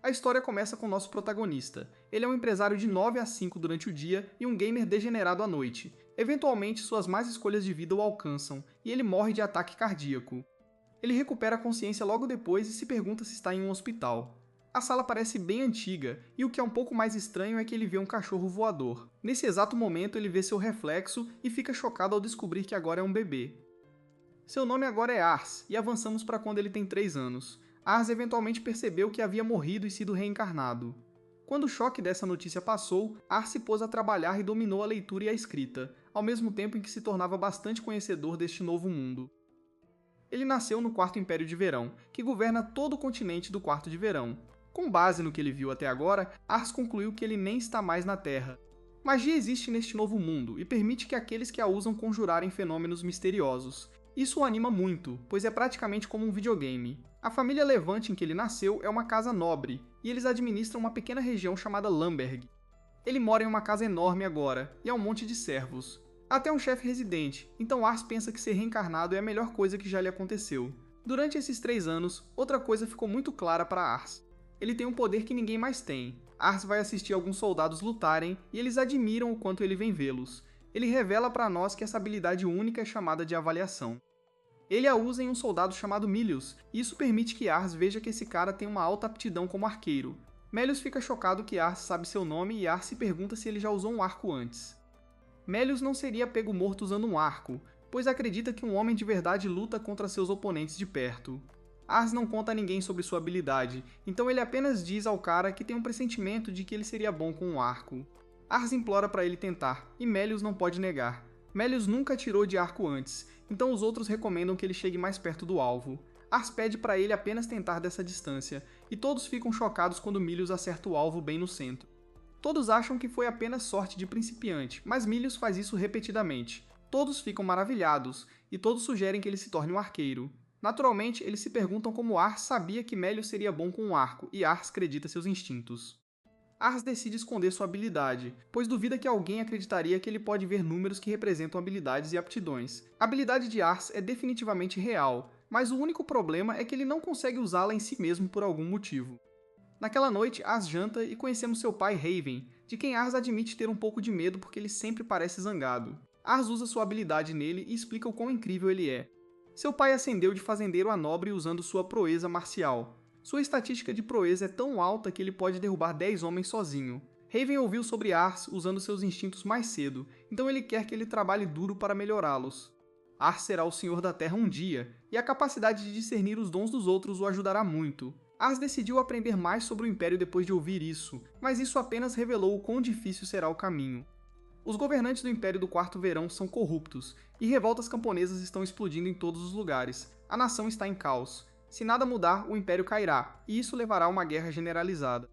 A história começa com o nosso protagonista. Ele é um empresário de 9 a 5 durante o dia e um gamer degenerado à noite. Eventualmente, suas más escolhas de vida o alcançam, e ele morre de ataque cardíaco. Ele recupera a consciência logo depois e se pergunta se está em um hospital. A sala parece bem antiga, e o que é um pouco mais estranho é que ele vê um cachorro voador. Nesse exato momento, ele vê seu reflexo e fica chocado ao descobrir que agora é um bebê. Seu nome agora é Ars, e avançamos para quando ele tem 3 anos. Ars eventualmente percebeu que havia morrido e sido reencarnado. Quando o choque dessa notícia passou, Ars se pôs a trabalhar e dominou a leitura e a escrita, ao mesmo tempo em que se tornava bastante conhecedor deste novo mundo. Ele nasceu no Quarto Império de Verão, que governa todo o continente do Quarto de Verão. Com base no que ele viu até agora, Ars concluiu que ele nem está mais na Terra. Magia existe neste novo mundo e permite que aqueles que a usam conjurarem fenômenos misteriosos. Isso o anima muito, pois é praticamente como um videogame. A família Levante em que ele nasceu é uma casa nobre, e eles administram uma pequena região chamada Lamberg. Ele mora em uma casa enorme agora, e há um monte de servos. Até um chefe residente, então Ars pensa que ser reencarnado é a melhor coisa que já lhe aconteceu. Durante esses 3 anos, outra coisa ficou muito clara para Ars. Ele tem um poder que ninguém mais tem. Ars vai assistir alguns soldados lutarem, e eles admiram o quanto ele vem vê-los. Ele revela para nós que essa habilidade única é chamada de avaliação. Ele a usa em um soldado chamado Milius, e isso permite que Ars veja que esse cara tem uma alta aptidão como arqueiro. Melius fica chocado que Ars sabe seu nome e Ars se pergunta se ele já usou um arco antes. Melius não seria pego morto usando um arco, pois acredita que um homem de verdade luta contra seus oponentes de perto. Ars não conta a ninguém sobre sua habilidade, então ele apenas diz ao cara que tem um pressentimento de que ele seria bom com um arco. Ars implora para ele tentar, e Melius não pode negar. Melius nunca atirou de arco antes, então os outros recomendam que ele chegue mais perto do alvo. Ars pede para ele apenas tentar dessa distância, e todos ficam chocados quando Milius acerta o alvo bem no centro. Todos acham que foi apenas sorte de principiante, mas Milius faz isso repetidamente. Todos ficam maravilhados, e todos sugerem que ele se torne um arqueiro. Naturalmente, eles se perguntam como Ars sabia que Melius seria bom com um arco, e Ars acredita seus instintos. Ars decide esconder sua habilidade, pois duvida que alguém acreditaria que ele pode ver números que representam habilidades e aptidões. A habilidade de Ars é definitivamente real, mas o único problema é que ele não consegue usá-la em si mesmo por algum motivo. Naquela noite, Ars janta e conhecemos seu pai Raven, de quem Ars admite ter um pouco de medo porque ele sempre parece zangado. Ars usa sua habilidade nele e explica o quão incrível ele é. Seu pai ascendeu de fazendeiro a nobre usando sua proeza marcial. Sua estatística de proeza é tão alta que ele pode derrubar 10 homens sozinho. Raven ouviu sobre Ars usando seus instintos mais cedo, então ele quer que ele trabalhe duro para melhorá-los. Ars será o senhor da Terra um dia, e a capacidade de discernir os dons dos outros o ajudará muito. Ars decidiu aprender mais sobre o Império depois de ouvir isso, mas isso apenas revelou o quão difícil será o caminho. Os governantes do Império do Quarto Verão são corruptos, e revoltas camponesas estão explodindo em todos os lugares. A nação está em caos. Se nada mudar, o Império cairá, e isso levará a uma guerra generalizada.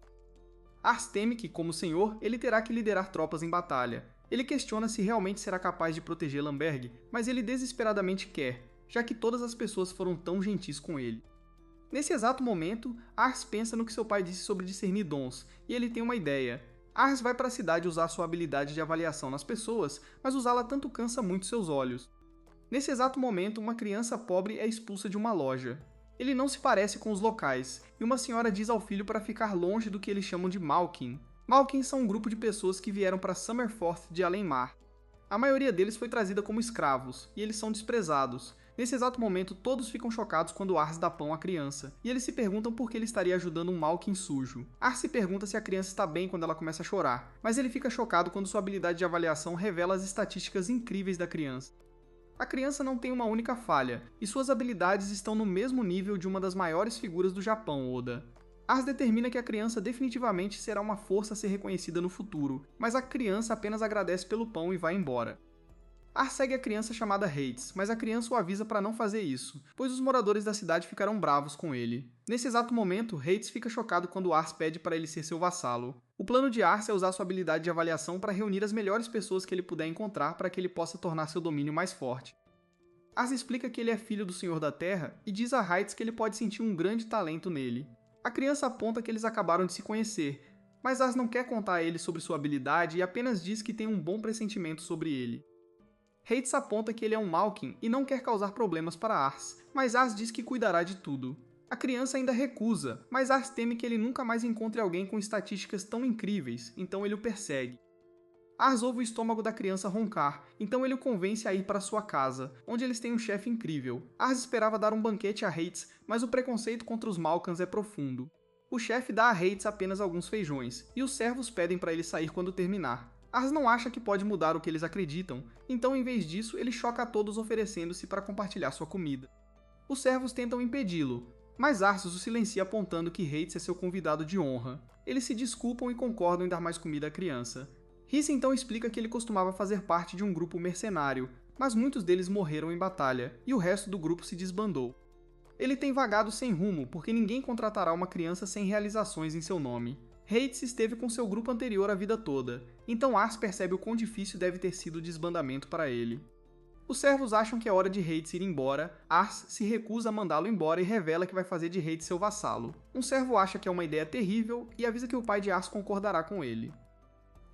Ars teme que, como senhor, ele terá que liderar tropas em batalha. Ele questiona se realmente será capaz de proteger Lamberg, mas ele desesperadamente quer, já que todas as pessoas foram tão gentis com ele. Nesse exato momento, Ars pensa no que seu pai disse sobre discernir dons, e ele tem uma ideia. Ars vai para a cidade usar sua habilidade de avaliação nas pessoas, mas usá-la tanto cansa muito seus olhos. Nesse exato momento, uma criança pobre é expulsa de uma loja. Ele não se parece com os locais, e uma senhora diz ao filho para ficar longe do que eles chamam de Malkin. Malkin são um grupo de pessoas que vieram para Summerforth de Além-Mar. A maioria deles foi trazida como escravos, e eles são desprezados. Nesse exato momento, todos ficam chocados quando Ars dá pão à criança, e eles se perguntam por que ele estaria ajudando um Malkin sujo. Ars se pergunta se a criança está bem quando ela começa a chorar, mas ele fica chocado quando sua habilidade de avaliação revela as estatísticas incríveis da criança. A criança não tem uma única falha, e suas habilidades estão no mesmo nível de uma das maiores figuras do Japão, Oda. Ars determina que a criança definitivamente será uma força a ser reconhecida no futuro, mas a criança apenas agradece pelo pão e vai embora. Ars segue a criança chamada Hades, mas a criança o avisa para não fazer isso, pois os moradores da cidade ficarão bravos com ele. Nesse exato momento, Hades fica chocado quando Ars pede para ele ser seu vassalo. O plano de Ars é usar sua habilidade de avaliação para reunir as melhores pessoas que ele puder encontrar para que ele possa tornar seu domínio mais forte. Ars explica que ele é filho do Senhor da Terra e diz a Hades que ele pode sentir um grande talento nele. A criança aponta que eles acabaram de se conhecer, mas Ars não quer contar a ele sobre sua habilidade e apenas diz que tem um bom pressentimento sobre ele. Hades aponta que ele é um Malkin e não quer causar problemas para Ars, mas Ars diz que cuidará de tudo. A criança ainda recusa, mas Ars teme que ele nunca mais encontre alguém com estatísticas tão incríveis, então ele o persegue. Ars ouve o estômago da criança roncar, então ele o convence a ir para sua casa, onde eles têm um chefe incrível. Ars esperava dar um banquete a Hades, mas o preconceito contra os Malkans é profundo. O chefe dá a Hades apenas alguns feijões, e os servos pedem para ele sair quando terminar. Ars não acha que pode mudar o que eles acreditam, então em vez disso ele choca a todos oferecendo-se para compartilhar sua comida. Os servos tentam impedi-lo, mas Arceus o silencia apontando que Hades é seu convidado de honra. Eles se desculpam e concordam em dar mais comida à criança. Rhys então explica que ele costumava fazer parte de um grupo mercenário, mas muitos deles morreram em batalha, e o resto do grupo se desbandou. Ele tem vagado sem rumo, porque ninguém contratará uma criança sem realizações em seu nome. Hades esteve com seu grupo anterior a vida toda, então Ars percebe o quão difícil deve ter sido o desbandamento para ele. Os servos acham que é hora de Hades ir embora, Ars se recusa a mandá-lo embora e revela que vai fazer de Hades seu vassalo. Um servo acha que é uma ideia terrível e avisa que o pai de Ars concordará com ele.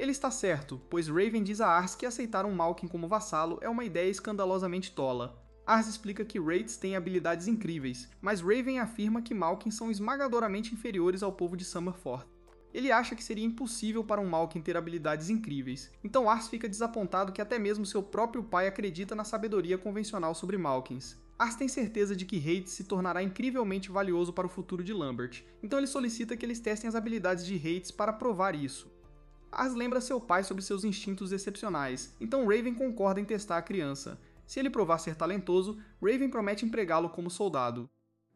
Ele está certo, pois Raven diz a Ars que aceitar um Malkin como vassalo é uma ideia escandalosamente tola. Ars explica que Raids tem habilidades incríveis, mas Raven afirma que Malkins são esmagadoramente inferiores ao povo de Summerford. Ele acha que seria impossível para um Malkin ter habilidades incríveis, então Ars fica desapontado que até mesmo seu próprio pai acredita na sabedoria convencional sobre Malkins. Ars tem certeza de que Hades se tornará incrivelmente valioso para o futuro de Lambert, então ele solicita que eles testem as habilidades de Hades para provar isso. Ars lembra seu pai sobre seus instintos excepcionais, então Raven concorda em testar a criança. Se ele provar ser talentoso, Raven promete empregá-lo como soldado.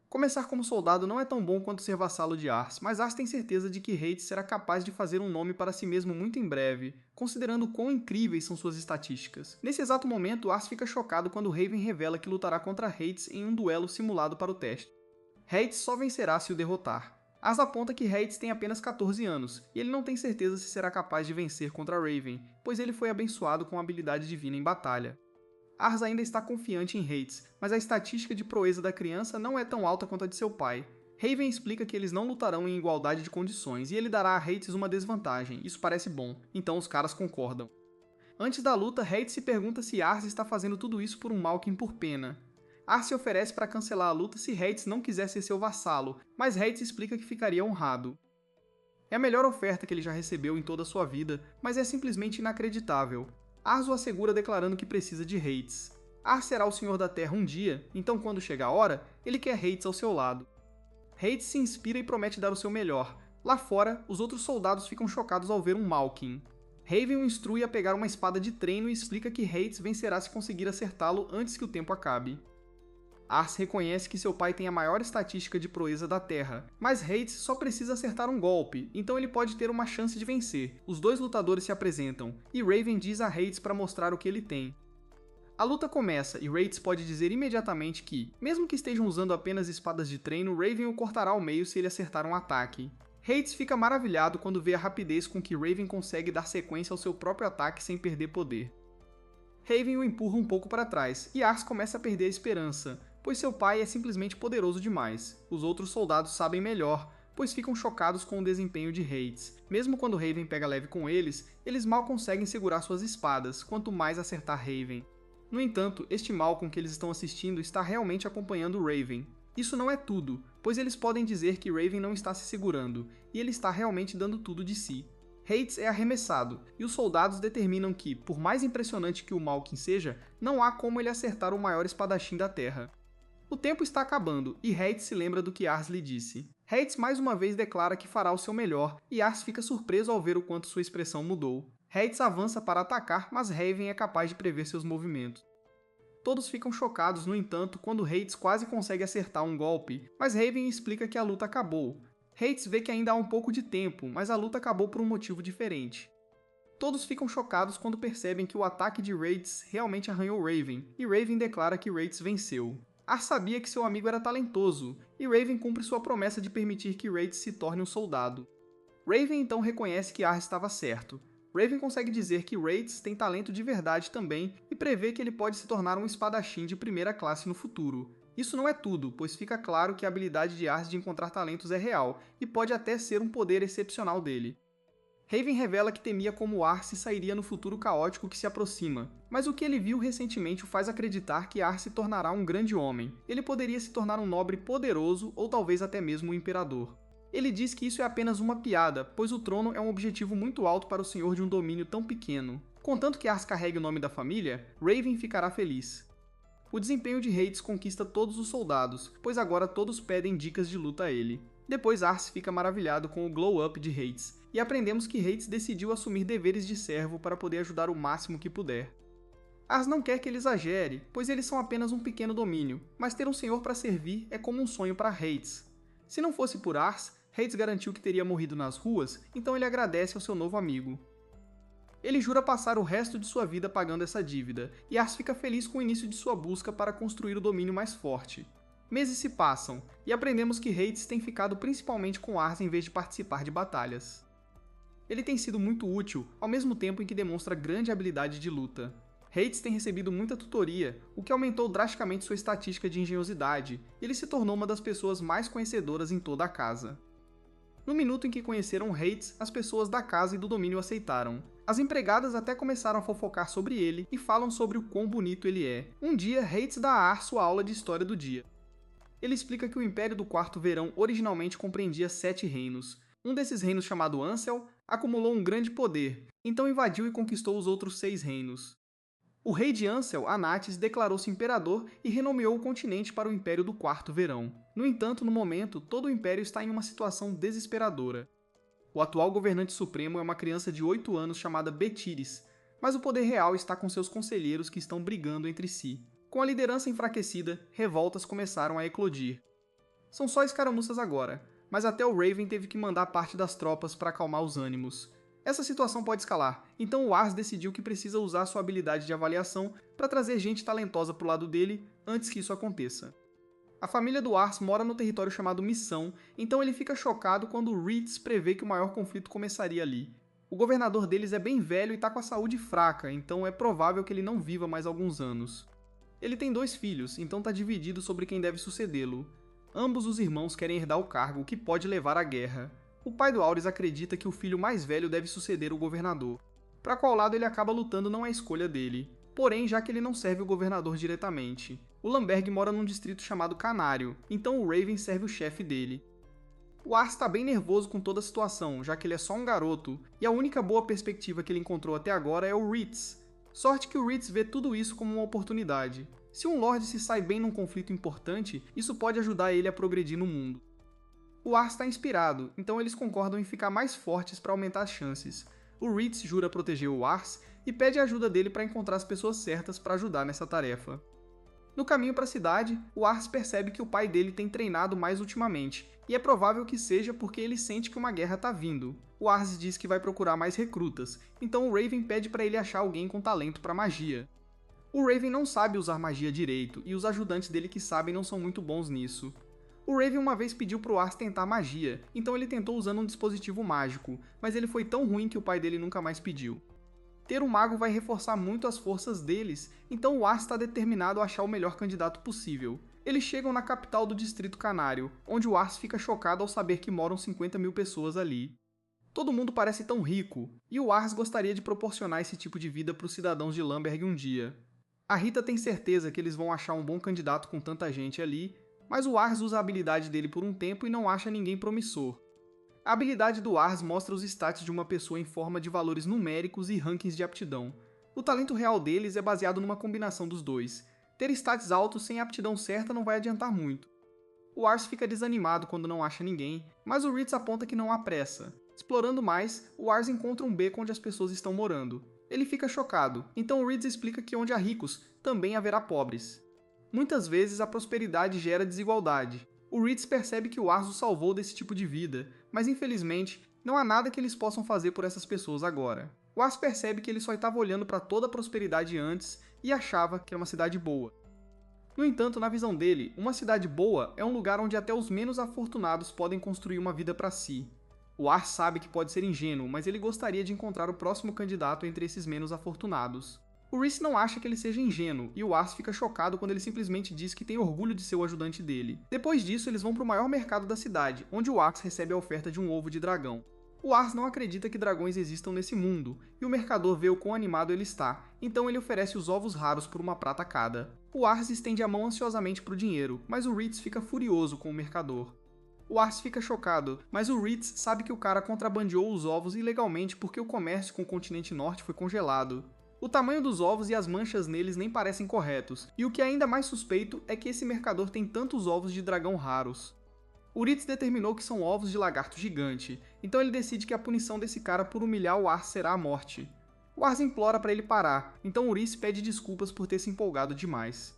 Começar como soldado não é tão bom quanto ser vassalo de Ars, mas Ars tem certeza de que Hades será capaz de fazer um nome para si mesmo muito em breve, considerando quão incríveis são suas estatísticas. Nesse exato momento, Ars fica chocado quando Raven revela que lutará contra Hades em um duelo simulado para o teste. Hades só vencerá se o derrotar. Ars aponta que Hades tem apenas 14 anos, e ele não tem certeza se será capaz de vencer contra Raven, pois ele foi abençoado com a habilidade divina em batalha. Ars ainda está confiante em Hades, mas a estatística de proeza da criança não é tão alta quanto a de seu pai. Raven explica que eles não lutarão em igualdade de condições, e ele dará a Hades uma desvantagem, isso parece bom, então os caras concordam. Antes da luta, Hades se pergunta se Ars está fazendo tudo isso por um Malkin por pena. Ars se oferece para cancelar a luta se Hades não quiser ser seu vassalo, mas Hades explica que ficaria honrado. É a melhor oferta que ele já recebeu em toda a sua vida, mas é simplesmente inacreditável. Ars o assegura declarando que precisa de Hades. Ars será o senhor da Terra um dia, então quando chega a hora, ele quer Hades ao seu lado. Hades se inspira e promete dar o seu melhor. Lá fora, os outros soldados ficam chocados ao ver um Malkin. Raven o instrui a pegar uma espada de treino e explica que Hades vencerá se conseguir acertá-lo antes que o tempo acabe. Ars reconhece que seu pai tem a maior estatística de proeza da Terra, mas Hades só precisa acertar um golpe, então ele pode ter uma chance de vencer. Os dois lutadores se apresentam, e Raven diz a Hades para mostrar o que ele tem. A luta começa e Hades pode dizer imediatamente que, mesmo que estejam usando apenas espadas de treino, Raven o cortará ao meio se ele acertar um ataque. Hades fica maravilhado quando vê a rapidez com que Raven consegue dar sequência ao seu próprio ataque sem perder poder. Raven o empurra um pouco para trás, e Ars começa a perder a esperança, pois seu pai é simplesmente poderoso demais. Os outros soldados sabem melhor, pois ficam chocados com o desempenho de Hades. Mesmo quando Raven pega leve com eles, eles mal conseguem segurar suas espadas, quanto mais acertar Raven. No entanto, este Malcolm que eles estão assistindo está realmente acompanhando Raven. Isso não é tudo, pois eles podem dizer que Raven não está se segurando, e ele está realmente dando tudo de si. Hades é arremessado, e os soldados determinam que, por mais impressionante que o Malkin seja, não há como ele acertar o maior espadachim da Terra. O tempo está acabando, e Hades se lembra do que Ars lhe disse. Hades mais uma vez declara que fará o seu melhor, e Ars fica surpreso ao ver o quanto sua expressão mudou. Hades avança para atacar, mas Raven é capaz de prever seus movimentos. Todos ficam chocados, no entanto, quando Hades quase consegue acertar um golpe, mas Raven explica que a luta acabou. Hades vê que ainda há um pouco de tempo, mas a luta acabou por um motivo diferente. Todos ficam chocados quando percebem que o ataque de Hades realmente arranhou Raven, e Raven declara que Hades venceu. Ars sabia que seu amigo era talentoso, e Raven cumpre sua promessa de permitir que Hades se torne um soldado. Raven então reconhece que Ars estava certo. Raven consegue dizer que Hades tem talento de verdade também e prevê que ele pode se tornar um espadachim de primeira classe no futuro. Isso não é tudo, pois fica claro que a habilidade de Ars de encontrar talentos é real, e pode até ser um poder excepcional dele. Raven revela que temia como Arce sairia no futuro caótico que se aproxima, mas o que ele viu recentemente o faz acreditar que Arce se tornará um grande homem. Ele poderia se tornar um nobre poderoso ou talvez até mesmo um imperador. Ele diz que isso é apenas uma piada, pois o trono é um objetivo muito alto para o senhor de um domínio tão pequeno. Contanto que Arce carregue o nome da família, Raven ficará feliz. O desempenho de Hades conquista todos os soldados, pois agora todos pedem dicas de luta a ele. Depois Arce fica maravilhado com o glow-up de Hades, e aprendemos que Hades decidiu assumir deveres de servo para poder ajudar o máximo que puder. Ars não quer que ele exagere, pois eles são apenas um pequeno domínio, mas ter um senhor para servir é como um sonho para Hades. Se não fosse por Ars, Hades garantiu que teria morrido nas ruas, então ele agradece ao seu novo amigo. Ele jura passar o resto de sua vida pagando essa dívida, e Ars fica feliz com o início de sua busca para construir o domínio mais forte. Meses se passam, e aprendemos que Hades tem ficado principalmente com Ars em vez de participar de batalhas. Ele tem sido muito útil, ao mesmo tempo em que demonstra grande habilidade de luta. Hades tem recebido muita tutoria, o que aumentou drasticamente sua estatística de engenhosidade, e ele se tornou uma das pessoas mais conhecedoras em toda a casa. No minuto em que conheceram Hades, as pessoas da casa e do domínio aceitaram. As empregadas até começaram a fofocar sobre ele e falam sobre o quão bonito ele é. Um dia, Hades dá a Ar sua aula de história do dia. Ele explica que o Império do Quarto Verão originalmente compreendia 7 reinos. Um desses reinos, chamado Ansel, acumulou um grande poder, então invadiu e conquistou os outros 6 reinos. O rei de Ansel, Anates, declarou-se imperador e renomeou o continente para o Império do Quarto Verão. No entanto, no momento, todo o Império está em uma situação desesperadora. O atual governante supremo é uma criança de 8 anos chamada Betiris, mas o poder real está com seus conselheiros que estão brigando entre si. Com a liderança enfraquecida, revoltas começaram a eclodir. São só escaramuças agora, mas até o Raven teve que mandar parte das tropas para acalmar os ânimos. Essa situação pode escalar, então o Ars decidiu que precisa usar sua habilidade de avaliação para trazer gente talentosa pro lado dele antes que isso aconteça. A família do Ars mora no território chamado Missão, então ele fica chocado quando Reeds prevê que o maior conflito começaria ali. O governador deles é bem velho e está com a saúde fraca, então é provável que ele não viva mais alguns anos. Ele tem 2 filhos, então está dividido sobre quem deve sucedê-lo. Ambos os irmãos querem herdar o cargo, o que pode levar à guerra. O pai do Aurys acredita que o filho mais velho deve suceder o governador. Para qual lado ele acaba lutando não é escolha dele. Porém, já que ele não serve o governador diretamente. O Lamberg mora num distrito chamado Canário, então o Raven serve o chefe dele. O Ars está bem nervoso com toda a situação, já que ele é só um garoto, e a única boa perspectiva que ele encontrou até agora é o Reeds. Sorte que o Reeds vê tudo isso como uma oportunidade. Se um Lorde se sai bem num conflito importante, isso pode ajudar ele a progredir no mundo. O Ars está inspirado, então eles concordam em ficar mais fortes para aumentar as chances. O Reeds jura proteger o Ars e pede a ajuda dele para encontrar as pessoas certas para ajudar nessa tarefa. No caminho para a cidade, o Ars percebe que o pai dele tem treinado mais ultimamente, e é provável que seja porque ele sente que uma guerra está vindo. O Ars diz que vai procurar mais recrutas, então o Raven pede para ele achar alguém com talento para magia. O Raven não sabe usar magia direito, e os ajudantes dele que sabem não são muito bons nisso. O Raven uma vez pediu pro Ars tentar magia, então ele tentou usando um dispositivo mágico, mas ele foi tão ruim que o pai dele nunca mais pediu. Ter um mago vai reforçar muito as forças deles, então o Ars está determinado a achar o melhor candidato possível. Eles chegam na capital do Distrito Canário, onde o Ars fica chocado ao saber que moram 50 mil pessoas ali. Todo mundo parece tão rico, e o Ars gostaria de proporcionar esse tipo de vida para os cidadãos de Lamberg um dia. A Rita tem certeza que eles vão achar um bom candidato com tanta gente ali, mas o Ars usa a habilidade dele por um tempo e não acha ninguém promissor. A habilidade do Ars mostra os stats de uma pessoa em forma de valores numéricos e rankings de aptidão. O talento real deles é baseado numa combinação dos dois. Ter stats altos sem a aptidão certa não vai adiantar muito. O Ars fica desanimado quando não acha ninguém, mas o Reeds aponta que não há pressa. Explorando mais, o Ars encontra um beco onde as pessoas estão morando. Ele fica chocado, então o Reeds explica que onde há ricos, também haverá pobres. Muitas vezes a prosperidade gera desigualdade. O Reeds percebe que o Ars o salvou desse tipo de vida, mas infelizmente não há nada que eles possam fazer por essas pessoas agora. O Ars percebe que ele só estava olhando para toda a prosperidade antes e achava que era uma cidade boa. No entanto, na visão dele, uma cidade boa é um lugar onde até os menos afortunados podem construir uma vida para si. O Ars sabe que pode ser ingênuo, mas ele gostaria de encontrar o próximo candidato entre esses menos afortunados. O Rhys não acha que ele seja ingênuo, e o Ars fica chocado quando ele simplesmente diz que tem orgulho de ser o ajudante dele. Depois disso, eles vão para o maior mercado da cidade, onde o Ars recebe a oferta de um ovo de dragão. O Ars não acredita que dragões existam nesse mundo, e o mercador vê o quão animado ele está, então ele oferece os ovos raros por uma prata cada. O Ars estende a mão ansiosamente para o dinheiro, mas o Ritz fica furioso com o mercador. O Ars fica chocado, mas o Ritz sabe que o cara contrabandeou os ovos ilegalmente porque o comércio com o continente norte foi congelado. O tamanho dos ovos e as manchas neles nem parecem corretos, e o que é ainda mais suspeito é que esse mercador tem tantos ovos de dragão raros. O Ritz determinou que são ovos de lagarto gigante, então ele decide que a punição desse cara por humilhar o Ars será a morte. O Ars implora para ele parar, então o Ritz pede desculpas por ter se empolgado demais.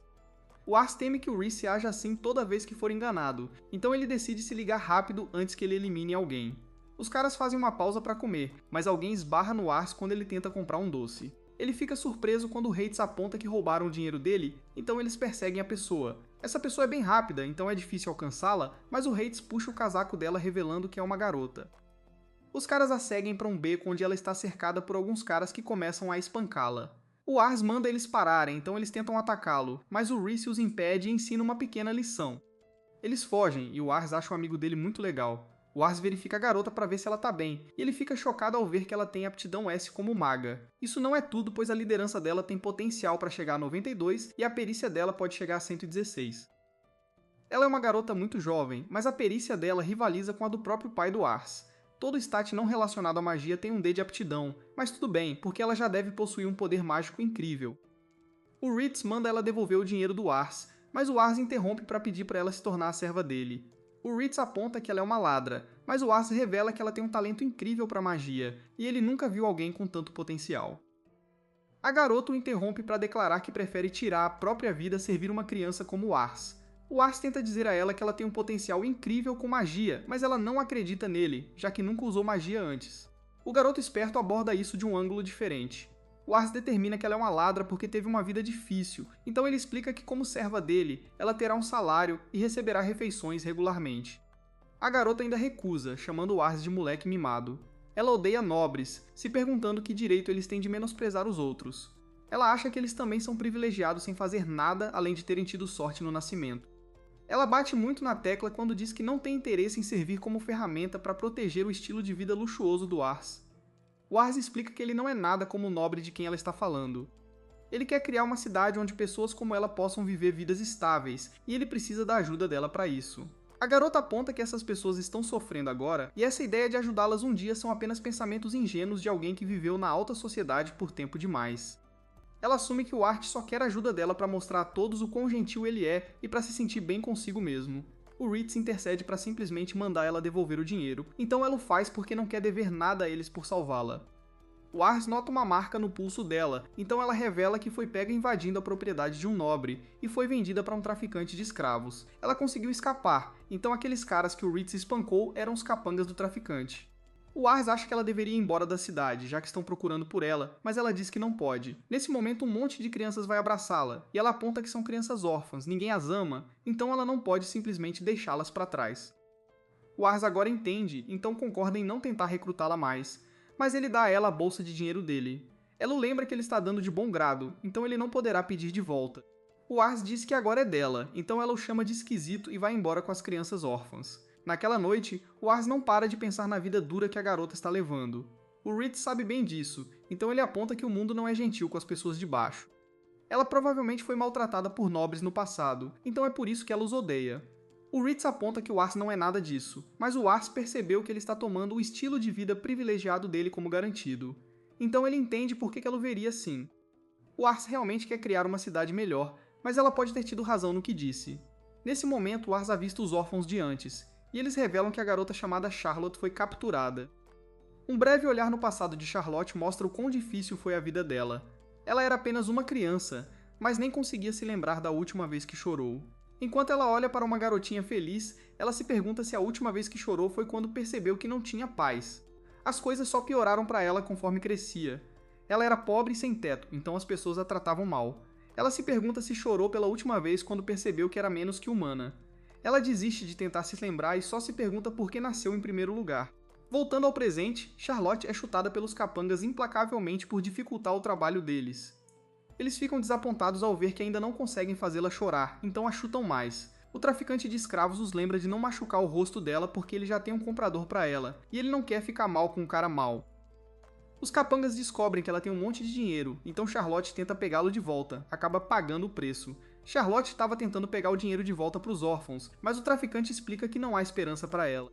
O Ars teme que o Ritz haja assim toda vez que for enganado, então ele decide se ligar rápido antes que ele elimine alguém. Os caras fazem uma pausa para comer, mas alguém esbarra no Ars quando ele tenta comprar um doce. Ele fica surpreso quando o Ritz aponta que roubaram o dinheiro dele, então eles perseguem a pessoa. Essa pessoa é bem rápida, então é difícil alcançá-la, mas o Ritz puxa o casaco dela revelando que é uma garota. Os caras a seguem para um beco onde ela está cercada por alguns caras que começam a espancá-la. O Ars manda eles pararem, então eles tentam atacá-lo, mas o Ritz os impede e ensina uma pequena lição. Eles fogem e o Ars acha o amigo dele muito legal. O Ars verifica a garota para ver se ela tá bem, e ele fica chocado ao ver que ela tem aptidão S como maga. Isso não é tudo, pois a liderança dela tem potencial para chegar a 92 e a perícia dela pode chegar a 116. Ela é uma garota muito jovem, mas a perícia dela rivaliza com a do próprio pai do Ars. Todo stat não relacionado à magia tem um D de aptidão, mas tudo bem, porque ela já deve possuir um poder mágico incrível. O Ritz manda ela devolver o dinheiro do Ars, mas o Ars interrompe para pedir para ela se tornar a serva dele. O Ritz aponta que ela é uma ladra, mas o Ars revela que ela tem um talento incrível para magia, e ele nunca viu alguém com tanto potencial. A garota o interrompe para declarar que prefere tirar a própria vida a servir uma criança como o Ars. O Ars tenta dizer a ela que ela tem um potencial incrível com magia, mas ela não acredita nele, já que nunca usou magia antes. O garoto esperto aborda isso de um ângulo diferente. O Ars determina que ela é uma ladra porque teve uma vida difícil, então ele explica que como serva dele, ela terá um salário e receberá refeições regularmente. A garota ainda recusa, chamando o Ars de moleque mimado. Ela odeia nobres, se perguntando que direito eles têm de menosprezar os outros. Ela acha que eles também são privilegiados sem fazer nada além de terem tido sorte no nascimento. Ela bate muito na tecla quando diz que não tem interesse em servir como ferramenta para proteger o estilo de vida luxuoso do Ars. O Ars explica que ele não é nada como o nobre de quem ela está falando. Ele quer criar uma cidade onde pessoas como ela possam viver vidas estáveis, e ele precisa da ajuda dela para isso. A garota aponta que essas pessoas estão sofrendo agora, e essa ideia de ajudá-las um dia são apenas pensamentos ingênuos de alguém que viveu na alta sociedade por tempo demais. Ela assume que o Art só quer a ajuda dela para mostrar a todos o quão gentil ele é e para se sentir bem consigo mesmo. O Ritz intercede para simplesmente mandar ela devolver o dinheiro, então ela o faz porque não quer dever nada a eles por salvá-la. O Ars nota uma marca no pulso dela, então ela revela que foi pega invadindo a propriedade de um nobre e foi vendida para um traficante de escravos. Ela conseguiu escapar, então aqueles caras que o Ritz espancou eram os capangas do traficante. O Ars acha que ela deveria ir embora da cidade, já que estão procurando por ela, mas ela diz que não pode. Nesse momento, um monte de crianças vai abraçá-la, e ela aponta que são crianças órfãs, ninguém as ama, então ela não pode simplesmente deixá-las para trás. O Ars agora entende, então concorda em não tentar recrutá-la mais, mas ele dá a ela a bolsa de dinheiro dele. Ela o lembra que ele está dando de bom grado, então ele não poderá pedir de volta. O Ars diz que agora é dela, então ela o chama de esquisito e vai embora com as crianças órfãs. Naquela noite, o Ars não para de pensar na vida dura que a garota está levando. O Ritz sabe bem disso, então ele aponta que o mundo não é gentil com as pessoas de baixo. Ela provavelmente foi maltratada por nobres no passado, então é por isso que ela os odeia. O Ritz aponta que o Ars não é nada disso, mas o Ars percebeu que ele está tomando o estilo de vida privilegiado dele como garantido. Então ele entende por que ela o veria assim. O Ars realmente quer criar uma cidade melhor, mas ela pode ter tido razão no que disse. Nesse momento, o Ars avista os órfãos de antes, e eles revelam que a garota chamada Charlotte foi capturada. Um breve olhar no passado de Charlotte mostra o quão difícil foi a vida dela. Ela era apenas uma criança, mas nem conseguia se lembrar da última vez que chorou. Enquanto ela olha para uma garotinha feliz, ela se pergunta se a última vez que chorou foi quando percebeu que não tinha paz. As coisas só pioraram para ela conforme crescia. Ela era pobre e sem teto, então as pessoas a tratavam mal. Ela se pergunta se chorou pela última vez quando percebeu que era menos que humana. Ela desiste de tentar se lembrar e só se pergunta por que nasceu em primeiro lugar. Voltando ao presente, Charlotte é chutada pelos capangas implacavelmente por dificultar o trabalho deles. Eles ficam desapontados ao ver que ainda não conseguem fazê-la chorar, então a chutam mais. O traficante de escravos os lembra de não machucar o rosto dela porque ele já tem um comprador para ela, e ele não quer ficar mal com um cara mau. Os capangas descobrem que ela tem um monte de dinheiro, então Charlotte tenta pegá-lo de volta, acaba pagando o preço. Charlotte estava tentando pegar o dinheiro de volta para os órfãos, mas o traficante explica que não há esperança para ela.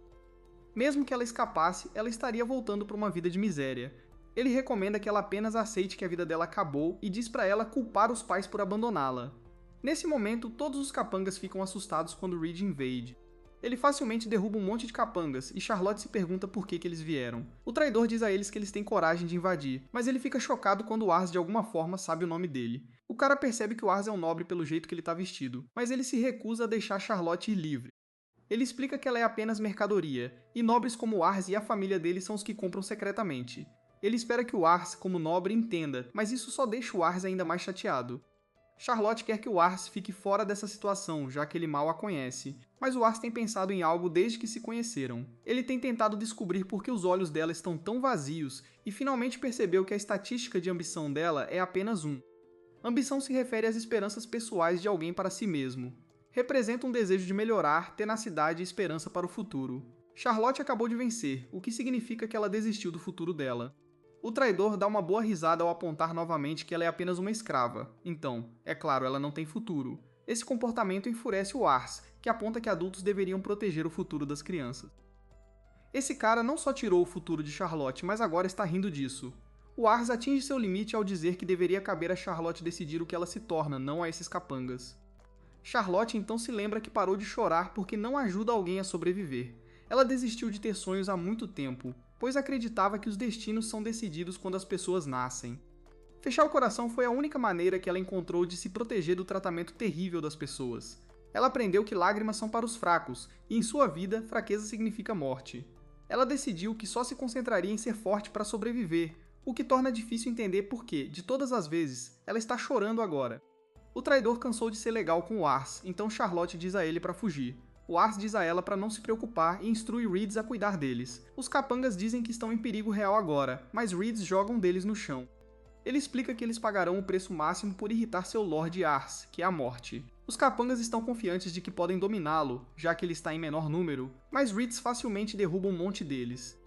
Mesmo que ela escapasse, ela estaria voltando para uma vida de miséria. Ele recomenda que ela apenas aceite que a vida dela acabou e diz para ela culpar os pais por abandoná-la. Nesse momento, todos os capangas ficam assustados quando Reed invade. Ele facilmente derruba um monte de capangas, e Charlotte se pergunta por que eles vieram. O traidor diz a eles que eles têm coragem de invadir, mas ele fica chocado quando o Ars de alguma forma sabe o nome dele. O cara percebe que o Ars é um nobre pelo jeito que ele está vestido, mas ele se recusa a deixar Charlotte ir livre. Ele explica que ela é apenas mercadoria, e nobres como o Ars e a família dele são os que compram secretamente. Ele espera que o Ars, como nobre, entenda, mas isso só deixa o Ars ainda mais chateado. Charlotte quer que o Ars fique fora dessa situação, já que ele mal a conhece, mas o Ars tem pensado em algo desde que se conheceram. Ele tem tentado descobrir por que os olhos dela estão tão vazios e finalmente percebeu que a estatística de ambição dela é apenas 1. Ambição se refere às esperanças pessoais de alguém para si mesmo. Representa um desejo de melhorar, tenacidade e esperança para o futuro. Charlotte acabou de vencer, o que significa que ela desistiu do futuro dela. O traidor dá uma boa risada ao apontar novamente que ela é apenas uma escrava. Então, é claro, ela não tem futuro. Esse comportamento enfurece o Ars, que aponta que adultos deveriam proteger o futuro das crianças. Esse cara não só tirou o futuro de Charlotte, mas agora está rindo disso. O Ars atinge seu limite ao dizer que deveria caber a Charlotte decidir o que ela se torna, não a esses capangas. Charlotte então se lembra que parou de chorar porque não ajuda alguém a sobreviver. Ela desistiu de ter sonhos há muito tempo, pois acreditava que os destinos são decididos quando as pessoas nascem. Fechar o coração foi a única maneira que ela encontrou de se proteger do tratamento terrível das pessoas. Ela aprendeu que lágrimas são para os fracos, e em sua vida, fraqueza significa morte. Ela decidiu que só se concentraria em ser forte para sobreviver, o que torna difícil entender por que, de todas as vezes, ela está chorando agora. O traidor cansou de ser legal com o Ars, então Charlotte diz a ele para fugir. O Ars diz a ela para não se preocupar e instrui Reeds a cuidar deles. Os capangas dizem que estão em perigo real agora, mas Reeds joga um deles no chão. Ele explica que eles pagarão o preço máximo por irritar seu Lord Ars, que é a morte. Os capangas estão confiantes de que podem dominá-lo, já que ele está em menor número, mas Reeds facilmente derruba um monte deles.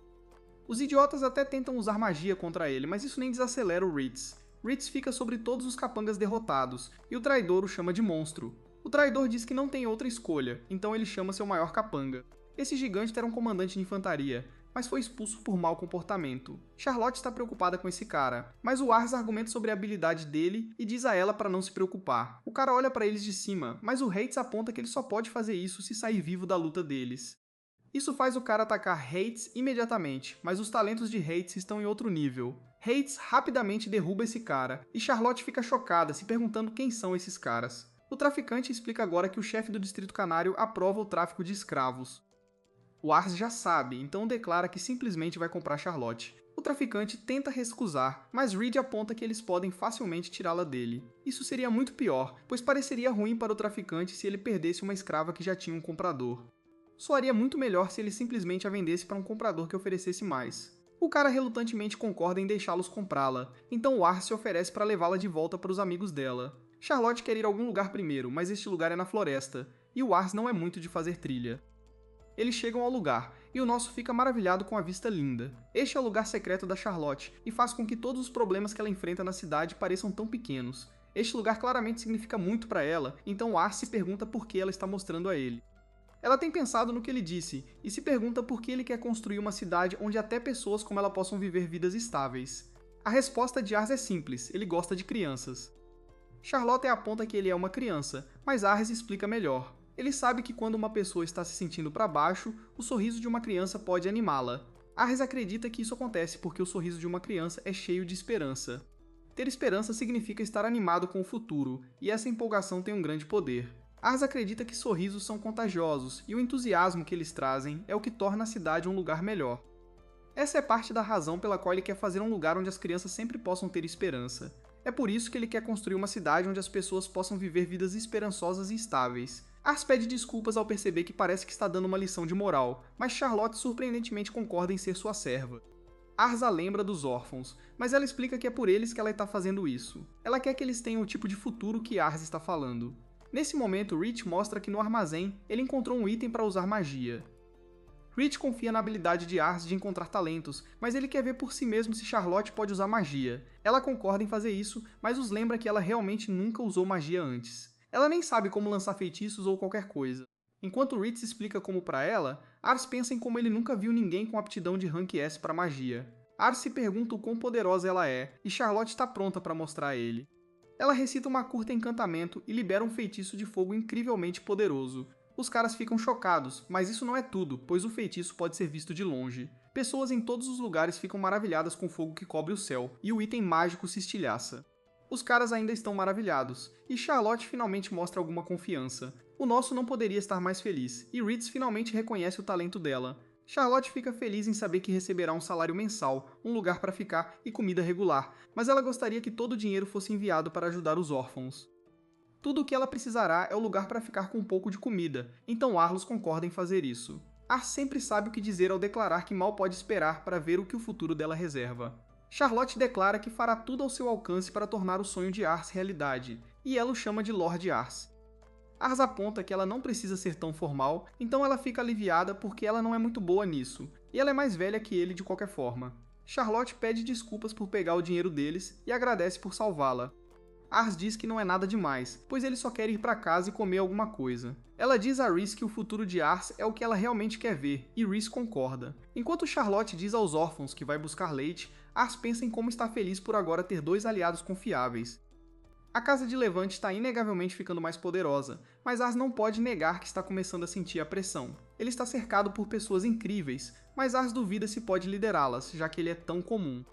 Os idiotas até tentam usar magia contra ele, mas isso nem desacelera o Reeds. Reeds fica sobre todos os capangas derrotados, e o traidor o chama de monstro. O traidor diz que não tem outra escolha, então ele chama seu maior capanga. Esse gigante era um comandante de infantaria, mas foi expulso por mau comportamento. Charlotte está preocupada com esse cara, mas o Ars argumenta sobre a habilidade dele e diz a ela para não se preocupar. O cara olha para eles de cima, mas o Hates aponta que ele só pode fazer isso se sair vivo da luta deles. Isso faz o cara atacar Hates imediatamente, mas os talentos de Hates estão em outro nível. Hates rapidamente derruba esse cara, e Charlotte fica chocada, se perguntando quem são esses caras. O traficante explica agora que o chefe do Distrito Canário aprova o tráfico de escravos. O Ars já sabe, então declara que simplesmente vai comprar Charlotte. O traficante tenta recusar, mas Reed aponta que eles podem facilmente tirá-la dele. Isso seria muito pior, pois pareceria ruim para o traficante se ele perdesse uma escrava que já tinha um comprador. Soaria muito melhor se ele simplesmente a vendesse para um comprador que oferecesse mais. O cara relutantemente concorda em deixá-los comprá-la, então o Ars se oferece para levá-la de volta para os amigos dela. Charlotte quer ir a algum lugar primeiro, mas este lugar é na floresta, e o Ars não é muito de fazer trilha. Eles chegam ao lugar, e o nosso fica maravilhado com a vista linda. Este é o lugar secreto da Charlotte, e faz com que todos os problemas que ela enfrenta na cidade pareçam tão pequenos. Este lugar claramente significa muito para ela, então o Ars se pergunta por que ela está mostrando a ele. Ela tem pensado no que ele disse, e se pergunta por que ele quer construir uma cidade onde até pessoas como ela possam viver vidas estáveis. A resposta de Ars é simples, ele gosta de crianças. Charlotte aponta que ele é uma criança, mas Ars explica melhor. Ele sabe que quando uma pessoa está se sentindo para baixo, o sorriso de uma criança pode animá-la. Ars acredita que isso acontece porque o sorriso de uma criança é cheio de esperança. Ter esperança significa estar animado com o futuro, e essa empolgação tem um grande poder. Ars acredita que sorrisos são contagiosos, e o entusiasmo que eles trazem é o que torna a cidade um lugar melhor. Essa é parte da razão pela qual ele quer fazer um lugar onde as crianças sempre possam ter esperança. É por isso que ele quer construir uma cidade onde as pessoas possam viver vidas esperançosas e estáveis. Ars pede desculpas ao perceber que parece que está dando uma lição de moral, mas Charlotte surpreendentemente concorda em ser sua serva. Ars a lembra dos órfãos, mas ela explica que é por eles que ela está fazendo isso. Ela quer que eles tenham o tipo de futuro que Ars está falando. Nesse momento, Rich mostra que no armazém ele encontrou um item para usar magia. Rich confia na habilidade de Ars de encontrar talentos, mas ele quer ver por si mesmo se Charlotte pode usar magia. Ela concorda em fazer isso, mas os lembra que ela realmente nunca usou magia antes. Ela nem sabe como lançar feitiços ou qualquer coisa. Enquanto Rich explica como para ela, Ars pensa em como ele nunca viu ninguém com aptidão de Rank S para magia. Ars se pergunta o quão poderosa ela é, e Charlotte está pronta para mostrar a ele. Ela recita uma curta encantamento e libera um feitiço de fogo incrivelmente poderoso. Os caras ficam chocados, mas isso não é tudo, pois o feitiço pode ser visto de longe. Pessoas em todos os lugares ficam maravilhadas com o fogo que cobre o céu, e o item mágico se estilhaça. Os caras ainda estão maravilhados, e Charlotte finalmente mostra alguma confiança. O nosso não poderia estar mais feliz, e Ritz finalmente reconhece o talento dela. Charlotte fica feliz em saber que receberá um salário mensal, um lugar para ficar e comida regular, mas ela gostaria que todo o dinheiro fosse enviado para ajudar os órfãos. Tudo o que ela precisará é o lugar para ficar com um pouco de comida, então Arlos concorda em fazer isso. Ars sempre sabe o que dizer ao declarar que mal pode esperar para ver o que o futuro dela reserva. Charlotte declara que fará tudo ao seu alcance para tornar o sonho de Ars realidade, e ela o chama de Lord Ars. Ars aponta que ela não precisa ser tão formal, então ela fica aliviada porque ela não é muito boa nisso, e ela é mais velha que ele de qualquer forma. Charlotte pede desculpas por pegar o dinheiro deles e agradece por salvá-la. Ars diz que não é nada demais, pois ele só quer ir para casa e comer alguma coisa. Ela diz a Rhys que o futuro de Ars é o que ela realmente quer ver, e Rhys concorda. Enquanto Charlotte diz aos órfãos que vai buscar leite, Ars pensa em como está feliz por agora ter dois aliados confiáveis. A Casa de Levante está inegavelmente ficando mais poderosa, mas Ars não pode negar que está começando a sentir a pressão. Ele está cercado por pessoas incríveis, mas Ars duvida se pode liderá-las, já que ele é tão comum.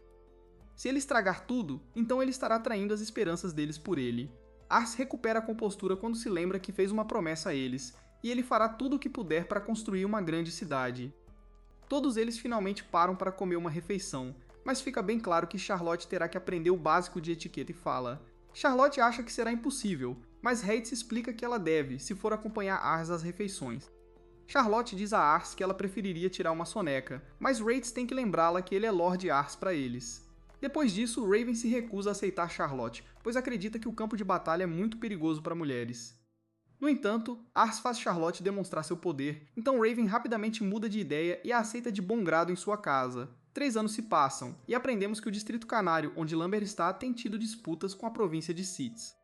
Se ele estragar tudo, então ele estará traindo as esperanças deles por ele. Ars recupera a compostura quando se lembra que fez uma promessa a eles, e ele fará tudo o que puder para construir uma grande cidade. Todos eles finalmente param para comer uma refeição, mas fica bem claro que Charlotte terá que aprender o básico de etiqueta e fala. Charlotte acha que será impossível, mas Heights explica que ela deve, se for acompanhar Ars às refeições. Charlotte diz a Ars que ela preferiria tirar uma soneca, mas Heights tem que lembrá-la que ele é Lord Ars para eles. Depois disso, Raven se recusa a aceitar Charlotte, pois acredita que o campo de batalha é muito perigoso para mulheres. No entanto, Ars faz Charlotte demonstrar seu poder, então Raven rapidamente muda de ideia e a aceita de bom grado em sua casa. 3 anos se passam, e aprendemos que o Distrito Canário, onde Lambert está, tem tido disputas com a província de Sitz.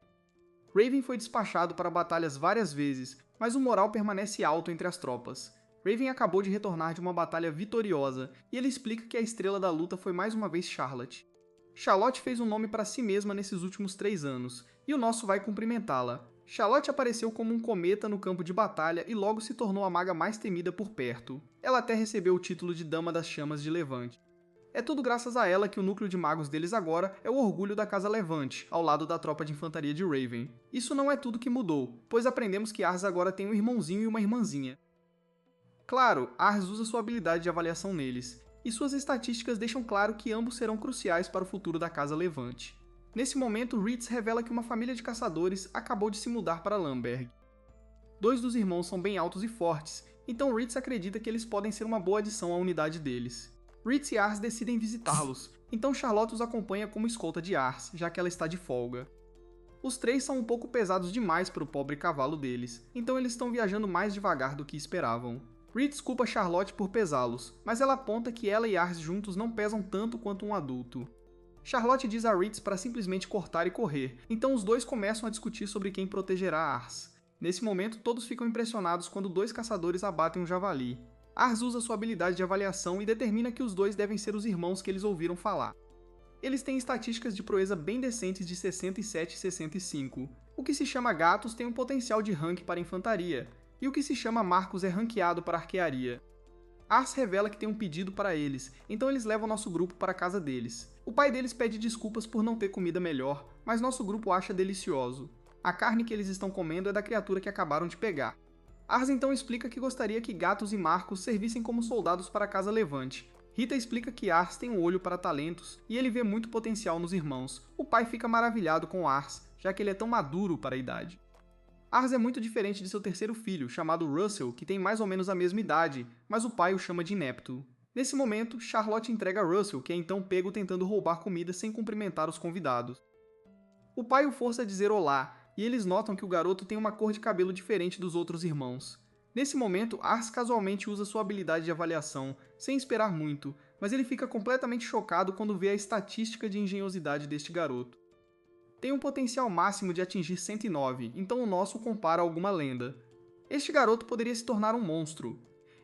Raven foi despachado para batalhas várias vezes, mas o moral permanece alto entre as tropas. Raven acabou de retornar de uma batalha vitoriosa, e ele explica que a estrela da luta foi mais uma vez Charlotte. Charlotte fez um nome para si mesma nesses últimos 3 anos, e o nosso vai cumprimentá-la. Charlotte apareceu como um cometa no campo de batalha e logo se tornou a maga mais temida por perto. Ela até recebeu o título de Dama das Chamas de Levante. É tudo graças a ela que o núcleo de magos deles agora é o orgulho da Casa Levante, ao lado da tropa de infantaria de Raven. Isso não é tudo que mudou, pois aprendemos que Ars agora tem um irmãozinho e uma irmãzinha. Claro, Ars usa sua habilidade de avaliação neles, e suas estatísticas deixam claro que ambos serão cruciais para o futuro da Casa Levante. Nesse momento, Ritz revela que uma família de caçadores acabou de se mudar para Lamberg. 2 dos irmãos são bem altos e fortes, então Ritz acredita que eles podem ser uma boa adição à unidade deles. Ritz e Ars decidem visitá-los, então Charlotte os acompanha como escolta de Ars, já que ela está de folga. Os 3 são um pouco pesados demais para o pobre cavalo deles, então eles estão viajando mais devagar do que esperavam. Ritz culpa Charlotte por pesá-los, mas ela aponta que ela e Ars juntos não pesam tanto quanto um adulto. Charlotte diz a Ritz para simplesmente cortar e correr, então os dois começam a discutir sobre quem protegerá Ars. Nesse momento, todos ficam impressionados quando 2 caçadores abatem um javali. Ars usa sua habilidade de avaliação e determina que os dois devem ser os irmãos que eles ouviram falar. Eles têm estatísticas de proeza bem decentes de 67 e 65. O que se chama Gatos tem um potencial de rank para infantaria, e o que se chama Marcos é ranqueado para arquearia. Ars revela que tem um pedido para eles, então eles levam nosso grupo para a casa deles. O pai deles pede desculpas por não ter comida melhor, mas nosso grupo acha delicioso. A carne que eles estão comendo é da criatura que acabaram de pegar. Ars então explica que gostaria que Gatos e Marcos servissem como soldados para a Casa Levante. Rita explica que Ars tem um olho para talentos, e ele vê muito potencial nos irmãos. O pai fica maravilhado com Ars, já que ele é tão maduro para a idade. Ars é muito diferente de seu terceiro filho, chamado Russell, que tem mais ou menos a mesma idade, mas o pai o chama de inepto. Nesse momento, Charlotte entrega a Russell, que é então pego tentando roubar comida sem cumprimentar os convidados. O pai o força a dizer olá, e eles notam que o garoto tem uma cor de cabelo diferente dos outros irmãos. Nesse momento, Ars casualmente usa sua habilidade de avaliação, sem esperar muito, mas ele fica completamente chocado quando vê a estatística de engenhosidade deste garoto. Tem um potencial máximo de atingir 109, então o nosso o compara a alguma lenda. Este garoto poderia se tornar um monstro,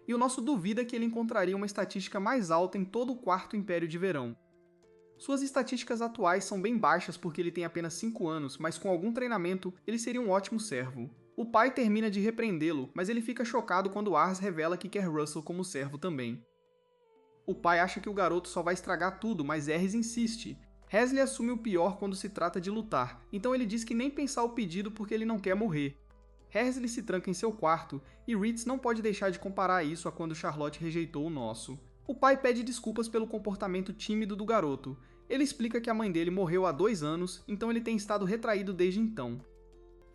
e o nosso duvida que ele encontraria uma estatística mais alta em todo o quarto Império de Verão. Suas estatísticas atuais são bem baixas porque ele tem apenas 5 anos, mas com algum treinamento ele seria um ótimo servo. O pai termina de repreendê-lo, mas ele fica chocado quando Ars revela que quer Russell como servo também. O pai acha que o garoto só vai estragar tudo, mas Aerys insiste. Wesley assume o pior quando se trata de lutar, então ele diz que nem pensar o pedido porque ele não quer morrer. Wesley se tranca em seu quarto, e Ritz não pode deixar de comparar isso a quando Charlotte rejeitou o nosso. O pai pede desculpas pelo comportamento tímido do garoto. Ele explica que a mãe dele morreu há 2 anos, então ele tem estado retraído desde então.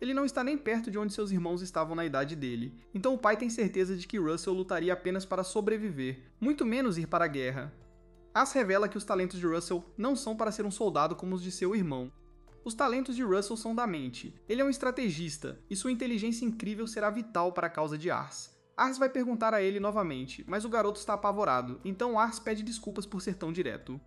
Ele não está nem perto de onde seus irmãos estavam na idade dele, então o pai tem certeza de que Russell lutaria apenas para sobreviver, muito menos ir para a guerra. As revela que os talentos de Russell não são para ser um soldado como os de seu irmão. Os talentos de Russell são da mente. Ele é um estrategista, e sua inteligência incrível será vital para a causa de Ars. Ars vai perguntar a ele novamente, mas o garoto está apavorado, então Ars pede desculpas por ser tão direto.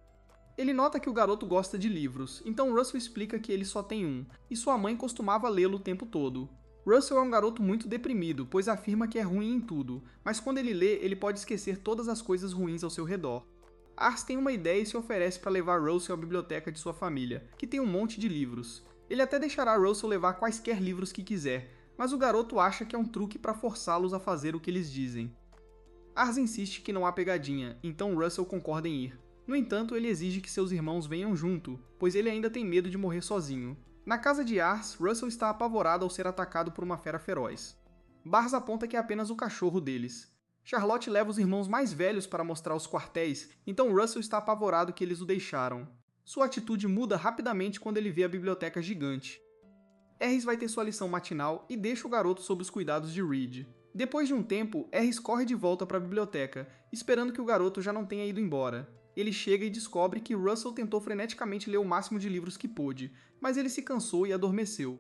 Ele nota que o garoto gosta de livros, então Russell explica que ele só tem um, e sua mãe costumava lê-lo o tempo todo. Russell é um garoto muito deprimido, pois afirma que é ruim em tudo, mas quando ele lê, ele pode esquecer todas as coisas ruins ao seu redor. Ars tem uma ideia e se oferece para levar Russell à biblioteca de sua família, que tem um monte de livros. Ele até deixará Russell levar quaisquer livros que quiser, mas o garoto acha que é um truque para forçá-los a fazer o que eles dizem. Ars insiste que não há pegadinha, então Russell concorda em ir. No entanto, ele exige que seus irmãos venham junto, pois ele ainda tem medo de morrer sozinho. Na casa de Ars, Russell está apavorado ao ser atacado por uma fera feroz. Bars aponta que é apenas o cachorro deles. Charlotte leva os irmãos mais velhos para mostrar os quartéis, então Russell está apavorado que eles o deixaram. Sua atitude muda rapidamente quando ele vê a biblioteca gigante. Aerys vai ter sua lição matinal e deixa o garoto sob os cuidados de Reed. Depois de um tempo, Aerys corre de volta para a biblioteca, esperando que o garoto já não tenha ido embora. Ele chega e descobre que Russell tentou freneticamente ler o máximo de livros que pôde, mas ele se cansou e adormeceu.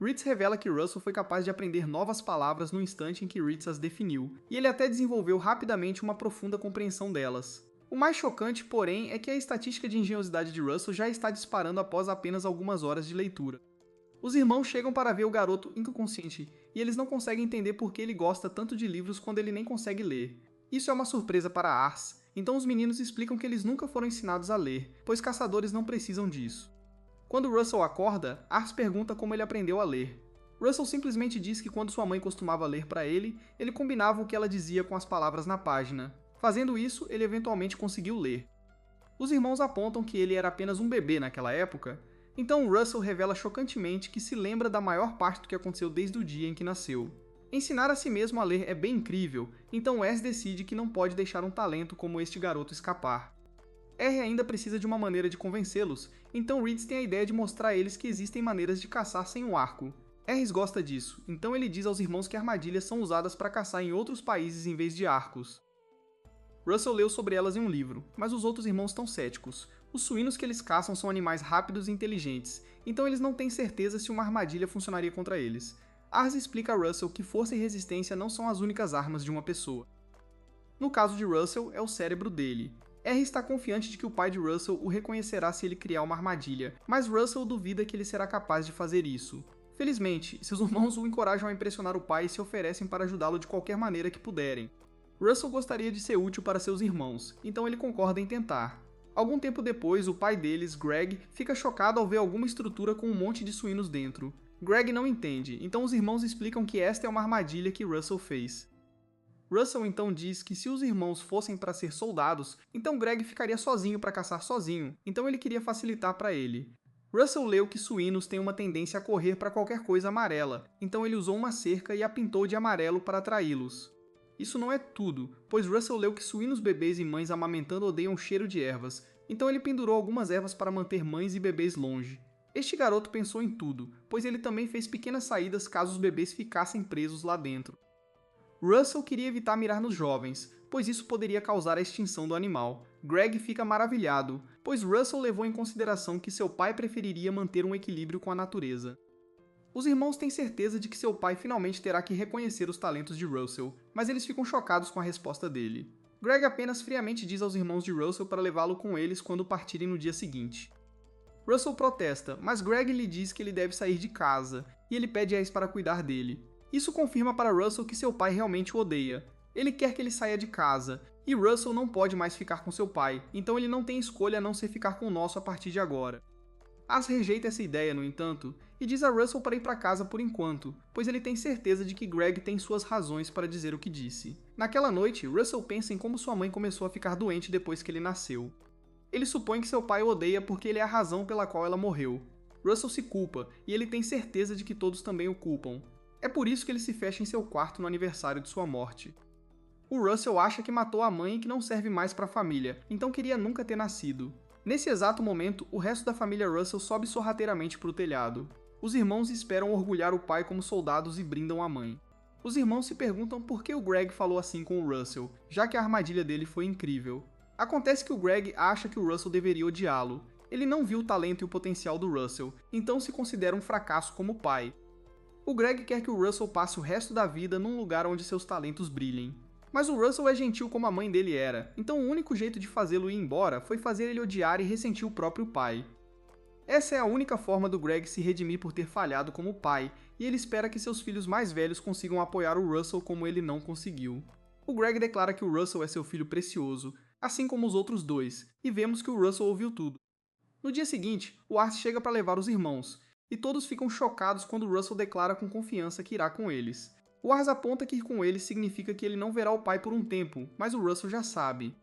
Ritz revela que Russell foi capaz de aprender novas palavras no instante em que Ritz as definiu, e ele até desenvolveu rapidamente uma profunda compreensão delas. O mais chocante, porém, é que a estatística de engenhosidade de Russell já está disparando após apenas algumas horas de leitura. Os irmãos chegam para ver o garoto inconsciente, e eles não conseguem entender por que ele gosta tanto de livros quando ele nem consegue ler. Isso é uma surpresa para Ars, então os meninos explicam que eles nunca foram ensinados a ler, pois caçadores não precisam disso. Quando Russell acorda, Ars pergunta como ele aprendeu a ler. Russell simplesmente diz que quando sua mãe costumava ler para ele, ele combinava o que ela dizia com as palavras na página. Fazendo isso, ele eventualmente conseguiu ler. Os irmãos apontam que ele era apenas um bebê naquela época, então Russell revela chocantemente que se lembra da maior parte do que aconteceu desde o dia em que nasceu. Ensinar a si mesmo a ler é bem incrível, então Wes decide que não pode deixar um talento como este garoto escapar. R ainda precisa de uma maneira de convencê-los, então Reed tem a ideia de mostrar a eles que existem maneiras de caçar sem um arco. R gosta disso, então ele diz aos irmãos que armadilhas são usadas para caçar em outros países em vez de arcos. Russell leu sobre elas em um livro, mas os outros irmãos estão céticos. Os suínos que eles caçam são animais rápidos e inteligentes, então eles não têm certeza se uma armadilha funcionaria contra eles. Ars explica a Russell que força e resistência não são as únicas armas de uma pessoa. No caso de Russell, é o cérebro dele. R está confiante de que o pai de Russell o reconhecerá se ele criar uma armadilha, mas Russell duvida que ele será capaz de fazer isso. Felizmente, seus irmãos o encorajam a impressionar o pai e se oferecem para ajudá-lo de qualquer maneira que puderem. Russell gostaria de ser útil para seus irmãos, então ele concorda em tentar. Algum tempo depois, o pai deles, Greg, fica chocado ao ver alguma estrutura com um monte de suínos dentro. Greg não entende, então os irmãos explicam que esta é uma armadilha que Russell fez. Russell então diz que se os irmãos fossem para ser soldados, então Greg ficaria sozinho para caçar sozinho, então ele queria facilitar para ele. Russell leu que suínos têm uma tendência a correr para qualquer coisa amarela, então ele usou uma cerca e a pintou de amarelo para atraí-los. Isso não é tudo, pois Russell leu que suínos bebês e mães amamentando odeiam o cheiro de ervas, então ele pendurou algumas ervas para manter mães e bebês longe. Este garoto pensou em tudo, pois ele também fez pequenas saídas caso os bebês ficassem presos lá dentro. Russell queria evitar mirar nos jovens, pois isso poderia causar a extinção do animal. Greg fica maravilhado, pois Russell levou em consideração que seu pai preferiria manter um equilíbrio com a natureza. Os irmãos têm certeza de que seu pai finalmente terá que reconhecer os talentos de Russell, mas eles ficam chocados com a resposta dele. Greg apenas friamente diz aos irmãos de Russell para levá-lo com eles quando partirem no dia seguinte. Russell protesta, mas Greg lhe diz que ele deve sair de casa, e ele pede Ace para cuidar dele. Isso confirma para Russell que seu pai realmente o odeia. Ele quer que ele saia de casa, e Russell não pode mais ficar com seu pai, então ele não tem escolha a não ser ficar com o nosso a partir de agora. As rejeita essa ideia, no entanto, e diz a Russell para ir para casa por enquanto, pois ele tem certeza de que Greg tem suas razões para dizer o que disse. Naquela noite, Russell pensa em como sua mãe começou a ficar doente depois que ele nasceu. Ele supõe que seu pai o odeia porque ele é a razão pela qual ela morreu. Russell se culpa, e ele tem certeza de que todos também o culpam. É por isso que ele se fecha em seu quarto no aniversário de sua morte. O Russell acha que matou a mãe e que não serve mais para a família, então queria nunca ter nascido. Nesse exato momento, o resto da família Russell sobe sorrateiramente para o telhado. Os irmãos esperam orgulhar o pai como soldados e brindam a mãe. Os irmãos se perguntam por que o Greg falou assim com o Russell, já que a armadilha dele foi incrível. Acontece que o Greg acha que o Russell deveria odiá-lo. Ele não viu o talento e o potencial do Russell, então se considera um fracasso como pai. O Greg quer que o Russell passe o resto da vida num lugar onde seus talentos brilhem. Mas o Russell é gentil como a mãe dele era, então o único jeito de fazê-lo ir embora foi fazer ele odiar e ressentir o próprio pai. Essa é a única forma do Greg se redimir por ter falhado como pai, e ele espera que seus filhos mais velhos consigam apoiar o Russell como ele não conseguiu. O Greg declara que o Russell é seu filho precioso, assim como os outros dois, e vemos que o Russell ouviu tudo. No dia seguinte, o Art chega para levar os irmãos, e todos ficam chocados quando Russell declara com confiança que irá com eles. O Ars aponta que ir com eles significa que ele não verá o pai por um tempo, mas o Russell já sabe.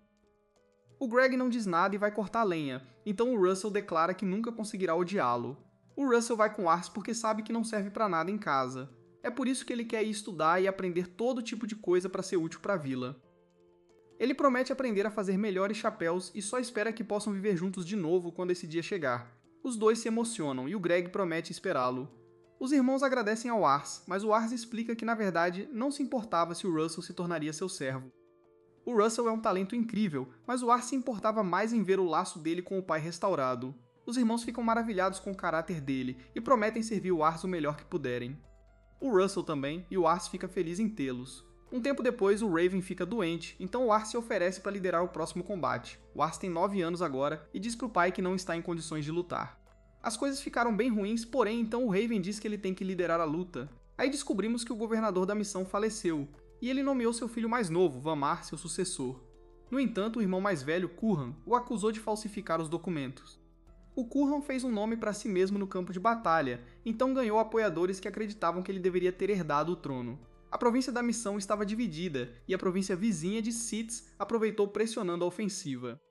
O Greg não diz nada e vai cortar lenha, então o Russell declara que nunca conseguirá odiá-lo. O Russell vai com Ars porque sabe que não serve para nada em casa. É por isso que ele quer ir estudar e aprender todo tipo de coisa para ser útil para a vila. Ele promete aprender a fazer melhores chapéus e só espera que possam viver juntos de novo quando esse dia chegar. Os dois se emocionam e o Greg promete esperá-lo. Os irmãos agradecem ao Ars, mas o Ars explica que na verdade não se importava se o Russell se tornaria seu servo. O Russell é um talento incrível, mas o Ars se importava mais em ver o laço dele com o pai restaurado. Os irmãos ficam maravilhados com o caráter dele e prometem servir o Ars o melhor que puderem. O Russell também, e o Ars fica feliz em tê-los. Um tempo depois, o Raven fica doente, então o Ars se oferece para liderar o próximo combate. O Ars tem 9 anos agora e diz para o pai que não está em condições de lutar. As coisas ficaram bem ruins, porém então o Raven diz que ele tem que liderar a luta. Aí descobrimos que o governador da missão faleceu, e ele nomeou seu filho mais novo, Vamar, seu sucessor. No entanto, o irmão mais velho, Curran, o acusou de falsificar os documentos. O Curran fez um nome para si mesmo no campo de batalha, então ganhou apoiadores que acreditavam que ele deveria ter herdado o trono. A província da missão estava dividida, e a província vizinha de Sitz aproveitou pressionando a ofensiva.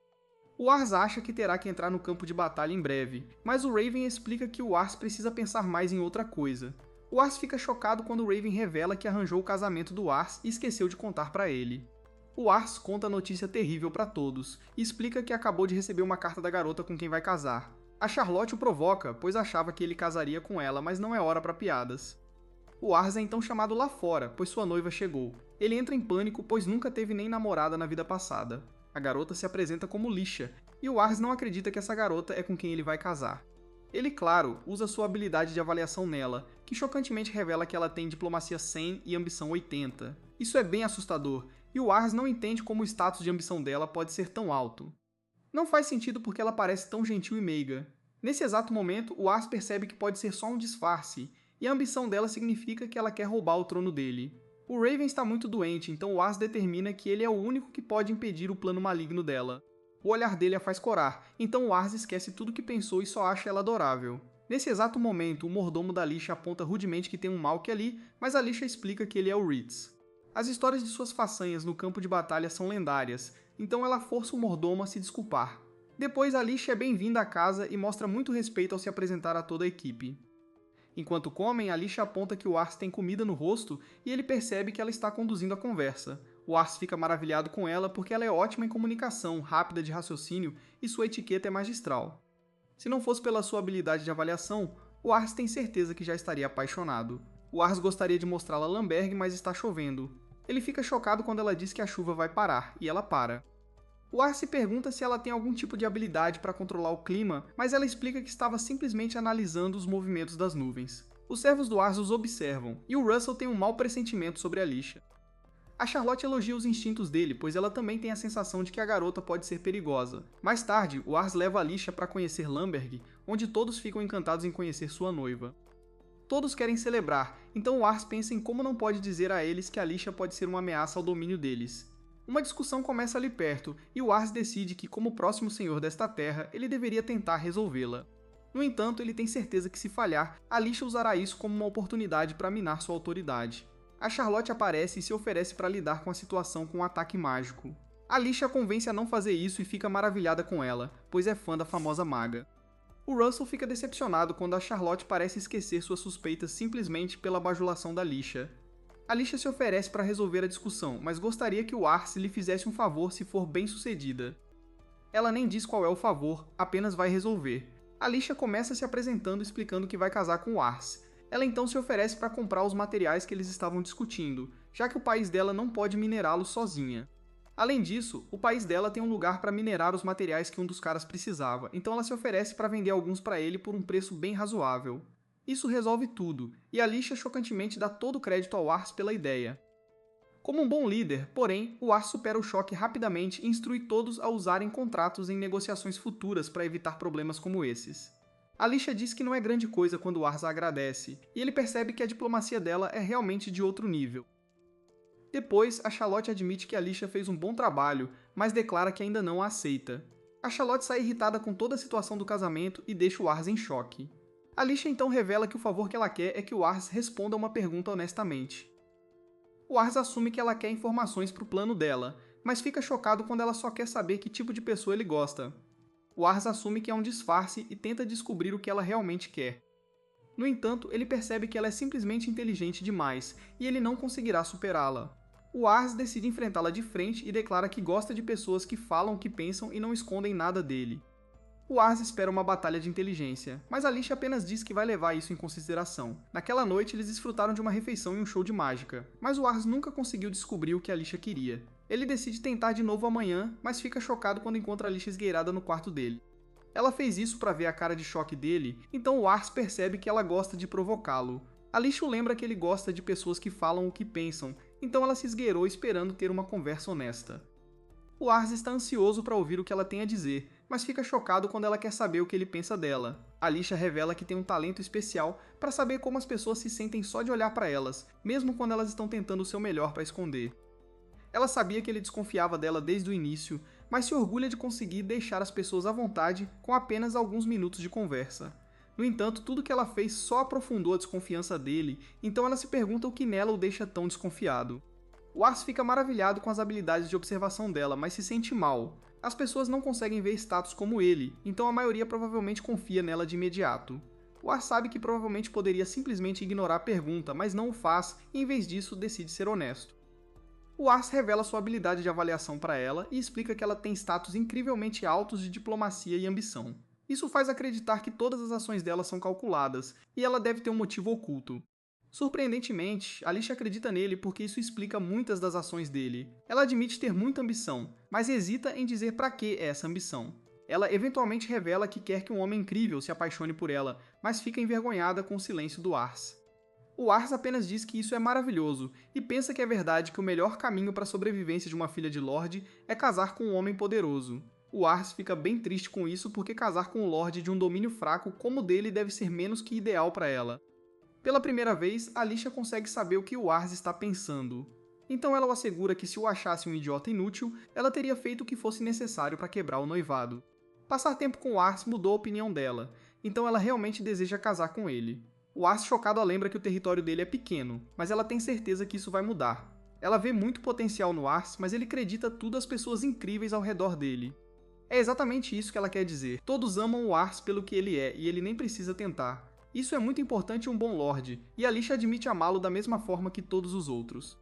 O Ars acha que terá que entrar no campo de batalha em breve, mas o Raven explica que o Ars precisa pensar mais em outra coisa. O Ars fica chocado quando o Raven revela que arranjou o casamento do Ars e esqueceu de contar para ele. O Ars conta a notícia terrível para todos, e explica que acabou de receber uma carta da garota com quem vai casar. A Charlotte o provoca, pois achava que ele casaria com ela, mas não é hora para piadas. O Ars é então chamado lá fora, pois sua noiva chegou. Ele entra em pânico, pois nunca teve nem namorada na vida passada. A garota se apresenta como Lisha, e o Ars não acredita que essa garota é com quem ele vai casar. Ele, claro, usa sua habilidade de avaliação nela, que chocantemente revela que ela tem diplomacia 100 e ambição 80. Isso é bem assustador, e o Ars não entende como o status de ambição dela pode ser tão alto. Não faz sentido porque ela parece tão gentil e meiga. Nesse exato momento, o Ars percebe que pode ser só um disfarce, e a ambição dela significa que ela quer roubar o trono dele. O Raven está muito doente, então o Ars determina que ele é o único que pode impedir o plano maligno dela. O olhar dele a faz corar, então o Ars esquece tudo que pensou e só acha ela adorável. Nesse exato momento, o mordomo da Lisha aponta rudemente que tem um Malk ali, mas a Lisha explica que ele é o Ritz. As histórias de suas façanhas no campo de batalha são lendárias, então ela força o mordomo a se desculpar. Depois, a Lisha é bem-vinda à casa e mostra muito respeito ao se apresentar a toda a equipe. Enquanto comem, a Lisha aponta que o Ars tem comida no rosto e ele percebe que ela está conduzindo a conversa. O Ars fica maravilhado com ela porque ela é ótima em comunicação, rápida de raciocínio e sua etiqueta é magistral. Se não fosse pela sua habilidade de avaliação, o Ars tem certeza que já estaria apaixonado. O Ars gostaria de mostrá-la a Lamberg, mas está chovendo. Ele fica chocado quando ela diz que a chuva vai parar, e ela para. O Ars se pergunta se ela tem algum tipo de habilidade para controlar o clima, mas ela explica que estava simplesmente analisando os movimentos das nuvens. Os servos do Ars os observam, e o Russell tem um mau pressentimento sobre Alicia. A Charlotte elogia os instintos dele, pois ela também tem a sensação de que a garota pode ser perigosa. Mais tarde, o Ars leva Alicia para conhecer Lamberg, onde todos ficam encantados em conhecer sua noiva. Todos querem celebrar, então o Ars pensa em como não pode dizer a eles que Alicia pode ser uma ameaça ao domínio deles. Uma discussão começa ali perto, e o Ars decide que, como próximo senhor desta terra, ele deveria tentar resolvê-la. No entanto, ele tem certeza que se falhar, Alicia usará isso como uma oportunidade para minar sua autoridade. A Charlotte aparece e se oferece para lidar com a situação com um ataque mágico. Alicia a convence a não fazer isso e fica maravilhada com ela, pois é fã da famosa maga. O Russell fica decepcionado quando a Charlotte parece esquecer suas suspeitas simplesmente pela bajulação da Alicia. Alicia se oferece para resolver a discussão, mas gostaria que o Ars lhe fizesse um favor se for bem sucedida. Ela nem diz qual é o favor, apenas vai resolver. Alicia começa se apresentando e explicando que vai casar com o Ars. Ela então se oferece para comprar os materiais que eles estavam discutindo, já que o país dela não pode minerá-los sozinha. Além disso, o país dela tem um lugar para minerar os materiais que um dos caras precisava, então ela se oferece para vender alguns para ele por um preço bem razoável. Isso resolve tudo, e Alicia chocantemente dá todo o crédito ao Ars pela ideia. Como um bom líder, porém, o Ars supera o choque rapidamente e instrui todos a usarem contratos em negociações futuras para evitar problemas como esses. Alicia diz que não é grande coisa quando o Ars a agradece, e ele percebe que a diplomacia dela é realmente de outro nível. Depois, a Charlotte admite que Alicia fez um bom trabalho, mas declara que ainda não a aceita. A Charlotte sai irritada com toda a situação do casamento e deixa o Ars em choque. Alicia então revela que o favor que ela quer é que o Ars responda uma pergunta honestamente. O Ars assume que ela quer informações para o plano dela, mas fica chocado quando ela só quer saber que tipo de pessoa ele gosta. O Ars assume que é um disfarce e tenta descobrir o que ela realmente quer. No entanto, ele percebe que ela é simplesmente inteligente demais, e ele não conseguirá superá-la. O Ars decide enfrentá-la de frente e declara que gosta de pessoas que falam o que pensam e não escondem nada dele. O Ars espera uma batalha de inteligência, mas Alicia apenas diz que vai levar isso em consideração. Naquela noite, eles desfrutaram de uma refeição e um show de mágica, mas o Ars nunca conseguiu descobrir o que Alicia queria. Ele decide tentar de novo amanhã, mas fica chocado quando encontra Alicia esgueirada no quarto dele. Ela fez isso para ver a cara de choque dele, então o Ars percebe que ela gosta de provocá-lo. Alicia o lembra que ele gosta de pessoas que falam o que pensam, então ela se esgueirou esperando ter uma conversa honesta. O Ars está ansioso para ouvir o que ela tem a dizer, mas fica chocado quando ela quer saber o que ele pensa dela. Alicia revela que tem um talento especial para saber como as pessoas se sentem só de olhar para elas, mesmo quando elas estão tentando o seu melhor para esconder. Ela sabia que ele desconfiava dela desde o início, mas se orgulha de conseguir deixar as pessoas à vontade com apenas alguns minutos de conversa. No entanto, tudo que ela fez só aprofundou a desconfiança dele, então ela se pergunta o que nela o deixa tão desconfiado. O Ars fica maravilhado com as habilidades de observação dela, mas se sente mal. As pessoas não conseguem ver status como ele, então a maioria provavelmente confia nela de imediato. O Ars sabe que provavelmente poderia simplesmente ignorar a pergunta, mas não o faz e em vez disso decide ser honesto. O Ars revela sua habilidade de avaliação para ela e explica que ela tem status incrivelmente altos de diplomacia e ambição. Isso faz acreditar que todas as ações dela são calculadas, e ela deve ter um motivo oculto. Surpreendentemente, Alicia acredita nele porque isso explica muitas das ações dele. Ela admite ter muita ambição, mas hesita em dizer para que é essa ambição. Ela eventualmente revela que quer que um homem incrível se apaixone por ela, mas fica envergonhada com o silêncio do Ars. O Ars apenas diz que isso é maravilhoso, e pensa que é verdade que o melhor caminho para a sobrevivência de uma filha de Lorde é casar com um homem poderoso. O Ars fica bem triste com isso porque casar com um Lorde de um domínio fraco como o dele deve ser menos que ideal para ela. Pela primeira vez, Alicia consegue saber o que o Ars está pensando. Então ela o assegura que se o achasse um idiota inútil, ela teria feito o que fosse necessário para quebrar o noivado. Passar tempo com o Ars mudou a opinião dela, então ela realmente deseja casar com ele. O Ars chocado a lembra que o território dele é pequeno, mas ela tem certeza que isso vai mudar. Ela vê muito potencial no Ars, mas ele acredita tudo às pessoas incríveis ao redor dele. É exatamente isso que ela quer dizer. Todos amam o Ars pelo que ele é, e ele nem precisa tentar. Isso é muito importante em um bom Lorde, e Alicia admite amá-lo da mesma forma que todos os outros.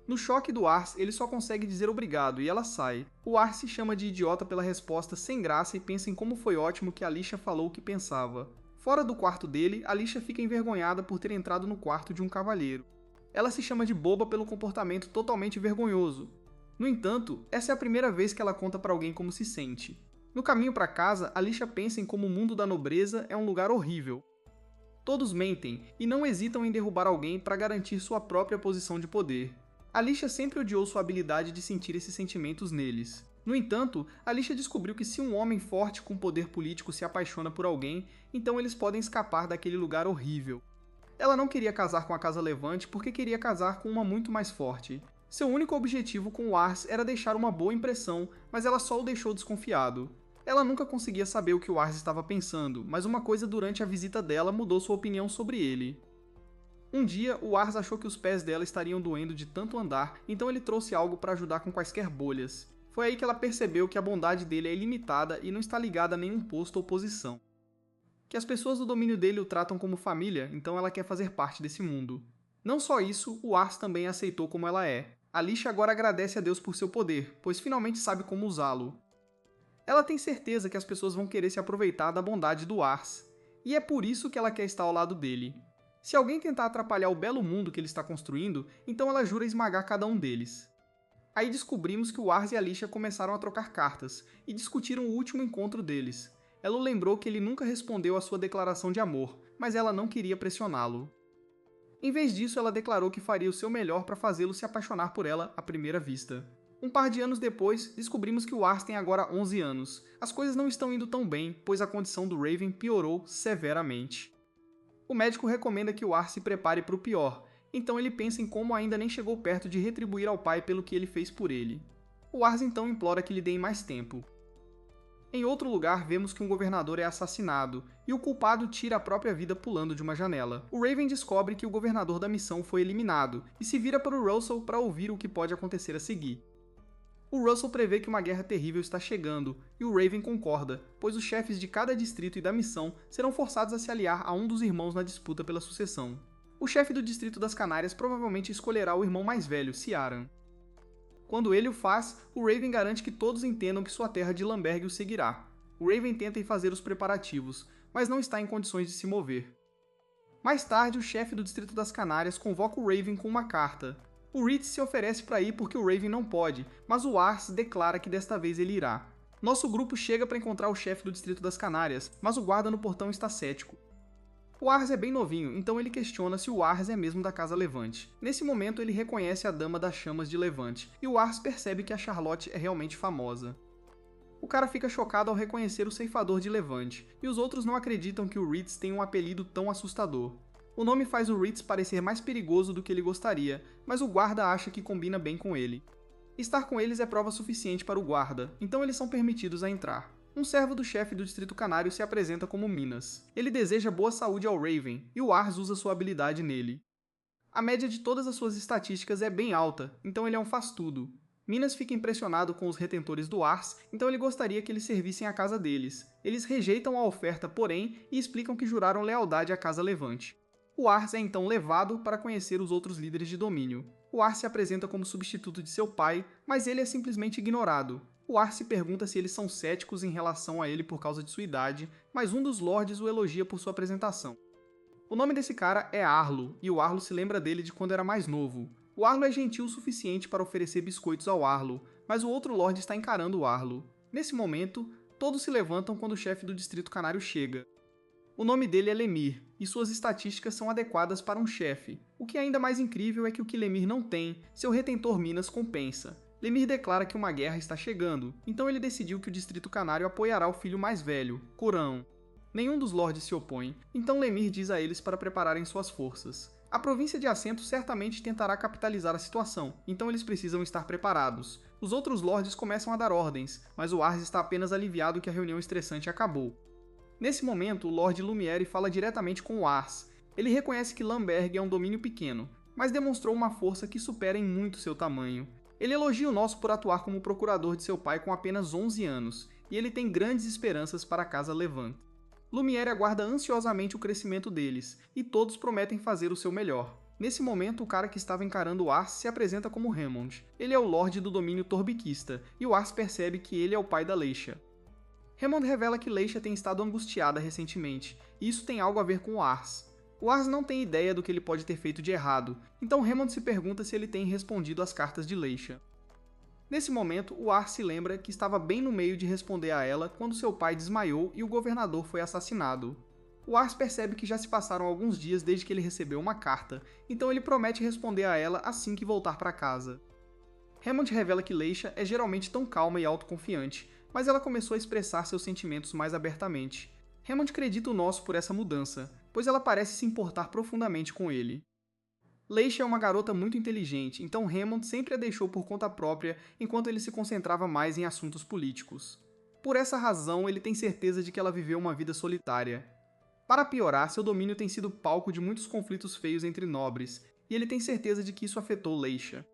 No choque do Ars, ele só consegue dizer obrigado e ela sai. O Ars se chama de idiota pela resposta sem graça e pensa em como foi ótimo que Alicia falou o que pensava. Fora do quarto dele, Alicia fica envergonhada por ter entrado no quarto de um cavalheiro. Ela se chama de boba pelo comportamento totalmente vergonhoso. No entanto, essa é a primeira vez que ela conta para alguém como se sente. No caminho para casa, Alicia pensa em como o mundo da nobreza é um lugar horrível. Todos mentem e não hesitam em derrubar alguém para garantir sua própria posição de poder. Alicia sempre odiou sua habilidade de sentir esses sentimentos neles. No entanto, Alicia descobriu que se um homem forte com poder político se apaixona por alguém, então eles podem escapar daquele lugar horrível. Ela não queria casar com a Casa Levante porque queria casar com uma muito mais forte. Seu único objetivo com o Ars era deixar uma boa impressão, mas ela só o deixou desconfiado. Ela nunca conseguia saber o que o Ars estava pensando, mas uma coisa durante a visita dela mudou sua opinião sobre ele. Um dia, o Ars achou que os pés dela estariam doendo de tanto andar, então ele trouxe algo para ajudar com quaisquer bolhas. Foi aí que ela percebeu que a bondade dele é ilimitada e não está ligada a nenhum posto ou posição. Que as pessoas do domínio dele o tratam como família, então ela quer fazer parte desse mundo. Não só isso, o Ars também a aceitou como ela é. Alicia agora agradece a Deus por seu poder, pois finalmente sabe como usá-lo. Ela tem certeza que as pessoas vão querer se aproveitar da bondade do Ars, e é por isso que ela quer estar ao lado dele. Se alguém tentar atrapalhar o belo mundo que ele está construindo, então ela jura esmagar cada um deles. Aí descobrimos que o Ars e Alicia começaram a trocar cartas, e discutiram o último encontro deles. Ela o lembrou que ele nunca respondeu à sua declaração de amor, mas ela não queria pressioná-lo. Em vez disso, ela declarou que faria o seu melhor para fazê-lo se apaixonar por ela à primeira vista. Um par de anos depois, descobrimos que o Ars tem agora 11 anos. As coisas não estão indo tão bem, pois a condição do Raven piorou severamente. O médico recomenda que o Ars se prepare para o pior, então ele pensa em como ainda nem chegou perto de retribuir ao pai pelo que ele fez por ele. O Ars então implora que lhe deem mais tempo. Em outro lugar, vemos que um governador é assassinado, e o culpado tira a própria vida pulando de uma janela. O Raven descobre que o governador da missão foi eliminado, e se vira para o Russell para ouvir o que pode acontecer a seguir. O Russell prevê que uma guerra terrível está chegando, e o Raven concorda, pois os chefes de cada distrito e da missão serão forçados a se aliar a um dos irmãos na disputa pela sucessão. O chefe do distrito das Canárias provavelmente escolherá o irmão mais velho, Ciaran. Quando ele o faz, o Raven garante que todos entendam que sua terra de Lamberg o seguirá. O Raven tenta ir fazer os preparativos, mas não está em condições de se mover. Mais tarde, o chefe do distrito das Canárias convoca o Raven com uma carta. O Ritz se oferece para ir porque o Raven não pode, mas o Ars declara que desta vez ele irá. Nosso grupo chega para encontrar o chefe do distrito das Canárias, mas o guarda no portão está cético. O Ars é bem novinho, então ele questiona se o Ars é mesmo da Casa Levante. Nesse momento ele reconhece a Dama das Chamas de Levante, e o Ars percebe que a Charlotte é realmente famosa. O cara fica chocado ao reconhecer o Ceifador de Levante, e os outros não acreditam que o Ritz tem um apelido tão assustador. O nome faz o Ritz parecer mais perigoso do que ele gostaria, mas o guarda acha que combina bem com ele. Estar com eles é prova suficiente para o guarda, então eles são permitidos a entrar. Um servo do chefe do Distrito Canário se apresenta como Minas. Ele deseja boa saúde ao Raven, e o Ars usa sua habilidade nele. A média de todas as suas estatísticas é bem alta, então ele é um faz-tudo. Minas fica impressionado com os retentores do Ars, então ele gostaria que eles servissem à casa deles. Eles rejeitam a oferta, porém, e explicam que juraram lealdade à Casa Levante. O Ars é então levado para conhecer os outros líderes de domínio. O Ars se apresenta como substituto de seu pai, mas ele é simplesmente ignorado. O Ars se pergunta se eles são céticos em relação a ele por causa de sua idade, mas um dos lords o elogia por sua apresentação. O nome desse cara é Arlo, e o Arlo se lembra dele de quando era mais novo. O Arlo é gentil o suficiente para oferecer biscoitos ao Arlo, mas o outro lord está encarando o Arlo. Nesse momento, todos se levantam quando o chefe do Distrito Canário chega. O nome dele é Lemir, e suas estatísticas são adequadas para um chefe. O que é ainda mais incrível é que o que Lemir não tem, seu retentor Minas compensa. Lemir declara que uma guerra está chegando, então ele decidiu que o Distrito Canário apoiará o filho mais velho, Corão. Nenhum dos lords se opõe, então Lemir diz a eles para prepararem suas forças. A província de Assento certamente tentará capitalizar a situação, então eles precisam estar preparados. Os outros lords começam a dar ordens, mas o Ars está apenas aliviado que a reunião estressante acabou. Nesse momento, o Lord Lumiere fala diretamente com o Ars. Ele reconhece que Lamberg é um domínio pequeno, mas demonstrou uma força que supera em muito seu tamanho. Ele elogia o nosso por atuar como procurador de seu pai com apenas 11 anos, e ele tem grandes esperanças para a Casa Levante. Lumiere aguarda ansiosamente o crescimento deles, e todos prometem fazer o seu melhor. Nesse momento, o cara que estava encarando o Ars se apresenta como Hammond. Ele é o Lorde do domínio torbiquista, e o Ars percebe que ele é o pai da Leisha. Hammond revela que Leisha tem estado angustiada recentemente, e isso tem algo a ver com o Ars. O Ars não tem ideia do que ele pode ter feito de errado, então Hammond se pergunta se ele tem respondido às cartas de Leisha. Nesse momento, o Ars se lembra que estava bem no meio de responder a ela quando seu pai desmaiou e o governador foi assassinado. O Ars percebe que já se passaram alguns dias desde que ele recebeu uma carta, então ele promete responder a ela assim que voltar para casa. Hammond revela que Leisha é geralmente tão calma e autoconfiante, mas ela começou a expressar seus sentimentos mais abertamente. Hammond acredita o nosso por essa mudança, pois ela parece se importar profundamente com ele. Leisha é uma garota muito inteligente, então Hammond sempre a deixou por conta própria enquanto ele se concentrava mais em assuntos políticos. Por essa razão, ele tem certeza de que ela viveu uma vida solitária. Para piorar, seu domínio tem sido palco de muitos conflitos feios entre nobres, e ele tem certeza de que isso afetou Leisha.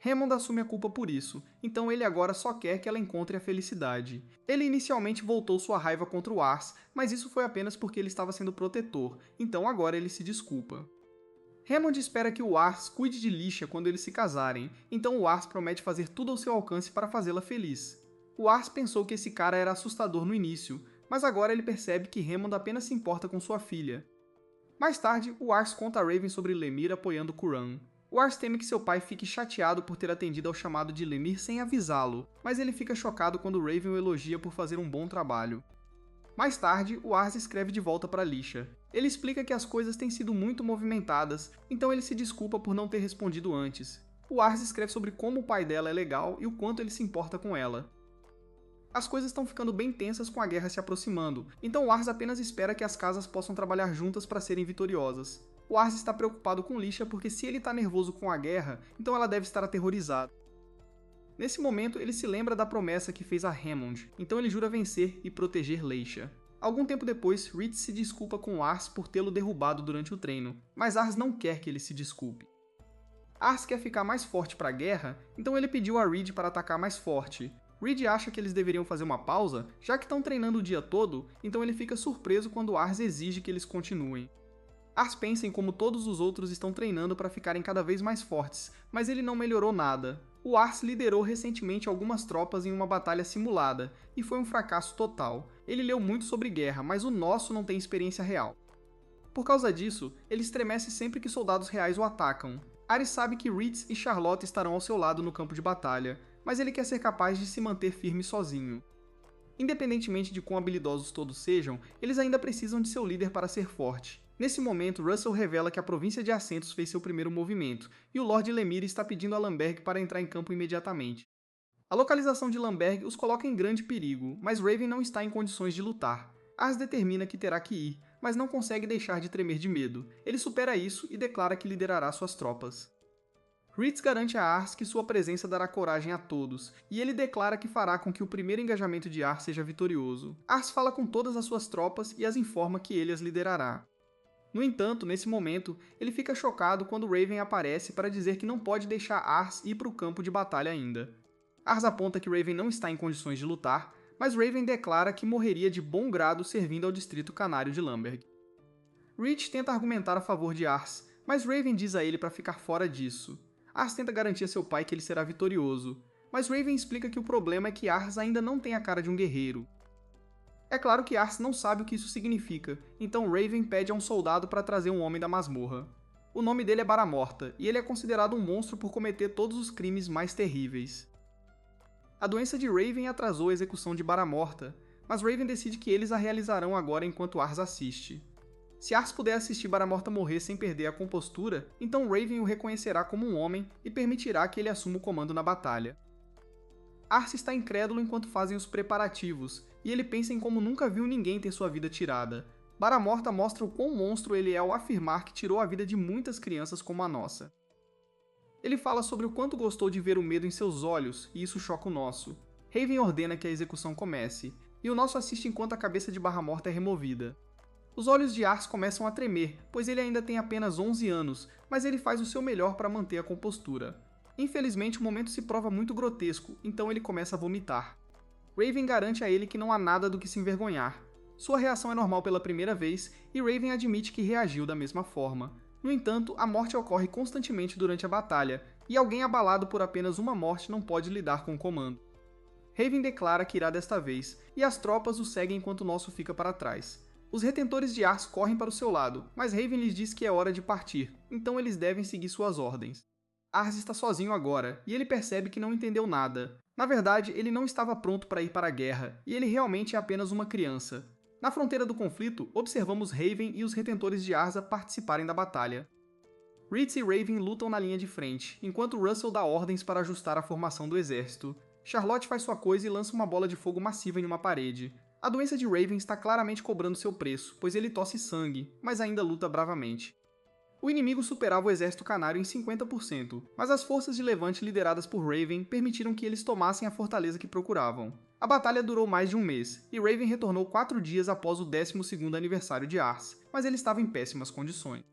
Hammond assume a culpa por isso, então ele agora só quer que ela encontre a felicidade. Ele inicialmente voltou sua raiva contra o Ars, mas isso foi apenas porque ele estava sendo protetor, então agora ele se desculpa. Hammond espera que o Ars cuide de Leisha quando eles se casarem, então o Ars promete fazer tudo ao seu alcance para fazê-la feliz. O Ars pensou que esse cara era assustador no início, mas agora ele percebe que Hammond apenas se importa com sua filha. Mais tarde, o Ars conta a Raven sobre Lemire apoiando Kuran. O Ars teme que seu pai fique chateado por ter atendido ao chamado de Lemire sem avisá-lo, mas ele fica chocado quando Raven o elogia por fazer um bom trabalho. Mais tarde, o Ars escreve de volta para Leisha. Ele explica que as coisas têm sido muito movimentadas, então ele se desculpa por não ter respondido antes. O Ars escreve sobre como o pai dela é legal e o quanto ele se importa com ela. As coisas estão ficando bem tensas com a guerra se aproximando, então o Ars apenas espera que as casas possam trabalhar juntas para serem vitoriosas. O Ars está preocupado com Leisha porque se ele está nervoso com a guerra, então ela deve estar aterrorizada. Nesse momento, ele se lembra da promessa que fez a Hammond, então ele jura vencer e proteger Leisha. Algum tempo depois, Reed se desculpa com Ars por tê-lo derrubado durante o treino, mas Ars não quer que ele se desculpe. Ars quer ficar mais forte para a guerra, então ele pediu a Reed para atacar mais forte. Reed acha que eles deveriam fazer uma pausa, já que estão treinando o dia todo, então ele fica surpreso quando Ars exige que eles continuem. Ars pensa em como todos os outros estão treinando para ficarem cada vez mais fortes, mas ele não melhorou nada. O Ars liderou recentemente algumas tropas em uma batalha simulada, e foi um fracasso total. Ele leu muito sobre guerra, mas o nosso não tem experiência real. Por causa disso, ele estremece sempre que soldados reais o atacam. Ares sabe que Reed e Charlotte estarão ao seu lado no campo de batalha, mas ele quer ser capaz de se manter firme sozinho. Independentemente de quão habilidosos todos sejam, eles ainda precisam de seu líder para ser forte. Nesse momento, Russell revela que a província de Ascentos fez seu primeiro movimento, e o Lord Lemire está pedindo a Lamberg para entrar em campo imediatamente. A localização de Lamberg os coloca em grande perigo, mas Raven não está em condições de lutar. Ars determina que terá que ir, mas não consegue deixar de tremer de medo. Ele supera isso e declara que liderará suas tropas. Reed garante a Ars que sua presença dará coragem a todos, e ele declara que fará com que o primeiro engajamento de Ars seja vitorioso. Ars fala com todas as suas tropas e as informa que ele as liderará. No entanto, nesse momento, ele fica chocado quando Raven aparece para dizer que não pode deixar Ars ir para o campo de batalha ainda. Ars aponta que Raven não está em condições de lutar, mas Raven declara que morreria de bom grado servindo ao distrito canário de Lamberg. Reed tenta argumentar a favor de Ars, mas Raven diz a ele para ficar fora disso. Ars tenta garantir a seu pai que ele será vitorioso, mas Raven explica que o problema é que Ars ainda não tem a cara de um guerreiro. É claro que Ars não sabe o que isso significa, então Raven pede a um soldado para trazer um homem da masmorra. O nome dele é Baramorta, e ele é considerado um monstro por cometer todos os crimes mais terríveis. A doença de Raven atrasou a execução de Baramorta, mas Raven decide que eles a realizarão agora enquanto Ars assiste. Se Ars puder assistir Baramorta morrer sem perder a compostura, então Raven o reconhecerá como um homem e permitirá que ele assuma o comando na batalha. Ars está incrédulo enquanto fazem os preparativos, e ele pensa em como nunca viu ninguém ter sua vida tirada. Baramorta mostra o quão monstro ele é ao afirmar que tirou a vida de muitas crianças como a nossa. Ele fala sobre o quanto gostou de ver o medo em seus olhos, e isso choca o nosso. Raven ordena que a execução comece, e o nosso assiste enquanto a cabeça de Baramorta é removida. Os olhos de Ars começam a tremer, pois ele ainda tem apenas 11 anos, mas ele faz o seu melhor para manter a compostura. Infelizmente, o momento se prova muito grotesco, então ele começa a vomitar. Raven garante a ele que não há nada do que se envergonhar. Sua reação é normal pela primeira vez, e Raven admite que reagiu da mesma forma. No entanto, a morte ocorre constantemente durante a batalha, e alguém abalado por apenas uma morte não pode lidar com o comando. Raven declara que irá desta vez, e as tropas o seguem enquanto o nosso fica para trás. Os retentores de Ars correm para o seu lado, mas Raven lhes diz que é hora de partir, então eles devem seguir suas ordens. Ars está sozinho agora, e ele percebe que não entendeu nada. Na verdade, ele não estava pronto para ir para a guerra, e ele realmente é apenas uma criança. Na fronteira do conflito, observamos Raven e os Retentores de Arza participarem da batalha. Ritz e Raven lutam na linha de frente, enquanto Russell dá ordens para ajustar a formação do exército. Charlotte faz sua coisa e lança uma bola de fogo massiva em uma parede. A doença de Raven está claramente cobrando seu preço, pois ele tosse sangue, mas ainda luta bravamente. O inimigo superava o exército canário em 50%, mas as forças de levante lideradas por Raven permitiram que eles tomassem a fortaleza que procuravam. A batalha durou mais de um mês, e Raven retornou 4 dias após o 12º aniversário de Ars, mas ele estava em péssimas condições.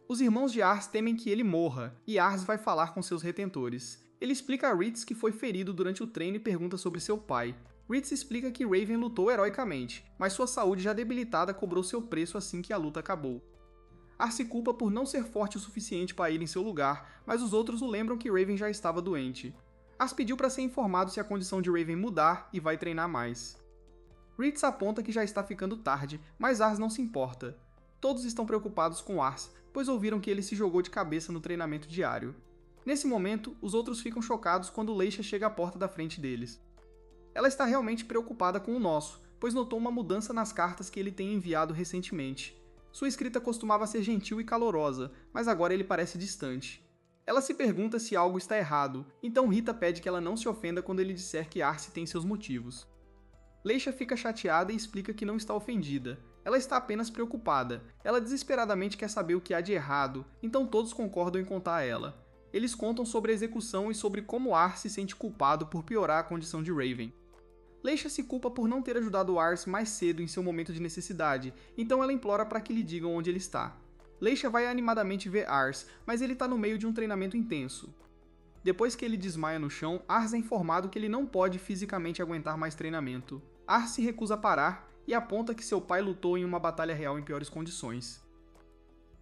Os irmãos de Ars temem que ele morra, e Ars vai falar com seus retentores. Ele explica a Ritz que foi ferido durante o treino e pergunta sobre seu pai. Ritz explica que Raven lutou heroicamente, mas sua saúde já debilitada cobrou seu preço assim que a luta acabou. Ars se culpa por não ser forte o suficiente para ir em seu lugar, mas os outros o lembram que Raven já estava doente. Ars pediu para ser informado se a condição de Raven mudar e vai treinar mais. Ritz aponta que já está ficando tarde, mas Ars não se importa. Todos estão preocupados com Ars, pois ouviram que ele se jogou de cabeça no treinamento diário. Nesse momento, os outros ficam chocados quando Leisha chega à porta da frente deles. Ela está realmente preocupada com o nosso, pois notou uma mudança nas cartas que ele tem enviado recentemente. Sua escrita costumava ser gentil e calorosa, mas agora ele parece distante. Ela se pergunta se algo está errado, então Rita pede que ela não se ofenda quando ele disser que Arce tem seus motivos. Leisha fica chateada e explica que não está ofendida. Ela está apenas preocupada. Ela desesperadamente quer saber o que há de errado, então todos concordam em contar a ela. Eles contam sobre a execução e sobre como Arce se sente culpado por piorar a condição de Raven. Leisha se culpa por não ter ajudado Arce mais cedo em seu momento de necessidade, então ela implora para que lhe digam onde ele está. Leisha vai animadamente ver Arce, mas ele está no meio de um treinamento intenso. Depois que ele desmaia no chão, Arce é informado que ele não pode fisicamente aguentar mais treinamento. Arce se recusa a parar e aponta que seu pai lutou em uma batalha real em piores condições.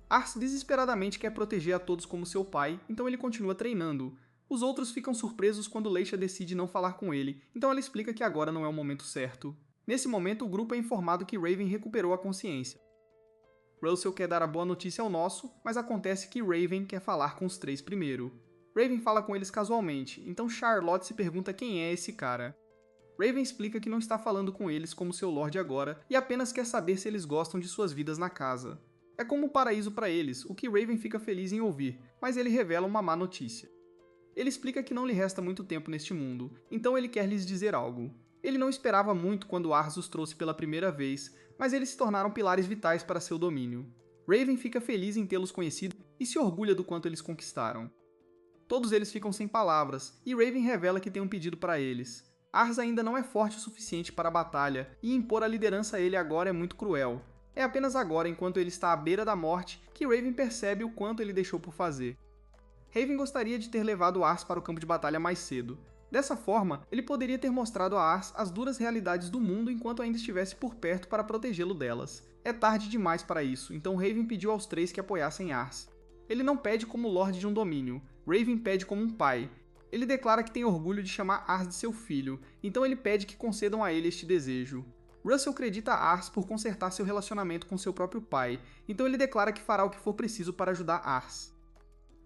Arce desesperadamente quer proteger a todos como seu pai, então ele continua treinando. Os outros ficam surpresos quando Leisha decide não falar com ele, então ela explica que agora não é o momento certo. Nesse momento, o grupo é informado que Raven recuperou a consciência. Russell quer dar a boa notícia ao nosso, mas acontece que Raven quer falar com os 3 primeiro. Raven fala com eles casualmente, então Charlotte se pergunta quem é esse cara. Raven explica que não está falando com eles como seu Lorde agora, e apenas quer saber se eles gostam de suas vidas na casa. É como um paraíso para eles, o que Raven fica feliz em ouvir, mas ele revela uma má notícia. Ele explica que não lhe resta muito tempo neste mundo, então ele quer lhes dizer algo. Ele não esperava muito quando Ars os trouxe pela primeira vez, mas eles se tornaram pilares vitais para seu domínio. Raven fica feliz em tê-los conhecido e se orgulha do quanto eles conquistaram. Todos eles ficam sem palavras, e Raven revela que tem um pedido para eles. Ars ainda não é forte o suficiente para a batalha, e impor a liderança a ele agora é muito cruel. É apenas agora, enquanto ele está à beira da morte, que Raven percebe o quanto ele deixou por fazer. Raven gostaria de ter levado Ars para o campo de batalha mais cedo. Dessa forma, ele poderia ter mostrado a Ars as duras realidades do mundo enquanto ainda estivesse por perto para protegê-lo delas. É tarde demais para isso, então Raven pediu aos 3 que apoiassem Ars. Ele não pede como Lorde de um domínio, Raven pede como um pai. Ele declara que tem orgulho de chamar Ars de seu filho, então ele pede que concedam a ele este desejo. Russell acredita a Ars por consertar seu relacionamento com seu próprio pai, então ele declara que fará o que for preciso para ajudar Ars.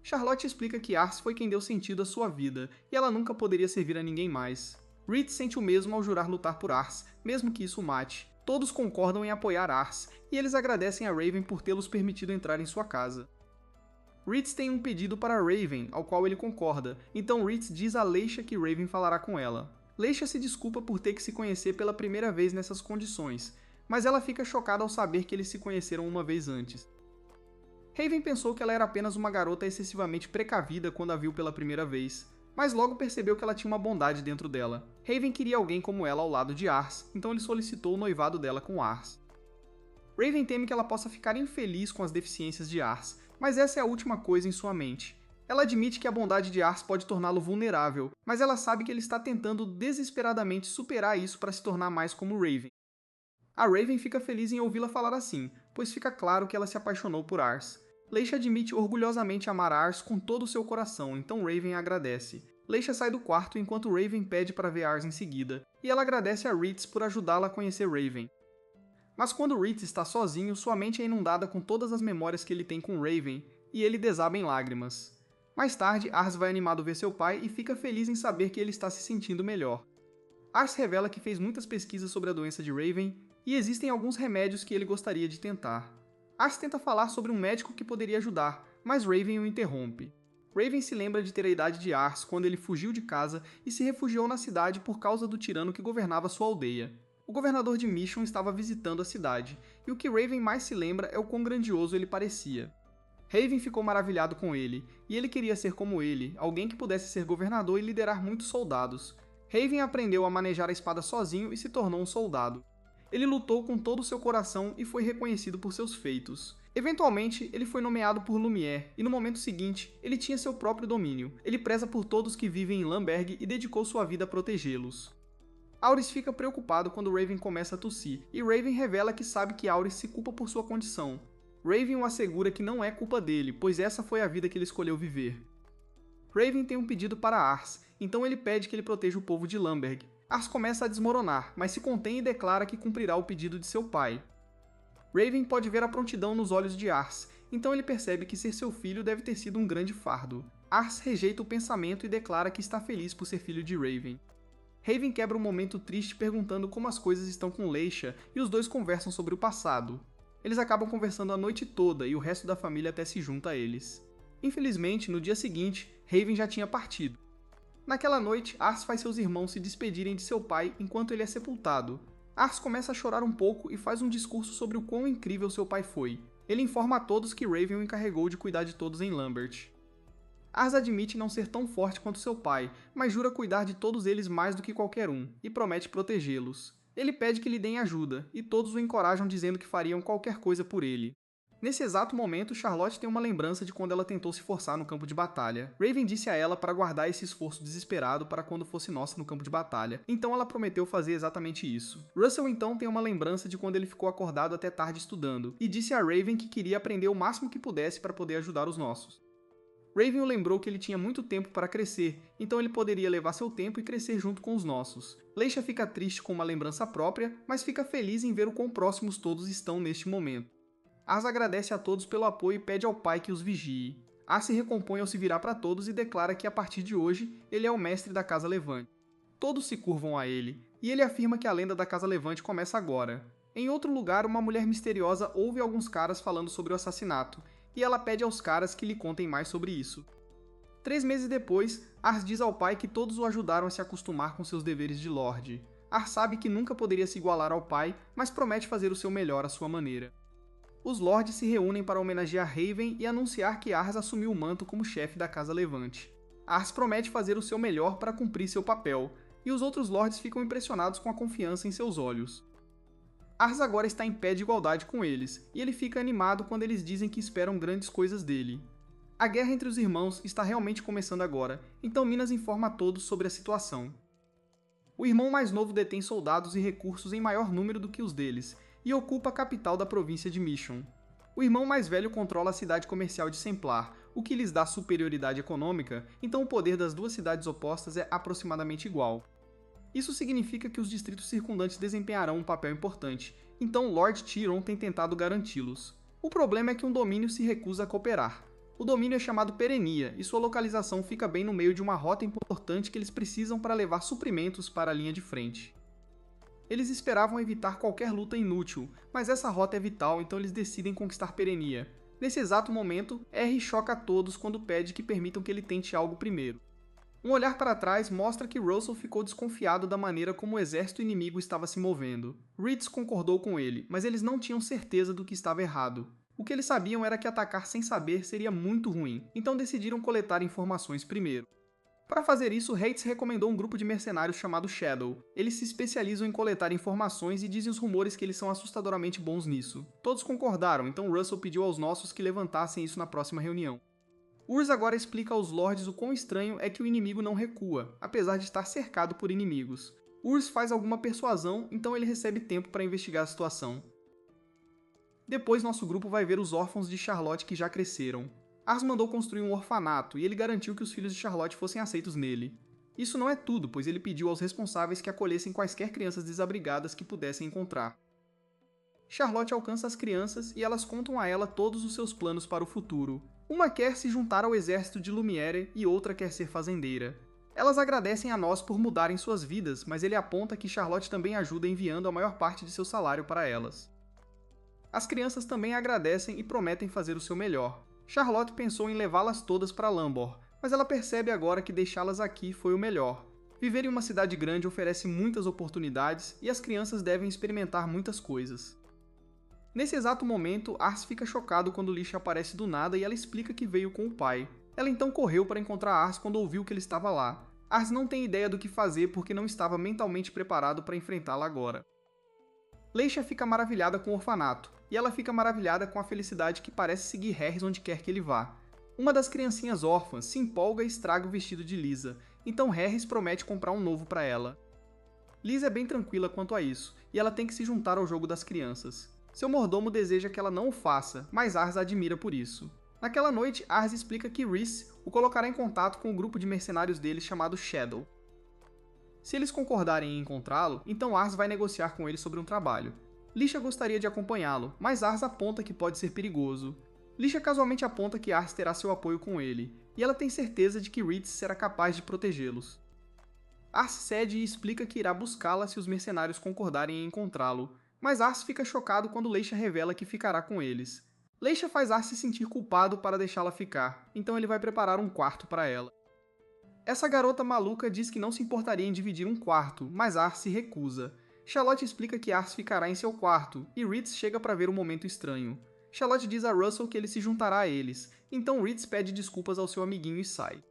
Charlotte explica que Ars foi quem deu sentido à sua vida, e ela nunca poderia servir a ninguém mais. Ritz sente o mesmo ao jurar lutar por Ars, mesmo que isso o mate. Todos concordam em apoiar Ars, e eles agradecem a Raven por tê-los permitido entrar em sua casa. Ritz tem um pedido para Raven, ao qual ele concorda, então Ritz diz a Leisha que Raven falará com ela. Leisha se desculpa por ter que se conhecer pela primeira vez nessas condições, mas ela fica chocada ao saber que eles se conheceram uma vez antes. Raven pensou que ela era apenas uma garota excessivamente precavida quando a viu pela primeira vez, mas logo percebeu que ela tinha uma bondade dentro dela. Raven queria alguém como ela ao lado de Ars, então ele solicitou o noivado dela com Ars. Raven teme que ela possa ficar infeliz com as deficiências de Ars, mas essa é a última coisa em sua mente. Ela admite que a bondade de Ars pode torná-lo vulnerável, mas ela sabe que ele está tentando desesperadamente superar isso para se tornar mais como Raven. A Raven fica feliz em ouvi-la falar assim, pois fica claro que ela se apaixonou por Ars. Leisha admite orgulhosamente amar Ars com todo o seu coração, então Raven agradece. Leisha sai do quarto enquanto Raven pede para ver Ars em seguida, e ela agradece a Ritz por ajudá-la a conhecer Raven. Mas quando Ritz está sozinho, sua mente é inundada com todas as memórias que ele tem com Raven, e ele desaba em lágrimas. Mais tarde, Ars vai animado ver seu pai e fica feliz em saber que ele está se sentindo melhor. Ars revela que fez muitas pesquisas sobre a doença de Raven e existem alguns remédios que ele gostaria de tentar. Ars tenta falar sobre um médico que poderia ajudar, mas Raven o interrompe. Raven se lembra de ter a idade de Ars quando ele fugiu de casa e se refugiou na cidade por causa do tirano que governava sua aldeia. O governador de Mission estava visitando a cidade, e o que Raven mais se lembra é o quão grandioso ele parecia. Raven ficou maravilhado com ele, e ele queria ser como ele, alguém que pudesse ser governador e liderar muitos soldados. Raven aprendeu a manejar a espada sozinho e se tornou um soldado. Ele lutou com todo o seu coração e foi reconhecido por seus feitos. Eventualmente, ele foi nomeado por Lumière, e no momento seguinte, ele tinha seu próprio domínio. Ele preza por todos que vivem em Lamberg e dedicou sua vida a protegê-los. Auris fica preocupado quando Raven começa a tossir, e Raven revela que sabe que Auris se culpa por sua condição. Raven o assegura que não é culpa dele, pois essa foi a vida que ele escolheu viver. Raven tem um pedido para Ars, então ele pede que ele proteja o povo de Lamberg. Ars começa a desmoronar, mas se contém e declara que cumprirá o pedido de seu pai. Raven pode ver a prontidão nos olhos de Ars, então ele percebe que ser seu filho deve ter sido um grande fardo. Ars rejeita o pensamento e declara que está feliz por ser filho de Raven. Raven quebra um momento triste perguntando como as coisas estão com Leisha e os dois conversam sobre o passado. Eles acabam conversando a noite toda e o resto da família até se junta a eles. Infelizmente, no dia seguinte, Raven já tinha partido. Naquela noite, Ars faz seus irmãos se despedirem de seu pai enquanto ele é sepultado. Ars começa a chorar um pouco e faz um discurso sobre o quão incrível seu pai foi. Ele informa a todos que Raven o encarregou de cuidar de todos em Lambert. Ars admite não ser tão forte quanto seu pai, mas jura cuidar de todos eles mais do que qualquer um, e promete protegê-los. Ele pede que lhe deem ajuda, e todos o encorajam dizendo que fariam qualquer coisa por ele. Nesse exato momento, Charlotte tem uma lembrança de quando ela tentou se forçar no campo de batalha. Raven disse a ela para guardar esse esforço desesperado para quando fosse nossa no campo de batalha, então ela prometeu fazer exatamente isso. Russell então tem uma lembrança de quando ele ficou acordado até tarde estudando, e disse a Raven que queria aprender o máximo que pudesse para poder ajudar os nossos. Raven o lembrou que ele tinha muito tempo para crescer, então ele poderia levar seu tempo e crescer junto com os nossos. Leisha fica triste com uma lembrança própria, mas fica feliz em ver o quão próximos todos estão neste momento. Ars agradece a todos pelo apoio e pede ao pai que os vigie. Ars se recompõe ao se virar para todos e declara que a partir de hoje ele é o mestre da Casa Levante. Todos se curvam a ele, e ele afirma que a lenda da Casa Levante começa agora. Em outro lugar, uma mulher misteriosa ouve alguns caras falando sobre o assassinato, e ela pede aos caras que lhe contem mais sobre isso. 3 meses depois, Ars diz ao pai que todos o ajudaram a se acostumar com seus deveres de Lorde. Ars sabe que nunca poderia se igualar ao pai, mas promete fazer o seu melhor à sua maneira. Os Lordes se reúnem para homenagear Raven e anunciar que Ars assumiu o manto como chefe da Casa Levante. Ars promete fazer o seu melhor para cumprir seu papel, e os outros Lordes ficam impressionados com a confiança em seus olhos. Ars agora está em pé de igualdade com eles, e ele fica animado quando eles dizem que esperam grandes coisas dele. A guerra entre os irmãos está realmente começando agora, então Minas informa a todos sobre a situação. O irmão mais novo detém soldados e recursos em maior número do que os deles, e ocupa a capital da província de Mission. O irmão mais velho controla a cidade comercial de Semplar, o que lhes dá superioridade econômica, então o poder das duas cidades opostas é aproximadamente igual. Isso significa que os distritos circundantes desempenharão um papel importante, então Lord Tyrion tem tentado garanti-los. O problema é que um domínio se recusa a cooperar. O domínio é chamado Perenia, e sua localização fica bem no meio de uma rota importante que eles precisam para levar suprimentos para a linha de frente. Eles esperavam evitar qualquer luta inútil, mas essa rota é vital, então eles decidem conquistar Perenia. Nesse exato momento, R choca a todos quando pede que permitam que ele tente algo primeiro. Um olhar para trás mostra que Russell ficou desconfiado da maneira como o exército inimigo estava se movendo. Reeds concordou com ele, mas eles não tinham certeza do que estava errado. O que eles sabiam era que atacar sem saber seria muito ruim, então decidiram coletar informações primeiro. Para fazer isso, Hates recomendou um grupo de mercenários chamado Shadow. Eles se especializam em coletar informações e dizem os rumores que eles são assustadoramente bons nisso. Todos concordaram, então Russell pediu aos nossos que levantassem isso na próxima reunião. Urs agora explica aos Lordes o quão estranho é que o inimigo não recua, apesar de estar cercado por inimigos. Urs faz alguma persuasão, então ele recebe tempo para investigar a situação. Depois nosso grupo vai ver os órfãos de Charlotte que já cresceram. Ars mandou construir um orfanato e ele garantiu que os filhos de Charlotte fossem aceitos nele. Isso não é tudo, pois ele pediu aos responsáveis que acolhessem quaisquer crianças desabrigadas que pudessem encontrar. Charlotte alcança as crianças e elas contam a ela todos os seus planos para o futuro. Uma quer se juntar ao exército de Lumière e outra quer ser fazendeira. Elas agradecem a nós por mudarem suas vidas, mas ele aponta que Charlotte também ajuda enviando a maior parte de seu salário para elas. As crianças também agradecem e prometem fazer o seu melhor. Charlotte pensou em levá-las todas para Lambor, mas ela percebe agora que deixá-las aqui foi o melhor. Viver em uma cidade grande oferece muitas oportunidades e as crianças devem experimentar muitas coisas. Nesse exato momento, Ars fica chocado quando Lisha aparece do nada e ela explica que veio com o pai. Ela então correu para encontrar Ars quando ouviu que ele estava lá. Ars não tem ideia do que fazer porque não estava mentalmente preparado para enfrentá-la agora. Leisha fica maravilhada com o orfanato, e ela fica maravilhada com a felicidade que parece seguir Harris onde quer que ele vá. Uma das criancinhas órfãs se empolga e estraga o vestido de Lisa, então Harris promete comprar um novo para ela. Lisa é bem tranquila quanto a isso, e ela tem que se juntar ao jogo das crianças. Seu mordomo deseja que ela não o faça, mas Ars a admira por isso. Naquela noite, Ars explica que Rhys o colocará em contato com o grupo de mercenários deles chamado Shadow. Se eles concordarem em encontrá-lo, então Ars vai negociar com ele sobre um trabalho. Lisha gostaria de acompanhá-lo, mas Ars aponta que pode ser perigoso. Lisha casualmente aponta que Ars terá seu apoio com ele, e ela tem certeza de que Rhys será capaz de protegê-los. Ars cede e explica que irá buscá-la se os mercenários concordarem em encontrá-lo, mas Ars fica chocado quando Leisha revela que ficará com eles. Leisha faz Ars se sentir culpado para deixá-la ficar, então ele vai preparar um quarto para ela. Essa garota maluca diz que não se importaria em dividir um quarto, mas Ars se recusa. Charlotte explica que Ars ficará em seu quarto, e Rhys chega para ver o momento estranho. Charlotte diz a Russell que ele se juntará a eles, então Rhys pede desculpas ao seu amiguinho e sai.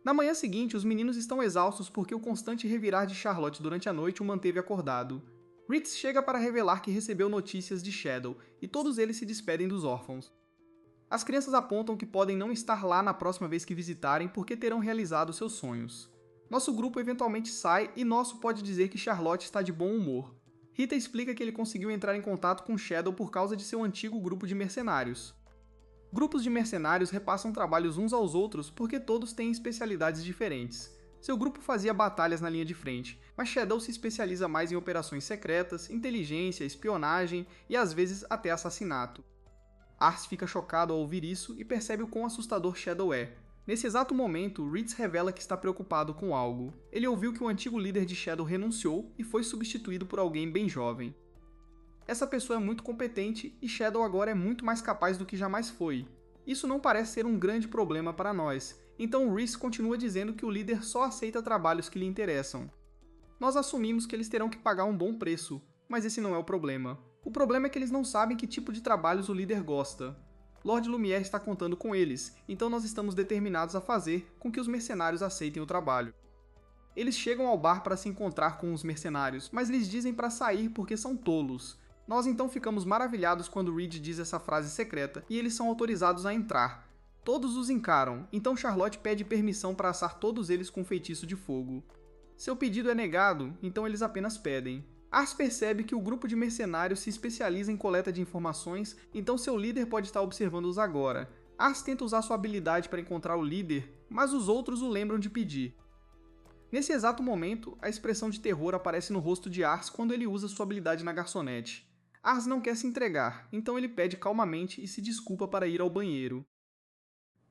Na manhã seguinte, os meninos estão exaustos porque o constante revirar de Charlotte durante a noite o manteve acordado. Rhys chega para revelar que recebeu notícias de Shadow, e todos eles se despedem dos órfãos. As crianças apontam que podem não estar lá na próxima vez que visitarem porque terão realizado seus sonhos. Nosso grupo eventualmente sai e Nosso pode dizer que Charlotte está de bom humor. Rita explica que ele conseguiu entrar em contato com Shadow por causa de seu antigo grupo de mercenários. Grupos de mercenários repassam trabalhos uns aos outros porque todos têm especialidades diferentes. Seu grupo fazia batalhas na linha de frente, mas Shadow se especializa mais em operações secretas, inteligência, espionagem e às vezes até assassinato. Ars fica chocado ao ouvir isso e percebe o quão assustador Shadow é. Nesse exato momento, Rhys revela que está preocupado com algo. Ele ouviu que o antigo líder de Shadow renunciou e foi substituído por alguém bem jovem. Essa pessoa é muito competente e Shadow agora é muito mais capaz do que jamais foi. Isso não parece ser um grande problema para nós, então Rhys continua dizendo que o líder só aceita trabalhos que lhe interessam. Nós assumimos que eles terão que pagar um bom preço, mas esse não é o problema. O problema é que eles não sabem que tipo de trabalhos o líder gosta. Lord Lumière está contando com eles, então nós estamos determinados a fazer com que os mercenários aceitem o trabalho. Eles chegam ao bar para se encontrar com os mercenários, mas lhes dizem para sair porque são tolos. Nós então ficamos maravilhados quando Reed diz essa frase secreta e eles são autorizados a entrar. Todos os encaram, então Charlotte pede permissão para assar todos eles com feitiço de fogo. Seu pedido é negado, então eles apenas pedem. Ars percebe que o grupo de mercenários se especializa em coleta de informações, então seu líder pode estar observando-os agora. Ars tenta usar sua habilidade para encontrar o líder, mas os outros o lembram de pedir. Nesse exato momento, a expressão de terror aparece no rosto de Ars quando ele usa sua habilidade na garçonete. Ars não quer se entregar, então ele pede calmamente e se desculpa para ir ao banheiro.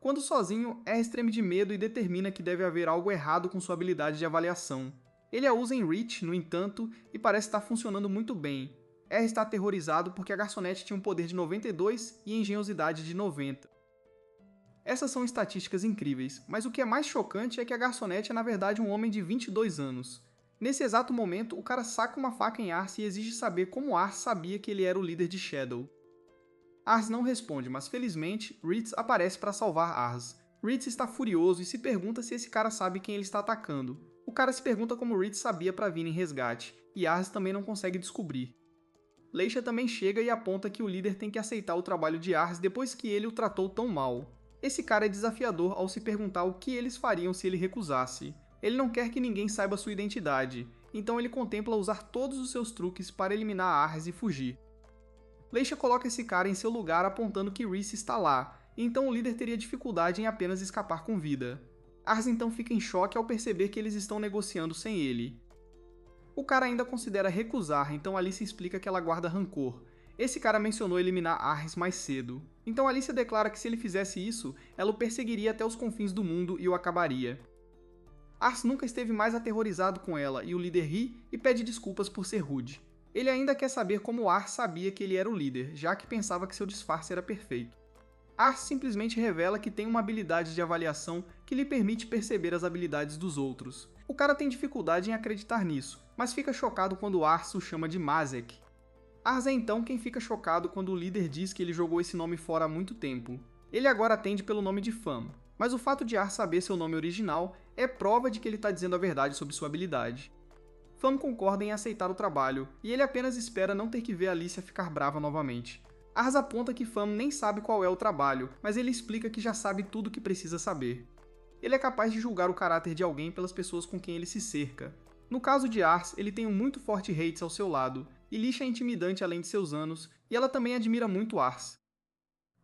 Quando sozinho, Harris treme de medo e determina que deve haver algo errado com sua habilidade de avaliação. Ele a usa em Reach, no entanto, e parece estar funcionando muito bem. Harris está aterrorizado porque a garçonete tinha um poder de 92 e engenhosidade de 90. Essas são estatísticas incríveis, mas o que é mais chocante é que a garçonete é na verdade um homem de 22 anos. Nesse exato momento, o cara saca uma faca em Ars e exige saber como Ars sabia que ele era o líder de Shadow. Ars não responde, mas felizmente, Reeds aparece para salvar Ars. Reeds está furioso e se pergunta se esse cara sabe quem ele está atacando. O cara se pergunta como Reeds sabia para vir em resgate, e Ars também não consegue descobrir. Leisha também chega e aponta que o líder tem que aceitar o trabalho de Ars depois que ele o tratou tão mal. Esse cara é desafiador ao se perguntar o que eles fariam se ele recusasse. Ele não quer que ninguém saiba sua identidade, então ele contempla usar todos os seus truques para eliminar Ars e fugir. Leisha coloca esse cara em seu lugar apontando que Rhys está lá, então o líder teria dificuldade em apenas escapar com vida. Ars então fica em choque ao perceber que eles estão negociando sem ele. O cara ainda considera recusar, então Alicia explica que ela guarda rancor. Esse cara mencionou eliminar Ars mais cedo, então Alicia declara que se ele fizesse isso, ela o perseguiria até os confins do mundo e o acabaria. Ars nunca esteve mais aterrorizado com ela e o líder ri e pede desculpas por ser rude. Ele ainda quer saber como Ars sabia que ele era o líder, já que pensava que seu disfarce era perfeito. Ars simplesmente revela que tem uma habilidade de avaliação que lhe permite perceber as habilidades dos outros. O cara tem dificuldade em acreditar nisso, mas fica chocado quando Ars o chama de Mazek. Ars é então quem fica chocado quando o líder diz que ele jogou esse nome fora há muito tempo. Ele agora atende pelo nome de Fam, mas o fato de Ars saber seu nome original é prova de que ele está dizendo a verdade sobre sua habilidade. Fam concorda em aceitar o trabalho, e ele apenas espera não ter que ver Alicia ficar brava novamente. Ars aponta que Fam nem sabe qual é o trabalho, mas ele explica que já sabe tudo o que precisa saber. Ele é capaz de julgar o caráter de alguém pelas pessoas com quem ele se cerca. No caso de Ars, ele tem um muito forte Hates ao seu lado, e Lisha é intimidante além de seus anos, e ela também admira muito Ars.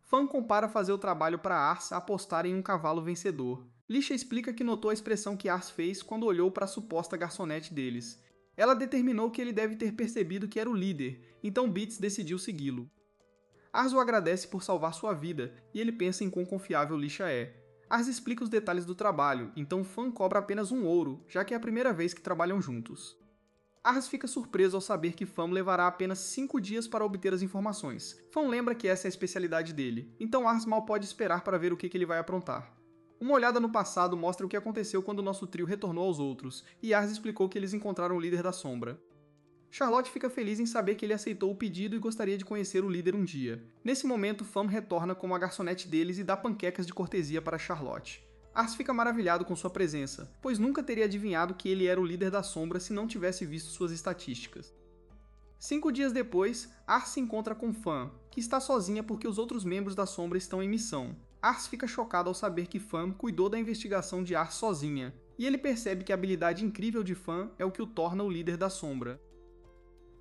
Fam compara fazer o trabalho para Ars a apostar em um cavalo vencedor. Lisha explica que notou a expressão que Ars fez quando olhou para a suposta garçonete deles. Ela determinou que ele deve ter percebido que era o líder, então Beats decidiu segui-lo. Ars o agradece por salvar sua vida, e ele pensa em quão confiável Lisha é. Ars explica os detalhes do trabalho, então Fam cobra apenas um ouro, já que é a primeira vez que trabalham juntos. Ars fica surpreso ao saber que Fam levará apenas 5 dias para obter as informações. Fam lembra que essa é a especialidade dele, então Ars mal pode esperar para ver o que ele vai aprontar. Uma olhada no passado mostra o que aconteceu quando nosso trio retornou aos outros, e Ars explicou que eles encontraram o líder da sombra. Charlotte fica feliz em saber que ele aceitou o pedido e gostaria de conhecer o líder um dia. Nesse momento, Fam retorna como a garçonete deles e dá panquecas de cortesia para Charlotte. Ars fica maravilhado com sua presença, pois nunca teria adivinhado que ele era o líder da sombra se não tivesse visto suas estatísticas. 5 dias depois, Ars se encontra com Fam, que está sozinha porque os outros membros da sombra estão em missão. Ars fica chocado ao saber que Fam cuidou da investigação de Ars sozinha, e ele percebe que a habilidade incrível de Fam é o que o torna o líder da sombra.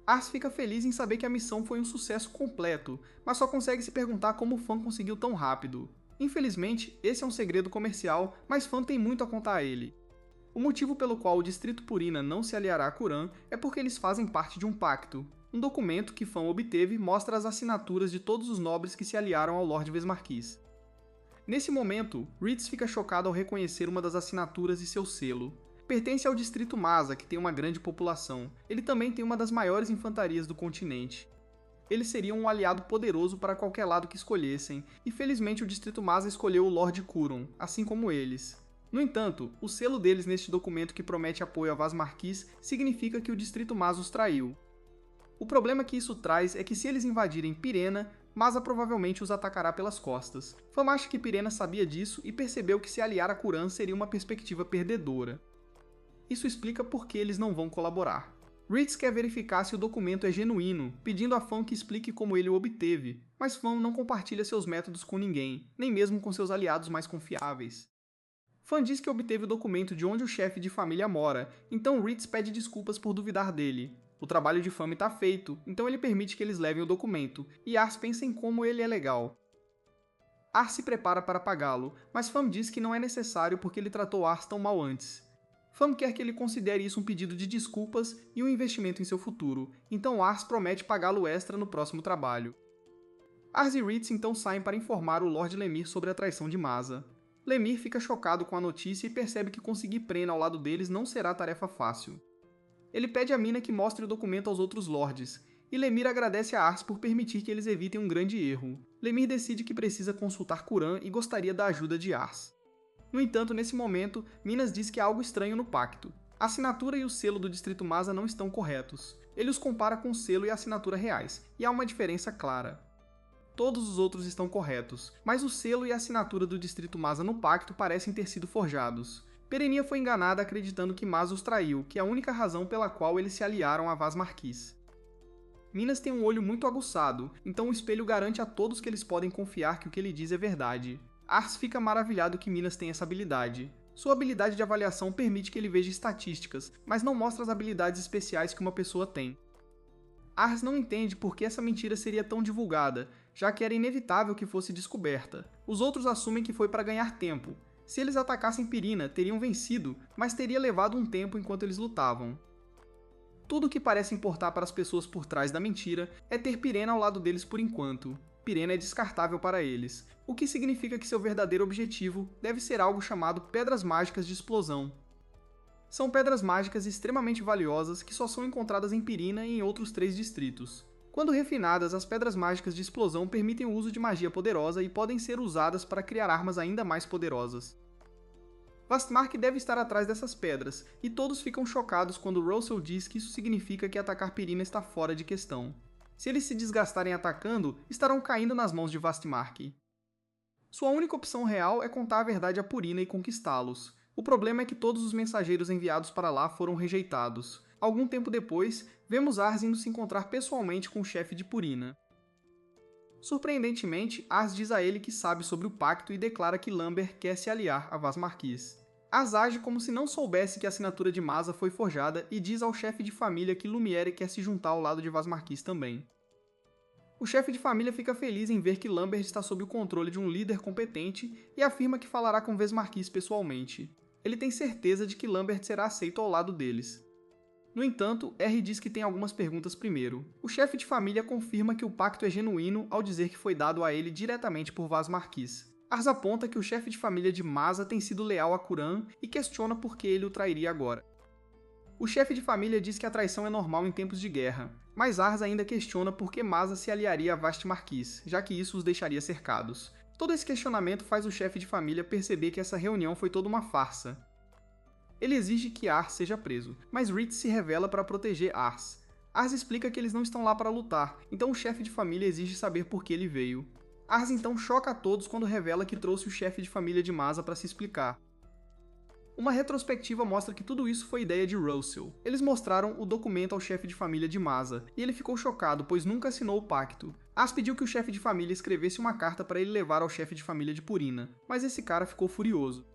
Ars fica feliz em saber que a missão foi um sucesso completo, mas só consegue se perguntar como Fam conseguiu tão rápido. Infelizmente, esse é um segredo comercial, mas Fam tem muito a contar a ele. O motivo pelo qual o Distrito Purina não se aliará a Kuran é porque eles fazem parte de um pacto. Um documento que Fam obteve mostra as assinaturas de todos os nobres que se aliaram ao Lord Vesmarquis. Nesse momento, Ritz fica chocado ao reconhecer uma das assinaturas e seu selo. Pertence ao Distrito Masa, que tem uma grande população. Ele também tem uma das maiores infantarias do continente. Eles seriam um aliado poderoso para qualquer lado que escolhessem, e felizmente o Distrito Masa escolheu o Lord Kuron, assim como eles. No entanto, o selo deles neste documento que promete apoio a Vesmarquis significa que o Distrito Masa os traiu. O problema que isso traz é que se eles invadirem Pirena, Masa provavelmente os atacará pelas costas. Fam acha que Pirena sabia disso e percebeu que se aliar a Kuran seria uma perspectiva perdedora. Isso explica por que eles não vão colaborar. Ritz quer verificar se o documento é genuíno, pedindo a Fam que explique como ele o obteve, mas Fam não compartilha seus métodos com ninguém, nem mesmo com seus aliados mais confiáveis. Fam diz que obteve o documento de onde o chefe de família mora, então Ritz pede desculpas por duvidar dele. O trabalho de Fam está feito, então ele permite que eles levem o documento, e Ars pensa em como ele é legal. Ars se prepara para pagá-lo, mas Fam diz que não é necessário porque ele tratou Ars tão mal antes. Fam quer que ele considere isso um pedido de desculpas e um investimento em seu futuro, então Ars promete pagá-lo extra no próximo trabalho. Ars e Ritz então saem para informar o Lord Lemir sobre a traição de Masa. Lemir fica chocado com a notícia e percebe que conseguir Prena ao lado deles não será tarefa fácil. Ele pede a mina que mostre o documento aos outros lords, e Lemir agradece a Ars por permitir que eles evitem um grande erro. Lemir decide que precisa consultar Kuran e gostaria da ajuda de Ars. No entanto, nesse momento, Minas diz que há algo estranho no pacto. A assinatura e o selo do Distrito Masa não estão corretos. Ele os compara com o selo e a assinatura reais, e há uma diferença clara. Todos os outros estão corretos, mas o selo e a assinatura do Distrito Masa no pacto parecem ter sido forjados. Perenia foi enganada acreditando que Masa os traiu, que é a única razão pela qual eles se aliaram a Vesmarquis. Minas tem um olho muito aguçado, então o espelho garante a todos que eles podem confiar que o que ele diz é verdade. Ars fica maravilhado que Minas tem essa habilidade. Sua habilidade de avaliação permite que ele veja estatísticas, mas não mostra as habilidades especiais que uma pessoa tem. Ars não entende por que essa mentira seria tão divulgada, já que era inevitável que fosse descoberta. Os outros assumem que foi para ganhar tempo. Se eles atacassem Pirina, teriam vencido, mas teria levado um tempo enquanto eles lutavam. Tudo o que parece importar para as pessoas por trás da mentira é ter Pirena ao lado deles por enquanto. Pirena é descartável para eles, o que significa que seu verdadeiro objetivo deve ser algo chamado Pedras Mágicas de Explosão. São pedras mágicas extremamente valiosas que só são encontradas em Pirina e em outros 3 distritos. Quando refinadas, as pedras mágicas de explosão permitem o uso de magia poderosa e podem ser usadas para criar armas ainda mais poderosas. Vastmark deve estar atrás dessas pedras, e todos ficam chocados quando Russell diz que isso significa que atacar Pirina está fora de questão. Se eles se desgastarem atacando, estarão caindo nas mãos de Vastmark. Sua única opção real é contar a verdade a Purina e conquistá-los. O problema é que todos os mensageiros enviados para lá foram rejeitados. Algum tempo depois, vemos Ars indo se encontrar pessoalmente com o chefe de Purina. Surpreendentemente, Ars diz a ele que sabe sobre o pacto e declara que Lambert quer se aliar a Vazmarquis. Ars age como se não soubesse que a assinatura de Masa foi forjada e diz ao chefe de família que Lumiere quer se juntar ao lado de Vazmarquis também. O chefe de família fica feliz em ver que Lambert está sob o controle de um líder competente e afirma que falará com Vazmarquis pessoalmente. Ele tem certeza de que Lambert será aceito ao lado deles. No entanto, R diz que tem algumas perguntas primeiro. O chefe de família confirma que o pacto é genuíno ao dizer que foi dado a ele diretamente por Vazmarquis. Ars aponta que o chefe de família de Masa tem sido leal a Kuran e questiona por que ele o trairia agora. O chefe de família diz que a traição é normal em tempos de guerra, mas Ars ainda questiona por que Masa se aliaria a Vastmarquis, já que isso os deixaria cercados. Todo esse questionamento faz o chefe de família perceber que essa reunião foi toda uma farsa. Ele exige que Ars seja preso, mas Ritz se revela para proteger Ars. Ars explica que eles não estão lá para lutar, então o chefe de família exige saber por que ele veio. Ars então choca a todos quando revela que trouxe o chefe de família de Masa para se explicar. Uma retrospectiva mostra que tudo isso foi ideia de Russell. Eles mostraram o documento ao chefe de família de Masa, e ele ficou chocado, pois nunca assinou o pacto. Ars pediu que o chefe de família escrevesse uma carta para ele levar ao chefe de família de Purina, mas esse cara ficou furioso.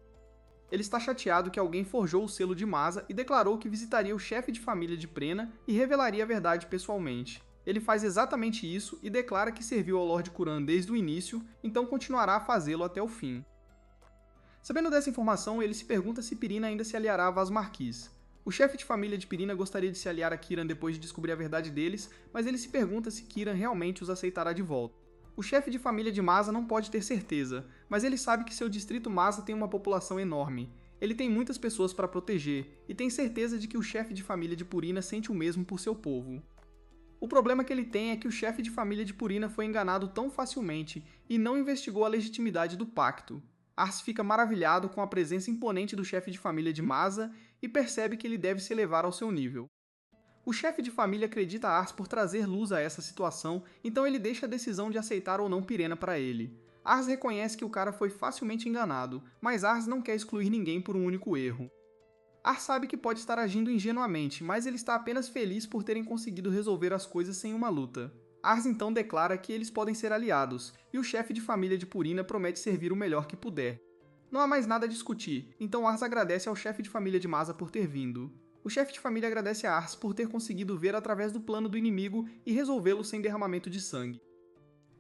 Ele está chateado que alguém forjou o selo de Masa e declarou que visitaria o chefe de família de Prena e revelaria a verdade pessoalmente. Ele faz exatamente isso e declara que serviu ao Lord Kuran desde o início, então continuará a fazê-lo até o fim. Sabendo dessa informação, ele se pergunta se Pirina ainda se aliará a Vazmarquis. O chefe de família de Pirina gostaria de se aliar a Kiran depois de descobrir a verdade deles, mas ele se pergunta se Kiran realmente os aceitará de volta. O chefe de família de Masa não pode ter certeza, mas ele sabe que seu distrito Masa tem uma população enorme. Ele tem muitas pessoas para proteger, e tem certeza de que o chefe de família de Purina sente o mesmo por seu povo. O problema que ele tem é que o chefe de família de Purina foi enganado tão facilmente e não investigou a legitimidade do pacto. Ars fica maravilhado com a presença imponente do chefe de família de Masa e percebe que ele deve se elevar ao seu nível. O chefe de família acredita a Ars por trazer luz a essa situação, então ele deixa a decisão de aceitar ou não Pirena para ele. Ars reconhece que o cara foi facilmente enganado, mas Ars não quer excluir ninguém por um único erro. Ars sabe que pode estar agindo ingenuamente, mas ele está apenas feliz por terem conseguido resolver as coisas sem uma luta. Ars então declara que eles podem ser aliados, e o chefe de família de Purina promete servir o melhor que puder. Não há mais nada a discutir, então Ars agradece ao chefe de família de Masa por ter vindo. O chefe de família agradece a Ars por ter conseguido ver através do plano do inimigo e resolvê-lo sem derramamento de sangue.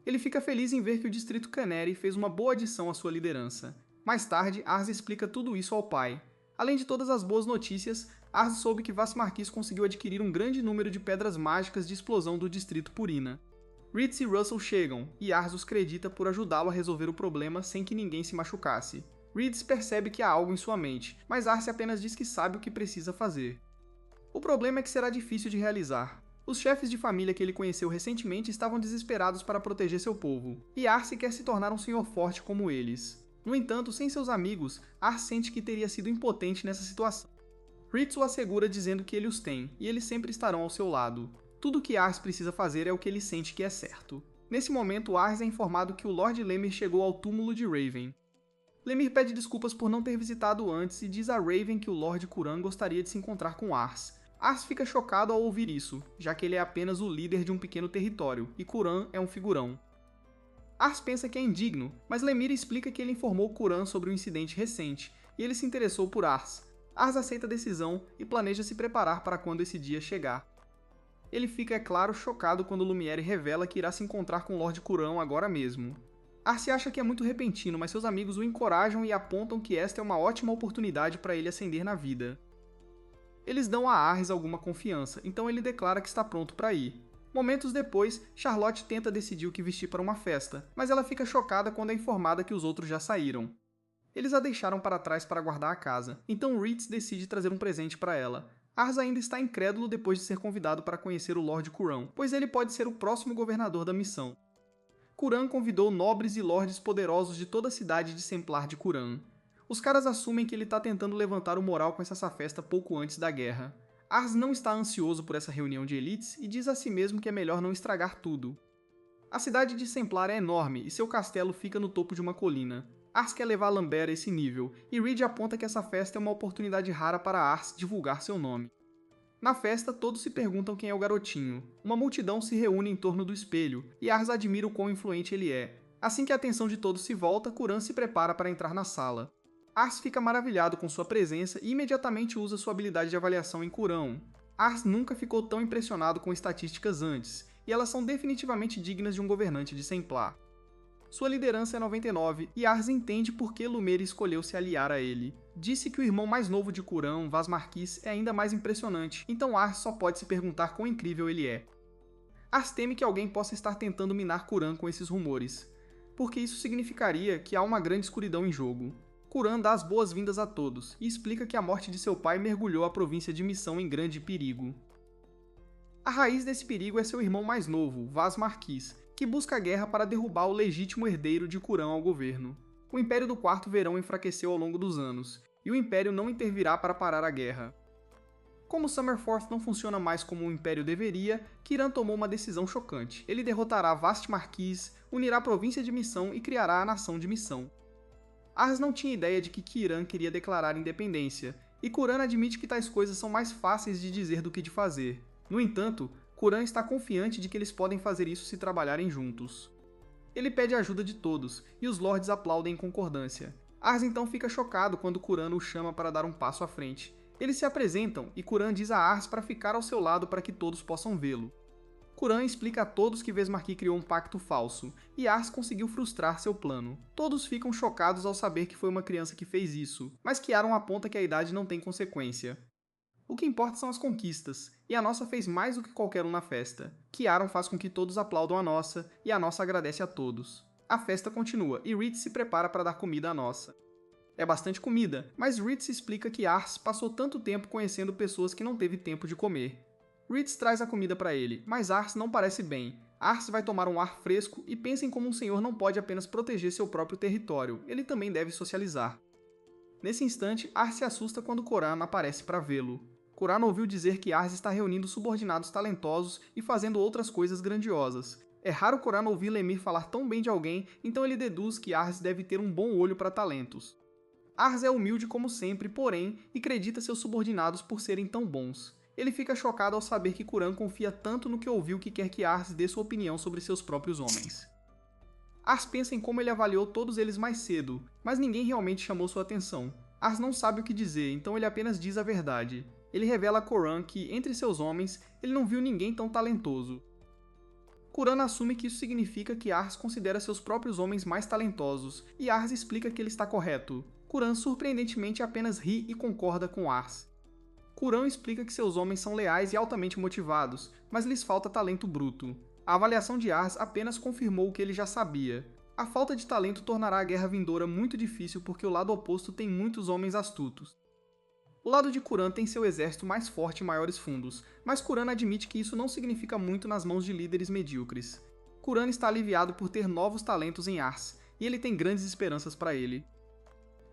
Ele fica feliz em ver que o distrito Canary fez uma boa adição à sua liderança. Mais tarde, Ars explica tudo isso ao pai. Além de todas as boas notícias, Ars soube que Vazmarquis conseguiu adquirir um grande número de pedras mágicas de explosão do distrito Purina. Ritz e Russell chegam, e Ars os acredita por ajudá-lo a resolver o problema sem que ninguém se machucasse. Ritz percebe que há algo em sua mente, mas Arce apenas diz que sabe o que precisa fazer. O problema é que será difícil de realizar. Os chefes de família que ele conheceu recentemente estavam desesperados para proteger seu povo, e Arce quer se tornar um senhor forte como eles. No entanto, sem seus amigos, Arce sente que teria sido impotente nessa situação. Ritz o assegura dizendo que ele os tem, e eles sempre estarão ao seu lado. Tudo o que Arce precisa fazer é o que ele sente que é certo. Nesse momento, Arce é informado que o Lord Lemir chegou ao túmulo de Raven. Lemir pede desculpas por não ter visitado antes e diz a Raven que o Lord Kuran gostaria de se encontrar com Ars. Ars fica chocado ao ouvir isso, já que ele é apenas o líder de um pequeno território, e Kuran é um figurão. Ars pensa que é indigno, mas Lemir explica que ele informou Kuran sobre o incidente recente, e ele se interessou por Ars. Ars aceita a decisão e planeja se preparar para quando esse dia chegar. Ele fica, é claro, chocado quando Lumiere revela que irá se encontrar com Lord Kuran agora mesmo. Arce acha que é muito repentino, mas seus amigos o encorajam e apontam que esta é uma ótima oportunidade para ele ascender na vida. Eles dão a Ars alguma confiança, então ele declara que está pronto para ir. Momentos depois, Charlotte tenta decidir o que vestir para uma festa, mas ela fica chocada quando é informada que os outros já saíram. Eles a deixaram para trás para guardar a casa, então Ritz decide trazer um presente para ela. Ars ainda está incrédulo depois de ser convidado para conhecer o Lord Kuran, pois ele pode ser o próximo governador da missão. Kuran convidou nobres e lordes poderosos de toda a cidade de Templar de Kuran. Os caras assumem que ele está tentando levantar o moral com essa festa pouco antes da guerra. Ars não está ansioso por essa reunião de elites e diz a si mesmo que é melhor não estragar tudo. A cidade de Templar é enorme e seu castelo fica no topo de uma colina. Ars quer levar Lambert a esse nível, e Reed aponta que essa festa é uma oportunidade rara para Ars divulgar seu nome. Na festa, todos se perguntam quem é o garotinho. Uma multidão se reúne em torno do espelho, e Ars admira o quão influente ele é. Assim que a atenção de todos se volta, Kuran se prepara para entrar na sala. Ars fica maravilhado com sua presença e imediatamente usa sua habilidade de avaliação em Kuran. Ars nunca ficou tão impressionado com estatísticas antes, e elas são definitivamente dignas de um governante de Templar. Sua liderança é 99, e Ars entende por que Lumeria escolheu se aliar a ele. Disse que o irmão mais novo de Kuran, Vaz Marquis, é ainda mais impressionante, então Ars só pode se perguntar quão incrível ele é. Ars teme que alguém possa estar tentando minar Kuran com esses rumores, porque isso significaria que há uma grande escuridão em jogo. Kuran dá as boas-vindas a todos, e explica que a morte de seu pai mergulhou a província de Missão em grande perigo. A raiz desse perigo é seu irmão mais novo, Vaz Marquis, que busca a guerra para derrubar o legítimo herdeiro de Kuran ao governo. O Império do Quarto Verão enfraqueceu ao longo dos anos, e o Império não intervirá para parar a guerra. Como Summerforth não funciona mais como o Império deveria, Kiran tomou uma decisão chocante. Ele derrotará Vast Marquis, unirá a província de Missão e criará a Nação de Missão. Ars não tinha ideia de que Kiran queria declarar independência, e Kuran admite que tais coisas são mais fáceis de dizer do que de fazer. No entanto, Kuran está confiante de que eles podem fazer isso se trabalharem juntos. Ele pede a ajuda de todos, e os lords aplaudem em concordância. Ars então fica chocado quando Kuran o chama para dar um passo à frente. Eles se apresentam, e Kuran diz a Ars para ficar ao seu lado para que todos possam vê-lo. Kuran explica a todos que Vesmarquis criou um pacto falso, e Ars conseguiu frustrar seu plano. Todos ficam chocados ao saber que foi uma criança que fez isso, mas Kiaran aponta que a idade não tem consequência. O que importa são as conquistas, e a nossa fez mais do que qualquer um na festa. Kiaran faz com que todos aplaudam a nossa, e a nossa agradece a todos. A festa continua, e Ritz se prepara para dar comida à nossa. É bastante comida, mas Ritz explica que Ars passou tanto tempo conhecendo pessoas que não teve tempo de comer. Ritz traz a comida para ele, mas Ars não parece bem. Ars vai tomar um ar fresco e pensa em como um senhor não pode apenas proteger seu próprio território, ele também deve socializar. Nesse instante, Ars se assusta quando Koran aparece para vê-lo. Koran ouviu dizer que Ars está reunindo subordinados talentosos e fazendo outras coisas grandiosas. É raro Koran ouvir Lemir falar tão bem de alguém, então ele deduz que Ars deve ter um bom olho para talentos. Ars é humilde como sempre, porém, e acredita seus subordinados por serem tão bons. Ele fica chocado ao saber que Kuran confia tanto no que ouviu que quer que Ars dê sua opinião sobre seus próprios homens. Ars pensa em como ele avaliou todos eles mais cedo, mas ninguém realmente chamou sua atenção. Ars não sabe o que dizer, então ele apenas diz a verdade. Ele revela a Kuran que, entre seus homens, ele não viu ninguém tão talentoso. Kuran assume que isso significa que Ars considera seus próprios homens mais talentosos, e Ars explica que ele está correto. Kuran surpreendentemente apenas ri e concorda com Ars. Kuran explica que seus homens são leais e altamente motivados, mas lhes falta talento bruto. A avaliação de Ars apenas confirmou o que ele já sabia. A falta de talento tornará a guerra vindoura muito difícil porque o lado oposto tem muitos homens astutos. O lado de Kuran tem seu exército mais forte e maiores fundos, mas Kuran admite que isso não significa muito nas mãos de líderes medíocres. Kuran está aliviado por ter novos talentos em Ars, e ele tem grandes esperanças para ele.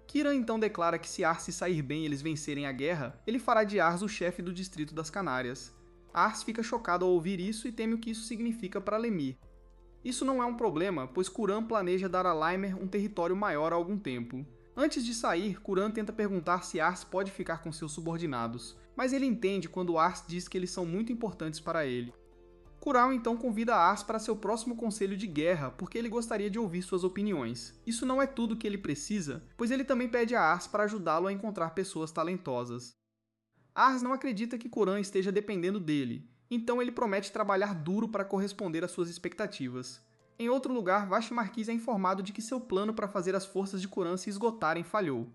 Kiran então declara que se Ars se sair bem e eles vencerem a guerra, ele fará de Ars o chefe do distrito das Canárias. Ars fica chocado ao ouvir isso e teme o que isso significa para Lemir. Isso não é um problema, pois Kuran planeja dar a Laimer um território maior há algum tempo. Antes de sair, Kuran tenta perguntar se Ars pode ficar com seus subordinados, mas ele entende quando Ars diz que eles são muito importantes para ele. Kuran então convida Ars para seu próximo conselho de guerra, porque ele gostaria de ouvir suas opiniões. Isso não é tudo que ele precisa, pois ele também pede a Ars para ajudá-lo a encontrar pessoas talentosas. Ars não acredita que Kuran esteja dependendo dele, então ele promete trabalhar duro para corresponder às suas expectativas. Em outro lugar, Vast Marquis é informado de que seu plano para fazer as forças de Kuran se esgotarem falhou.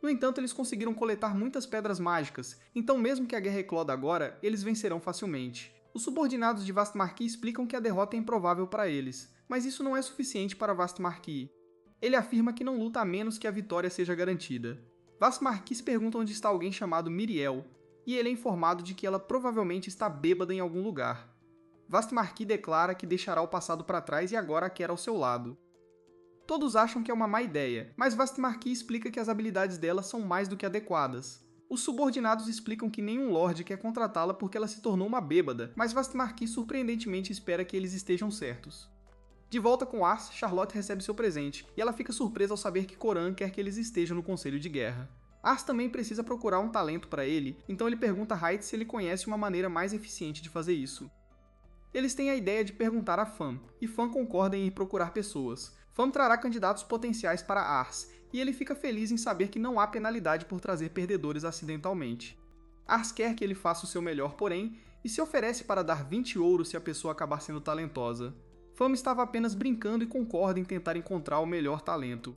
No entanto, eles conseguiram coletar muitas pedras mágicas, então mesmo que a guerra ecloda agora, eles vencerão facilmente. Os subordinados de Vast Marquis explicam que a derrota é improvável para eles, mas isso não é suficiente para Vast Marquis. Ele afirma que não luta a menos que a vitória seja garantida. Vast Marquis pergunta onde está alguém chamado Miriel, e ele é informado de que ela provavelmente está bêbada em algum lugar. Vast Marquis declara que deixará o passado para trás e agora a quer ao seu lado. Todos acham que é uma má ideia, mas Vast Marquis explica que as habilidades dela são mais do que adequadas. Os subordinados explicam que nenhum Lorde quer contratá-la porque ela se tornou uma bêbada, mas Vast Marquis surpreendentemente espera que eles estejam certos. De volta com Ars, Charlotte recebe seu presente, e ela fica surpresa ao saber que Coran quer que eles estejam no Conselho de Guerra. Ars também precisa procurar um talento para ele, então ele pergunta a Hayt se ele conhece uma maneira mais eficiente de fazer isso. Eles têm a ideia de perguntar a Fam, e Fam concorda em ir procurar pessoas. Fam trará candidatos potenciais para Ars, e ele fica feliz em saber que não há penalidade por trazer perdedores acidentalmente. Ars quer que ele faça o seu melhor, porém, e se oferece para dar 20 ouros se a pessoa acabar sendo talentosa. Fam estava apenas brincando e concorda em tentar encontrar o melhor talento.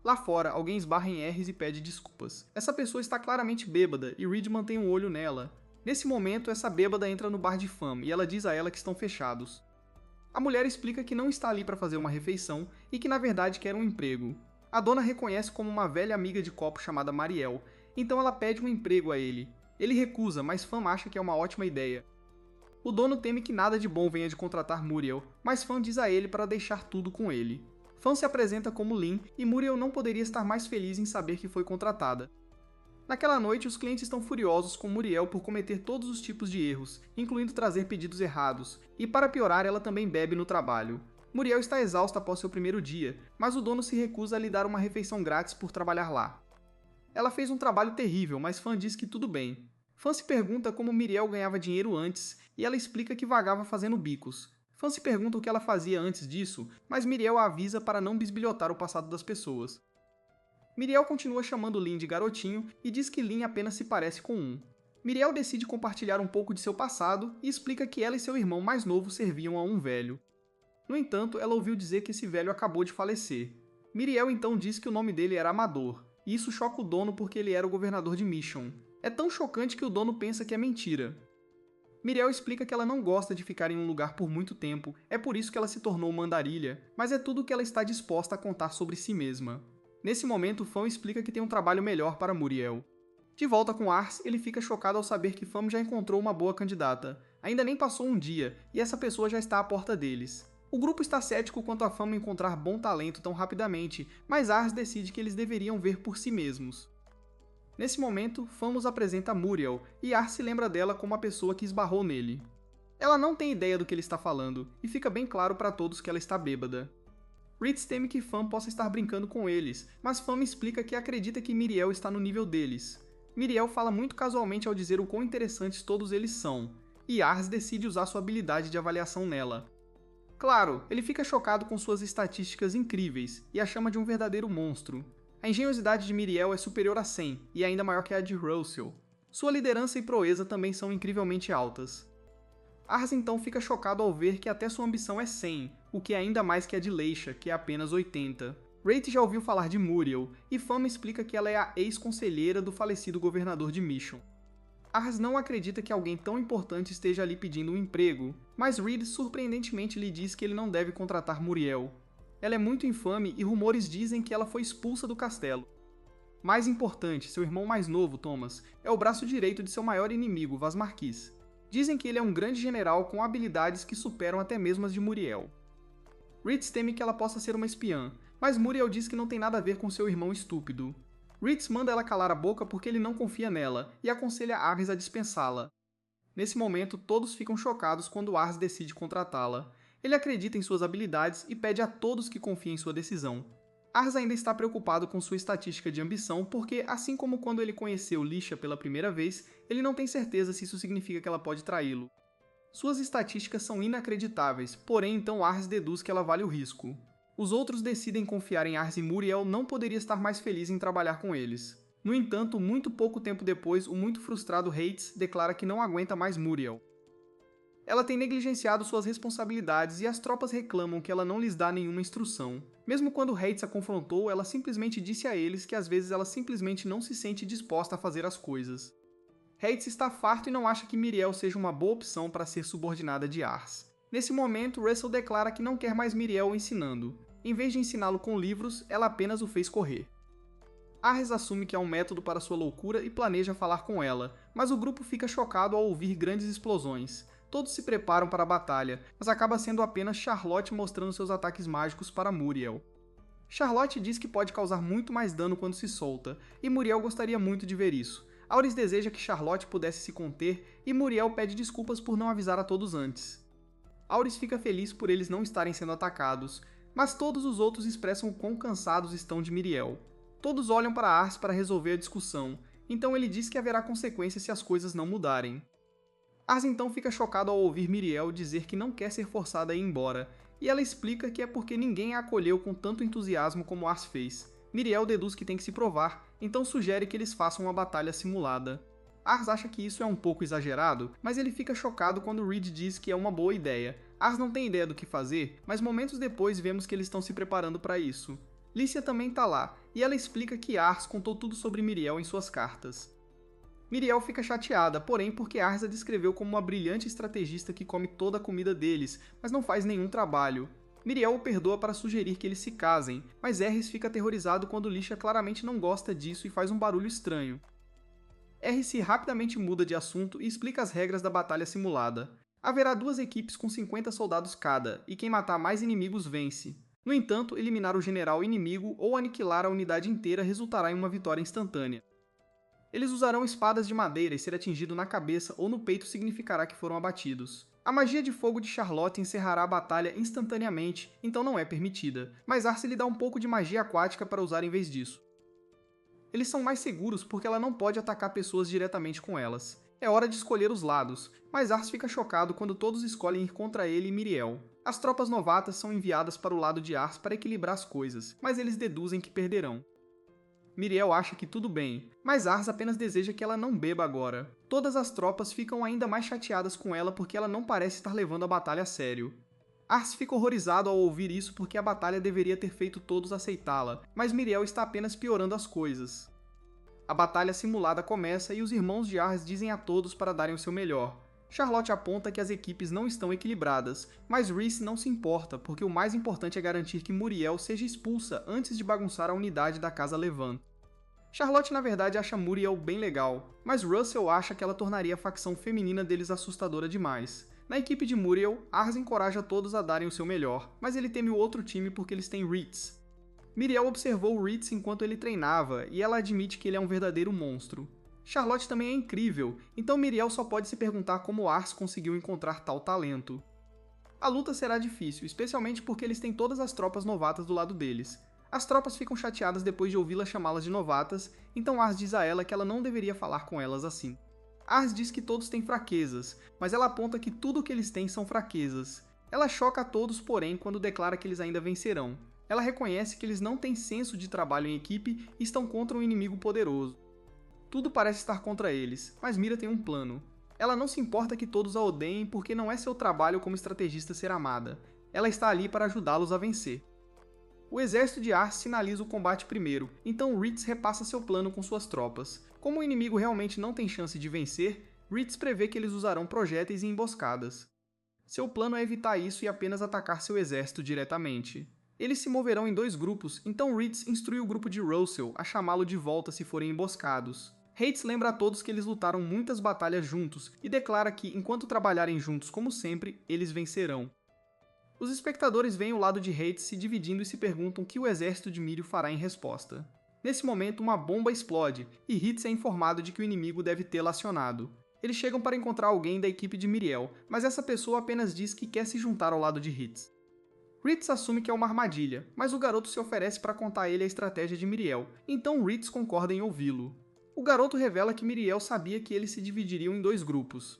Lá fora, alguém esbarra em Aerys e pede desculpas. Essa pessoa está claramente bêbada e Reed mantém um olho nela. Nesse momento, essa bêbada entra no bar de Fam e ela diz a ela que estão fechados. A mulher explica que não está ali para fazer uma refeição e que na verdade quer um emprego. A dona reconhece como uma velha amiga de copo chamada Mariel, então ela pede um emprego a ele. Ele recusa, mas Fam acha que é uma ótima ideia. O dono teme que nada de bom venha de contratar Muriel, mas Fam diz a ele para deixar tudo com ele. Fam se apresenta como Lin e Muriel não poderia estar mais feliz em saber que foi contratada. Naquela noite, os clientes estão furiosos com Muriel por cometer todos os tipos de erros, incluindo trazer pedidos errados, e para piorar, ela também bebe no trabalho. Muriel está exausta após seu primeiro dia, mas o dono se recusa a lhe dar uma refeição grátis por trabalhar lá. Ela fez um trabalho terrível, mas Fam diz que tudo bem. Fam se pergunta como Muriel ganhava dinheiro antes, e ela explica que vagava fazendo bicos. Fam se pergunta o que ela fazia antes disso, mas Muriel a avisa para não bisbilhotar o passado das pessoas. Muriel continua chamando Lin de garotinho e diz que Lin apenas se parece com um. Muriel decide compartilhar um pouco de seu passado e explica que ela e seu irmão mais novo serviam a um velho. No entanto, ela ouviu dizer que esse velho acabou de falecer. Muriel então diz que o nome dele era Amador, e isso choca o dono porque ele era o governador de Mission. É tão chocante que o dono pensa que é mentira. Muriel explica que ela não gosta de ficar em um lugar por muito tempo, é por isso que ela se tornou uma andarilha, mas é tudo o que ela está disposta a contar sobre si mesma. Nesse momento, Fam explica que tem um trabalho melhor para Muriel. De volta com Ars, ele fica chocado ao saber que Fam já encontrou uma boa candidata. Ainda nem passou um dia, e essa pessoa já está à porta deles. O grupo está cético quanto a Fam encontrar bom talento tão rapidamente, mas Ars decide que eles deveriam ver por si mesmos. Nesse momento, Fam os apresenta a Muriel, e Ars se lembra dela como a pessoa que esbarrou nele. Ela não tem ideia do que ele está falando, e fica bem claro para todos que ela está bêbada. Reed teme que Fam possa estar brincando com eles, mas Fam explica que acredita que Miriel está no nível deles. Miriel fala muito casualmente ao dizer o quão interessantes todos eles são, e Ars decide usar sua habilidade de avaliação nela. Claro, ele fica chocado com suas estatísticas incríveis, e a chama de um verdadeiro monstro. A engenhosidade de Miriel é superior a 100, e ainda maior que a de Russell. Sua liderança e proeza também são incrivelmente altas. Ars então fica chocado ao ver que até sua ambição é 100, o que é ainda mais que a de Leisha, que é apenas 80. Rate já ouviu falar de Muriel, e Fam explica que ela é a ex-conselheira do falecido governador de Mission. Ars não acredita que alguém tão importante esteja ali pedindo um emprego, mas Reed surpreendentemente lhe diz que ele não deve contratar Muriel. Ela é muito infame e rumores dizem que ela foi expulsa do castelo. Mais importante, seu irmão mais novo, Thomas, é o braço direito de seu maior inimigo, Vast Marquis. Dizem que ele é um grande general com habilidades que superam até mesmo as de Muriel. Reed teme que ela possa ser uma espiã, mas Muriel diz que não tem nada a ver com seu irmão estúpido. Reed manda ela calar a boca porque ele não confia nela e aconselha Ars a dispensá-la. Nesse momento, todos ficam chocados quando Ars decide contratá-la. Ele acredita em suas habilidades e pede a todos que confiem em sua decisão. Ars ainda está preocupado com sua estatística de ambição porque, assim como quando ele conheceu Leisha pela primeira vez, ele não tem certeza se isso significa que ela pode traí-lo. Suas estatísticas são inacreditáveis, porém então Ars deduz que ela vale o risco. Os outros decidem confiar em Ars e Muriel não poderia estar mais feliz em trabalhar com eles. No entanto, muito pouco tempo depois, o muito frustrado Hayt declara que não aguenta mais Muriel. Ela tem negligenciado suas responsabilidades e as tropas reclamam que ela não lhes dá nenhuma instrução. Mesmo quando Hayt a confrontou, ela simplesmente disse a eles que às vezes ela simplesmente não se sente disposta a fazer as coisas. Hayt está farto e não acha que Miriel seja uma boa opção para ser subordinada de Ars. Nesse momento, Russell declara que não quer mais Miriel o ensinando. Em vez de ensiná-lo com livros, ela apenas o fez correr. Ars assume que há um método para sua loucura e planeja falar com ela, mas o grupo fica chocado ao ouvir grandes explosões. Todos se preparam para a batalha, mas acaba sendo apenas Charlotte mostrando seus ataques mágicos para Muriel. Charlotte diz que pode causar muito mais dano quando se solta, e Muriel gostaria muito de ver isso. Auris deseja que Charlotte pudesse se conter, e Muriel pede desculpas por não avisar a todos antes. Auris fica feliz por eles não estarem sendo atacados, mas todos os outros expressam o quão cansados estão de Miriel. Todos olham para Ars para resolver a discussão, então ele diz que haverá consequências se as coisas não mudarem. Ars então fica chocado ao ouvir Miriel dizer que não quer ser forçada a ir embora, e ela explica que é porque ninguém a acolheu com tanto entusiasmo como Ars fez. Miriel deduz que tem que se provar, então sugere que eles façam uma batalha simulada. Ars acha que isso é um pouco exagerado, mas ele fica chocado quando Reed diz que é uma boa ideia. Ars não tem ideia do que fazer, mas momentos depois vemos que eles estão se preparando para isso. Lícia também tá lá, e ela explica que Ars contou tudo sobre Miriel em suas cartas. Miriel fica chateada, porém porque Ars a descreveu como uma brilhante estrategista que come toda a comida deles, mas não faz nenhum trabalho. Miriel o perdoa para sugerir que eles se casem, mas Eris fica aterrorizado quando Lícia claramente não gosta disso e faz um barulho estranho. Eris rapidamente muda de assunto e explica as regras da batalha simulada. Haverá 2 equipes com 50 soldados cada, e quem matar mais inimigos vence. No entanto, eliminar o general inimigo ou aniquilar a unidade inteira resultará em uma vitória instantânea. Eles usarão espadas de madeira e ser atingido na cabeça ou no peito significará que foram abatidos. A magia de fogo de Charlotte encerrará a batalha instantaneamente, então não é permitida, mas Arce lhe dá um pouco de magia aquática para usar em vez disso. Eles são mais seguros porque ela não pode atacar pessoas diretamente com elas. É hora de escolher os lados, mas Arce fica chocado quando todos escolhem ir contra ele e Miriel. As tropas novatas são enviadas para o lado de Arce para equilibrar as coisas, mas eles deduzem que perderão. Miriel acha que tudo bem, mas Ars apenas deseja que ela não beba agora. Todas as tropas ficam ainda mais chateadas com ela porque ela não parece estar levando a batalha a sério. Ars fica horrorizado ao ouvir isso porque a batalha deveria ter feito todos aceitá-la, mas Miriel está apenas piorando as coisas. A batalha simulada começa e os irmãos de Ars dizem a todos para darem o seu melhor. Charlotte aponta que as equipes não estão equilibradas, mas Rhys não se importa, porque o mais importante é garantir que Muriel seja expulsa antes de bagunçar a unidade da Casa Levant. Charlotte na verdade acha Muriel bem legal, mas Russell acha que ela tornaria a facção feminina deles assustadora demais. Na equipe de Muriel, Ars encoraja todos a darem o seu melhor, mas ele teme o outro time porque eles têm Ritz. Miriel observou Ritz enquanto ele treinava, e ela admite que ele é um verdadeiro monstro. Charlotte também é incrível, então Miriel só pode se perguntar como Ars conseguiu encontrar tal talento. A luta será difícil, especialmente porque eles têm todas as tropas novatas do lado deles. As tropas ficam chateadas depois de ouvi-la chamá-las de novatas, então Ars diz a ela que ela não deveria falar com elas assim. Ars diz que todos têm fraquezas, mas ela aponta que tudo o que eles têm são fraquezas. Ela choca a todos, porém, quando declara que eles ainda vencerão. Ela reconhece que eles não têm senso de trabalho em equipe e estão contra um inimigo poderoso. Tudo parece estar contra eles, mas Mira tem um plano. Ela não se importa que todos a odeiem porque não é seu trabalho como estrategista ser amada. Ela está ali para ajudá-los a vencer. O exército de Ars sinaliza o combate primeiro, então Ritz repassa seu plano com suas tropas. Como o inimigo realmente não tem chance de vencer, Ritz prevê que eles usarão projéteis e emboscadas. Seu plano é evitar isso e apenas atacar seu exército diretamente. Eles se moverão em 2 grupos, então Ritz instrui o grupo de Russell a chamá-lo de volta se forem emboscados. Hates lembra a todos que eles lutaram muitas batalhas juntos e declara que, enquanto trabalharem juntos como sempre, eles vencerão. Os espectadores veem o lado de Hates se dividindo e se perguntam o que o exército de Mírio fará em resposta. Nesse momento, uma bomba explode e Hitz é informado de que o inimigo deve tê-la acionado. Eles chegam para encontrar alguém da equipe de Miriel, mas essa pessoa apenas diz que quer se juntar ao lado de Hitz. Ritz assume que é uma armadilha, mas o garoto se oferece para contar a ele a estratégia de Miriel, então Ritz concorda em ouvi-lo. O garoto revela que Miriel sabia que eles se dividiriam em 2 grupos.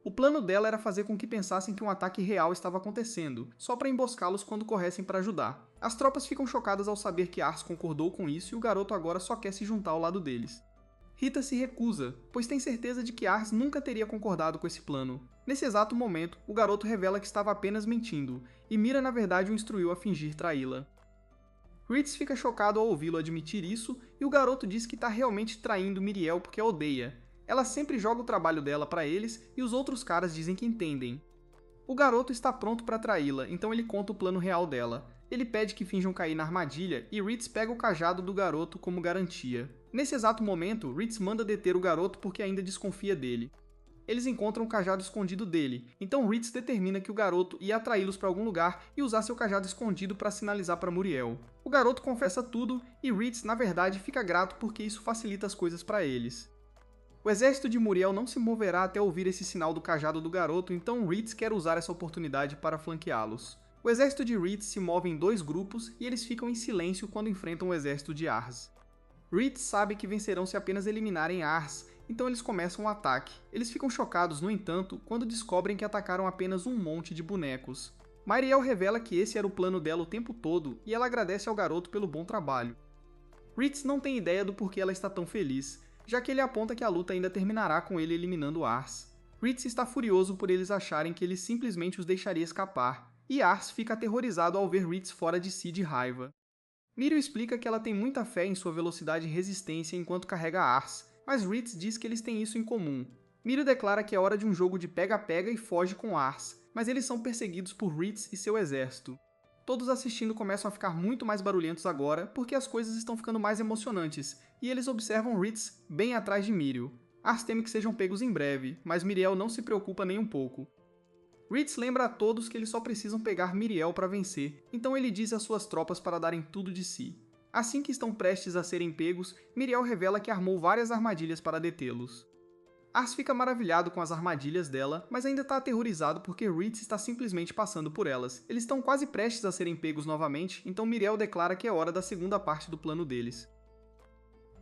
O plano dela era fazer com que pensassem que um ataque real estava acontecendo, só para emboscá-los quando corressem para ajudar. As tropas ficam chocadas ao saber que Ars concordou com isso e o garoto agora só quer se juntar ao lado deles. Rita se recusa, pois tem certeza de que Ars nunca teria concordado com esse plano. Nesse exato momento, o garoto revela que estava apenas mentindo, e Mira na verdade o instruiu a fingir traí-la. Ritz fica chocado ao ouvi-lo admitir isso, e o garoto diz que está realmente traindo Miriel porque a odeia. Ela sempre joga o trabalho dela para eles e os outros caras dizem que entendem. O garoto está pronto para traí-la, então ele conta o plano real dela. Ele pede que finjam cair na armadilha e Ritz pega o cajado do garoto como garantia. Nesse exato momento, Ritz manda deter o garoto porque ainda desconfia dele. Eles encontram o cajado escondido dele, então Ritz determina que o garoto ia atraí-los para algum lugar e usar seu cajado escondido para sinalizar para Muriel. O garoto confessa tudo e Ritz, na verdade, fica grato porque isso facilita as coisas para eles. O exército de Muriel não se moverá até ouvir esse sinal do cajado do garoto, então Ritz quer usar essa oportunidade para flanqueá-los. O exército de Ritz se move em 2 grupos e eles ficam em silêncio quando enfrentam o exército de Ars. Ritz sabe que vencerão se apenas eliminarem Ars, então eles começam o ataque. Eles ficam chocados, no entanto, quando descobrem que atacaram apenas um monte de bonecos. Mariel revela que esse era o plano dela o tempo todo e ela agradece ao garoto pelo bom trabalho. Ritz não tem ideia do porquê ela está tão feliz, já que ele aponta que a luta ainda terminará com ele eliminando Ars. Ritz está furioso por eles acharem que ele simplesmente os deixaria escapar, e Ars fica aterrorizado ao ver Ritz fora de si de raiva. Miriel explica que ela tem muita fé em sua velocidade e resistência enquanto carrega Ars, mas Ritz diz que eles têm isso em comum. Miriel declara que é hora de um jogo de pega-pega e foge com Ars, mas eles são perseguidos por Ritz e seu exército. Todos assistindo começam a ficar muito mais barulhentos agora porque as coisas estão ficando mais emocionantes, e eles observam Ritz bem atrás de Miriel. Ars teme que sejam pegos em breve, mas Miriel não se preocupa nem um pouco. Ritz lembra a todos que eles só precisam pegar Miriel para vencer, então ele diz às suas tropas para darem tudo de si. Assim que estão prestes a serem pegos, Miriel revela que armou várias armadilhas para detê-los. Ars fica maravilhado com as armadilhas dela, mas ainda está aterrorizado porque Ritz está simplesmente passando por elas. Eles estão quase prestes a serem pegos novamente, então Miriel declara que é hora da segunda parte do plano deles.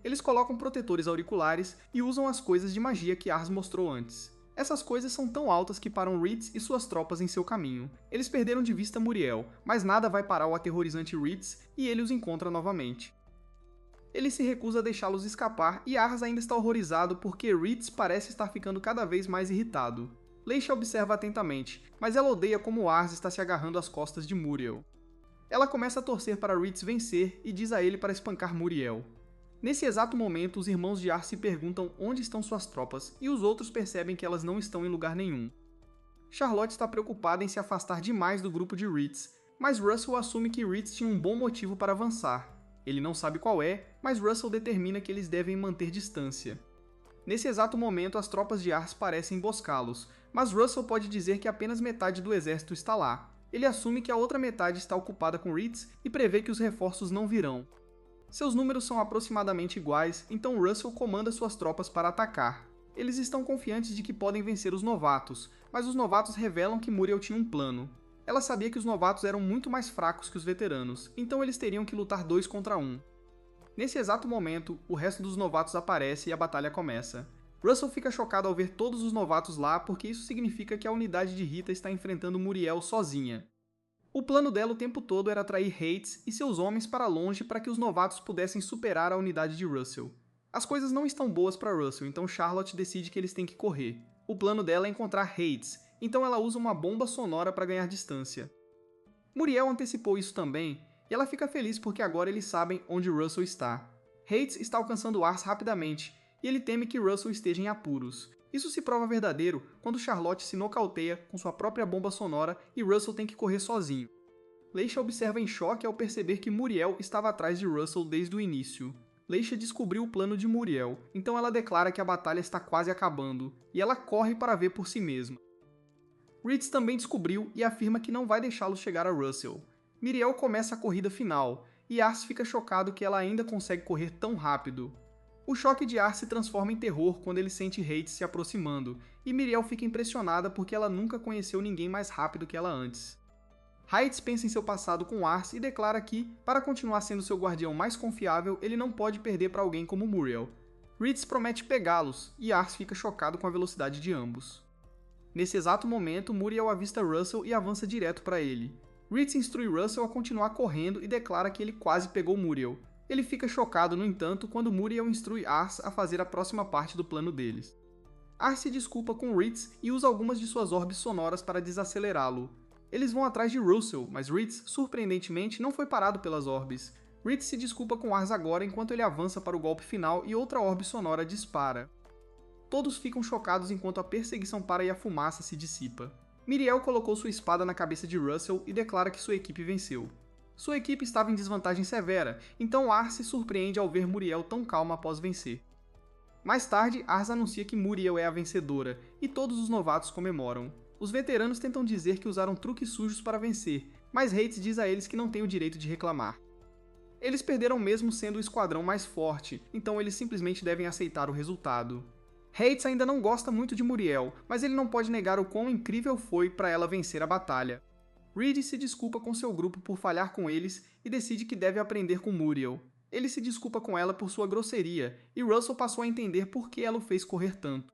Eles colocam protetores auriculares e usam as coisas de magia que Ars mostrou antes. Essas coisas são tão altas que param Ritz e suas tropas em seu caminho. Eles perderam de vista Muriel, mas nada vai parar o aterrorizante Ritz e ele os encontra novamente. Ele se recusa a deixá-los escapar e Ars ainda está horrorizado porque Ritz parece estar ficando cada vez mais irritado. Leisha observa atentamente, mas ela odeia como Ars está se agarrando às costas de Muriel. Ela começa a torcer para Ritz vencer e diz a ele para espancar Muriel. Nesse exato momento, os irmãos de Ars se perguntam onde estão suas tropas, e os outros percebem que elas não estão em lugar nenhum. Charlotte está preocupada em se afastar demais do grupo de Ritz, mas Russell assume que Ritz tinha um bom motivo para avançar. Ele não sabe qual é, mas Russell determina que eles devem manter distância. Nesse exato momento, as tropas de Ars parecem emboscá-los, mas Russell pode dizer que apenas metade do exército está lá. Ele assume que a outra metade está ocupada com Ritz e prevê que os reforços não virão. Seus números são aproximadamente iguais, então Russell comanda suas tropas para atacar. Eles estão confiantes de que podem vencer os novatos, mas os novatos revelam que Muriel tinha um plano. Ela sabia que os novatos eram muito mais fracos que os veteranos, então eles teriam que lutar 2 contra 1. Nesse exato momento, o resto dos novatos aparece e a batalha começa. Russell fica chocado ao ver todos os novatos lá porque isso significa que a unidade de Rita está enfrentando Muriel sozinha. O plano dela o tempo todo era atrair Hates e seus homens para longe para que os novatos pudessem superar a unidade de Russell. As coisas não estão boas para Russell, então Charlotte decide que eles têm que correr. O plano dela é encontrar Hates, então ela usa uma bomba sonora para ganhar distância. Muriel antecipou isso também, e ela fica feliz porque agora eles sabem onde Russell está. Hates está alcançando Ars rapidamente, e ele teme que Russell esteja em apuros. Isso se prova verdadeiro quando Charlotte se nocauteia com sua própria bomba sonora e Russell tem que correr sozinho. Leisha observa em choque ao perceber que Muriel estava atrás de Russell desde o início. Leisha descobriu o plano de Muriel, então ela declara que a batalha está quase acabando, e ela corre para ver por si mesma. Ritz também descobriu e afirma que não vai deixá-lo chegar a Russell. Miriel começa a corrida final, e Ars fica chocado que ela ainda consegue correr tão rápido. O choque de Ars se transforma em terror quando ele sente Hates se aproximando, e Miriel fica impressionada porque ela nunca conheceu ninguém mais rápido que ela antes. Hates pensa em seu passado com Ars e declara que, para continuar sendo seu guardião mais confiável, ele não pode perder para alguém como Muriel. Ritz promete pegá-los, e Ars fica chocado com a velocidade de ambos. Nesse exato momento, Muriel avista Russell e avança direto para ele. Ritz instrui Russell a continuar correndo e declara que ele quase pegou Muriel. Ele fica chocado, no entanto, quando Muriel instrui Ars a fazer a próxima parte do plano deles. Ars se desculpa com Ritz e usa algumas de suas orbes sonoras para desacelerá-lo. Eles vão atrás de Russell, mas Ritz, surpreendentemente, não foi parado pelas orbes. Ritz se desculpa com Ars agora enquanto ele avança para o golpe final e outra orbe sonora dispara. Todos ficam chocados enquanto a perseguição para e a fumaça se dissipa. Miriel colocou sua espada na cabeça de Russell e declara que sua equipe venceu. Sua equipe estava em desvantagem severa, então Ars se surpreende ao ver Muriel tão calma após vencer. Mais tarde, Ars anuncia que Muriel é a vencedora, e todos os novatos comemoram. Os veteranos tentam dizer que usaram truques sujos para vencer, mas Hates diz a eles que não têm o direito de reclamar. Eles perderam mesmo sendo o esquadrão mais forte, então eles simplesmente devem aceitar o resultado. Hates ainda não gosta muito de Muriel, mas ele não pode negar o quão incrível foi para ela vencer a batalha. Reed se desculpa com seu grupo por falhar com eles e decide que deve aprender com Muriel. Ele se desculpa com ela por sua grosseria, e Russell passou a entender por que ela o fez correr tanto.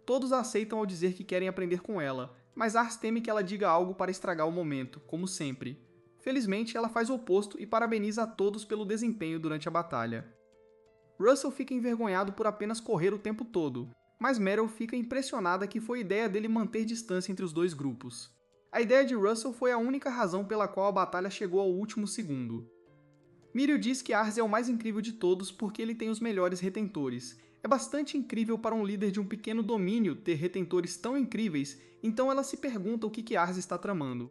Todos a aceitam ao dizer que querem aprender com ela, mas Ars teme que ela diga algo para estragar o momento, como sempre. Felizmente, ela faz o oposto e parabeniza a todos pelo desempenho durante a batalha. Russell fica envergonhado por apenas correr o tempo todo, mas Meryl fica impressionada que foi ideia dele manter distância entre os dois grupos. A ideia de Russell foi a única razão pela qual a batalha chegou ao último segundo. Miriel diz que Ars é o mais incrível de todos porque ele tem os melhores retentores. É bastante incrível para um líder de um pequeno domínio ter retentores tão incríveis, então ela se pergunta o que Ars está tramando.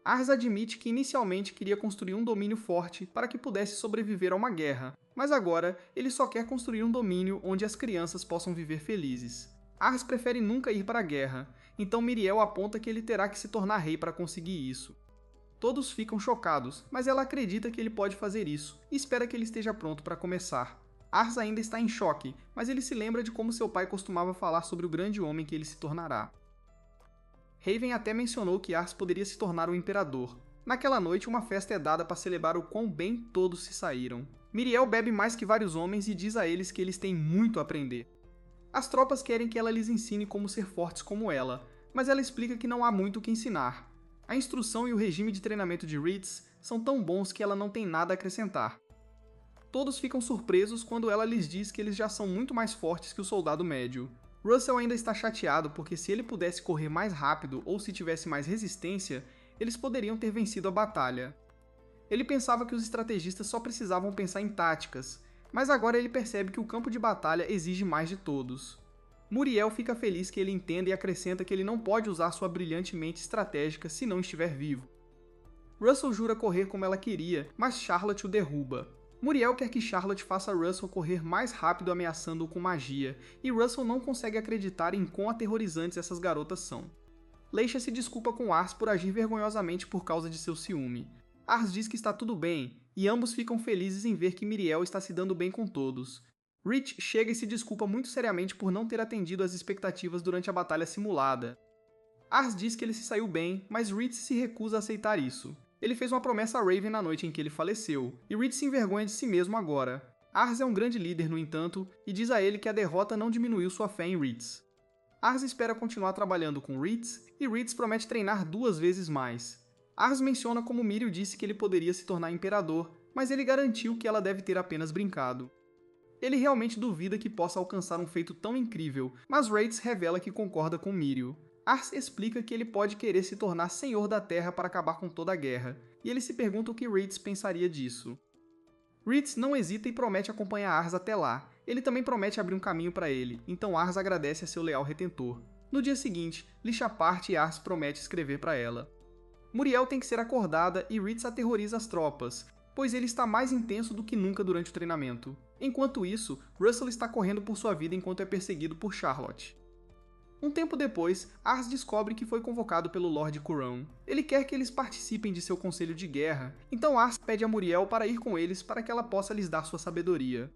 Ars admite que inicialmente queria construir um domínio forte para que pudesse sobreviver a uma guerra, mas agora ele só quer construir um domínio onde as crianças possam viver felizes. Ars prefere nunca ir para a guerra, então Miriel aponta que ele terá que se tornar rei para conseguir isso. Todos ficam chocados, mas ela acredita que ele pode fazer isso e espera que ele esteja pronto para começar. Ars ainda está em choque, mas ele se lembra de como seu pai costumava falar sobre o grande homem que ele se tornará. Raven até mencionou que Ars poderia se tornar o imperador. Naquela noite, uma festa é dada para celebrar o quão bem todos se saíram. Miriel bebe mais que vários homens e diz a eles que eles têm muito a aprender. As tropas querem que ela lhes ensine como ser fortes como ela, mas ela explica que não há muito o que ensinar. A instrução e o regime de treinamento de Reeds são tão bons que ela não tem nada a acrescentar. Todos ficam surpresos quando ela lhes diz que eles já são muito mais fortes que o soldado médio. Russell ainda está chateado porque se ele pudesse correr mais rápido ou se tivesse mais resistência, eles poderiam ter vencido a batalha. Ele pensava que os estrategistas só precisavam pensar em táticas, mas agora ele percebe que o campo de batalha exige mais de todos. Muriel fica feliz que ele entenda e acrescenta que ele não pode usar sua brilhante mente estratégica se não estiver vivo. Russell jura correr como ela queria, mas Charlotte o derruba. Muriel quer que Charlotte faça Russell correr mais rápido ameaçando-o com magia, e Russell não consegue acreditar em quão aterrorizantes essas garotas são. Leisha se desculpa com Ars por agir vergonhosamente por causa de seu ciúme. Ars diz que está tudo bem, e ambos ficam felizes em ver que Miriel está se dando bem com todos. Rich chega e se desculpa muito seriamente por não ter atendido às expectativas durante a batalha simulada. Ars diz que ele se saiu bem, mas Rich se recusa a aceitar isso. Ele fez uma promessa a Raven na noite em que ele faleceu, e Rich se envergonha de si mesmo agora. Ars é um grande líder, no entanto, e diz a ele que a derrota não diminuiu sua fé em Rich. Ars espera continuar trabalhando com Rich, e Rich promete treinar 2 vezes mais. Ars menciona como Miriel disse que ele poderia se tornar imperador, mas ele garantiu que ela deve ter apenas brincado. Ele realmente duvida que possa alcançar um feito tão incrível, mas Rhates revela que concorda com Miriel. Ars explica que ele pode querer se tornar senhor da Terra para acabar com toda a guerra, e ele se pergunta o que Rhates pensaria disso. Rhates não hesita e promete acompanhar Ars até lá. Ele também promete abrir um caminho para ele, então Ars agradece a seu leal retentor. No dia seguinte, Lisha parte e Ars promete escrever para ela. Muriel tem que ser acordada e Rhates aterroriza as tropas, pois ele está mais intenso do que nunca durante o treinamento. Enquanto isso, Russell está correndo por sua vida enquanto é perseguido por Charlotte. Um tempo depois, Ars descobre que foi convocado pelo Lord Curon. Ele quer que eles participem de seu conselho de guerra, então Ars pede a Muriel para ir com eles para que ela possa lhes dar sua sabedoria.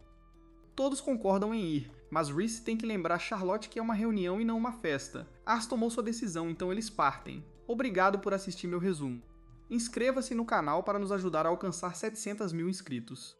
Todos concordam em ir, mas Rhys tem que lembrar Charlotte que é uma reunião e não uma festa. Ars tomou sua decisão, então eles partem. Obrigado por assistir meu resumo. Inscreva-se no canal para nos ajudar a alcançar 700 mil inscritos.